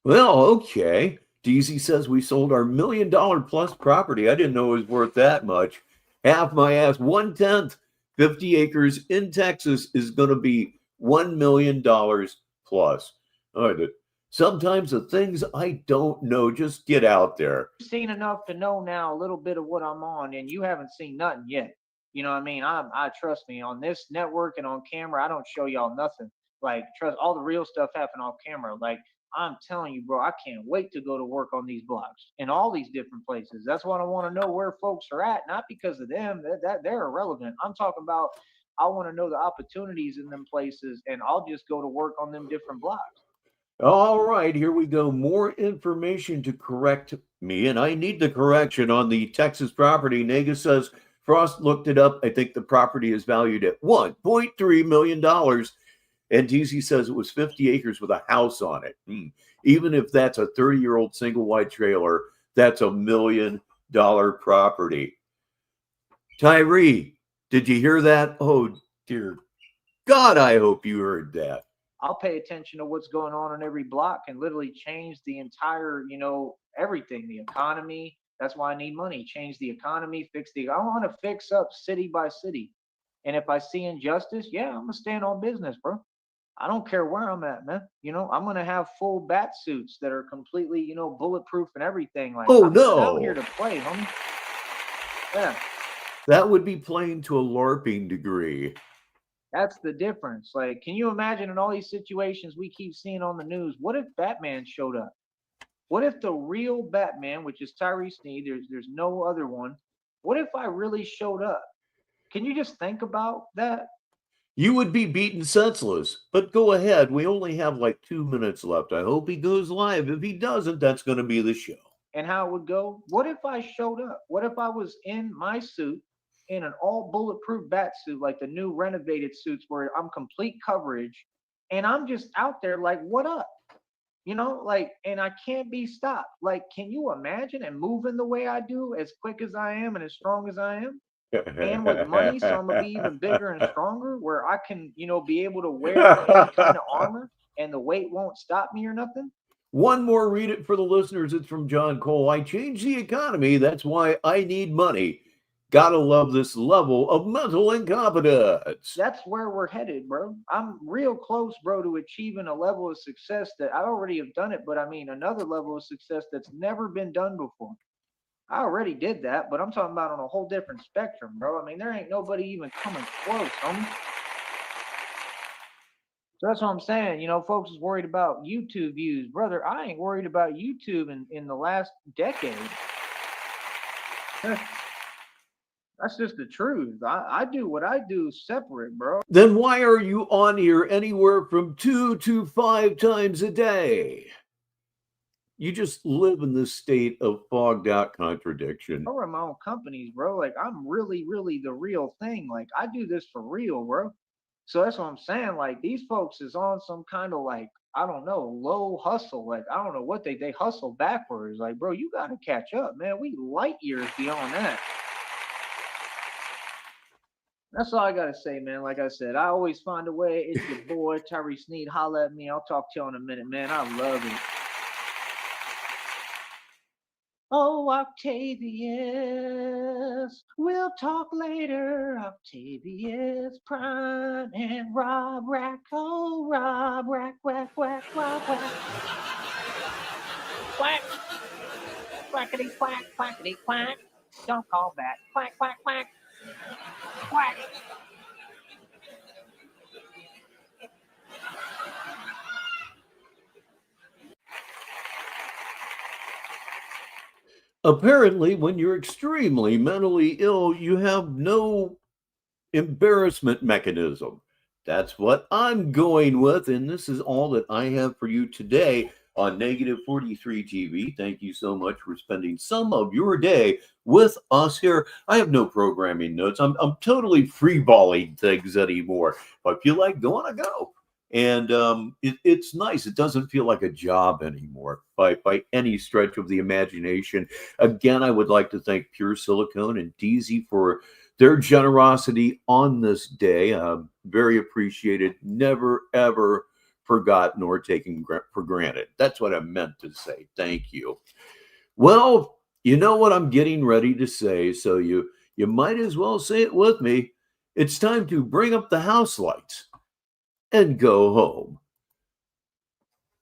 Well, okay. DZ says we sold our $1 million plus property. I didn't know it was worth that much. Half my ass, 1/10, 50 acres in Texas is going to be $1 million plus. All right. Sometimes the things I don't know just get out there. seen enough to know now a little bit of what I'm on, and you haven't seen nothing yet. You know what I mean? I trust me on this network and on camera. I don't show y'all nothing. Like trust all the real stuff happen off camera. Like I'm telling you, bro, I can't wait to go to work on these blocks in all these different places. That's what I want to know where folks are at, not because of them. That they're irrelevant. I'm talking about I want to know the opportunities in them places, and I'll just go to work on them different blocks. All right, here we go. More information to correct me, and I need the correction on the Texas property. Nega says Frost looked it up. I think the property is valued at $1.3 million. And DZ says it was 50 acres with a house on it. Even if that's a 30-year-old single wide trailer, that's $1 million property. Tyree, did you hear that? Oh, dear God, I hope you heard that. I'll pay attention to what's going on every block and literally change the entire, everything, the economy. That's why I need money. Change the economy, I want to fix up city by city. And if I see injustice, yeah, I'm gonna stand on business, bro. I don't care where I'm at, man. I'm gonna have full bat suits that are completely, bulletproof and everything. Like Oh, I'm not out here no. to play, homie. Yeah. That would be playing to a LARPing degree. That's the difference. Like, can you imagine in all these situations we keep seeing on the news? What if Batman showed up? What if the real Batman, which is Tyree Sneed, there's no other one. What if I really showed up? Can you just think about that? You would be beaten senseless. But go ahead. We only have like 2 minutes left. I hope he goes live. If he doesn't, that's going to be the show. And how it would go? What if I showed up? What if I was in my suit, in an all bulletproof bat suit, like the new renovated suits where I'm complete coverage, and I'm just out there like, what up? Like, and I can't be stopped. Like, can you imagine and moving the way I do, as quick as I am and as strong as I am, and with money, so I'm gonna be even bigger and stronger, where I can, be able to wear any kind of armor and the weight won't stop me or nothing. One more, read it for the listeners. It's from John Cole. I changed the economy. That's why I need money. Gotta love this level of mental incompetence. That's where we're headed, bro. I'm real close, bro, to achieving a level of success that I already have done it, but I mean another level of success that's never been done before. I already did that, but I'm talking about on a whole different spectrum, bro. I mean, there ain't nobody even coming close, homie. So that's what I'm saying. Folks is worried about YouTube views. Brother, I ain't worried about YouTube in the last decade. That's just the truth. I do what I do separate, bro. Then why are you on here anywhere from 2 to 5 times a day? You just live in this state of fogged out contradiction. I run my own companies, bro. Like I'm really, really the real thing. Like I do this for real, bro. So that's what I'm saying. Like these folks is on some kind of like, I don't know, low hustle. Like I don't know what they hustle backwards. Like, bro, you gotta catch up, man. We light years beyond that. That's all I gotta say, man. Like I said, I always find a way. It's your boy Tyree Sneed. Holla at me. I'll talk to you in a minute, man. I love it. Oh, Octavius, we'll talk later. Octavius Prime and Rob Rack. Oh, Rob Rack, whack, whack, Rob Rack. Quack, quackity, quack, quackity, quack. Don't call back. Quack, quack, quack. Quack. Apparently, when you're extremely mentally ill, you have no embarrassment mechanism. That's what I'm going with, and this is all that I have for you today on Negative 43 TV. Thank you so much for spending some of your day with us here. I have no programming notes. I'm totally freeballing things anymore. If I feel like going, I go. And it's nice. It doesn't feel like a job anymore by any stretch of the imagination. Again, I would like to thank Pure Silicone and DZ for their generosity on this day. Very appreciated. Never, ever forgotten or taken for granted. That's what I meant to say. Thank you. Well, you know what I'm getting ready to say, so you might as well say it with me. It's time to bring up the house lights and go home.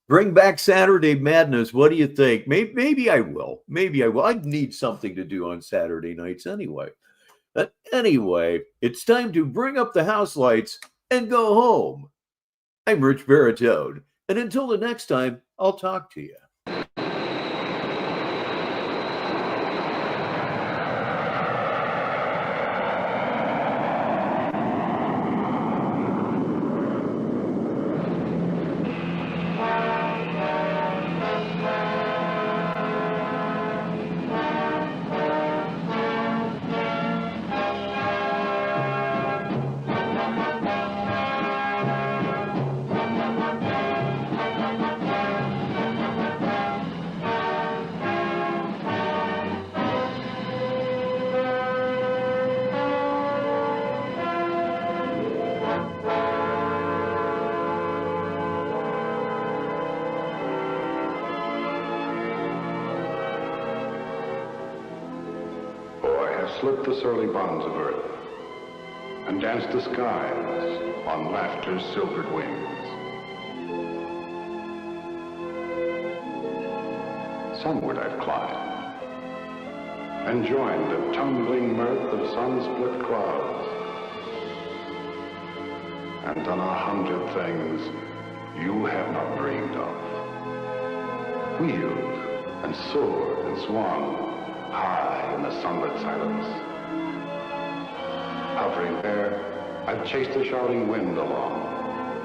Bring back Saturday Madness. What do you think? Maybe I will. Maybe I will. I need something to do on Saturday nights anyway. But anyway, it's time to bring up the house lights and go home. I'm Rich Baritone, and until the next time, I'll talk to you. Slipped the surly bonds of earth and danced the skies on laughter's silvered wings. Sunward I've climbed and joined the tumbling mirth of sun-split clouds and done 100 things you have not dreamed of. Wheeled and soared and swung high in the sunlit silence. Hovering there, I've chased the shouting wind along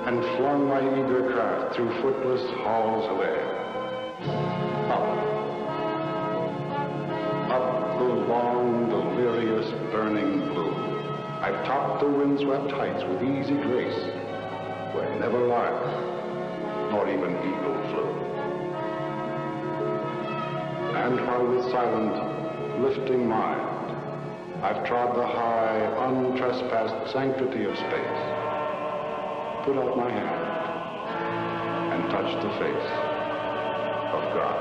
and flung my eager craft through footless halls of air. Up the long, delirious, burning blue, I've topped the windswept heights with easy grace, where never lark nor even eagle flew. And while with silent, lifting mind, I've trod the high, untrespassed sanctity of space, put out my hand and touched the face of God.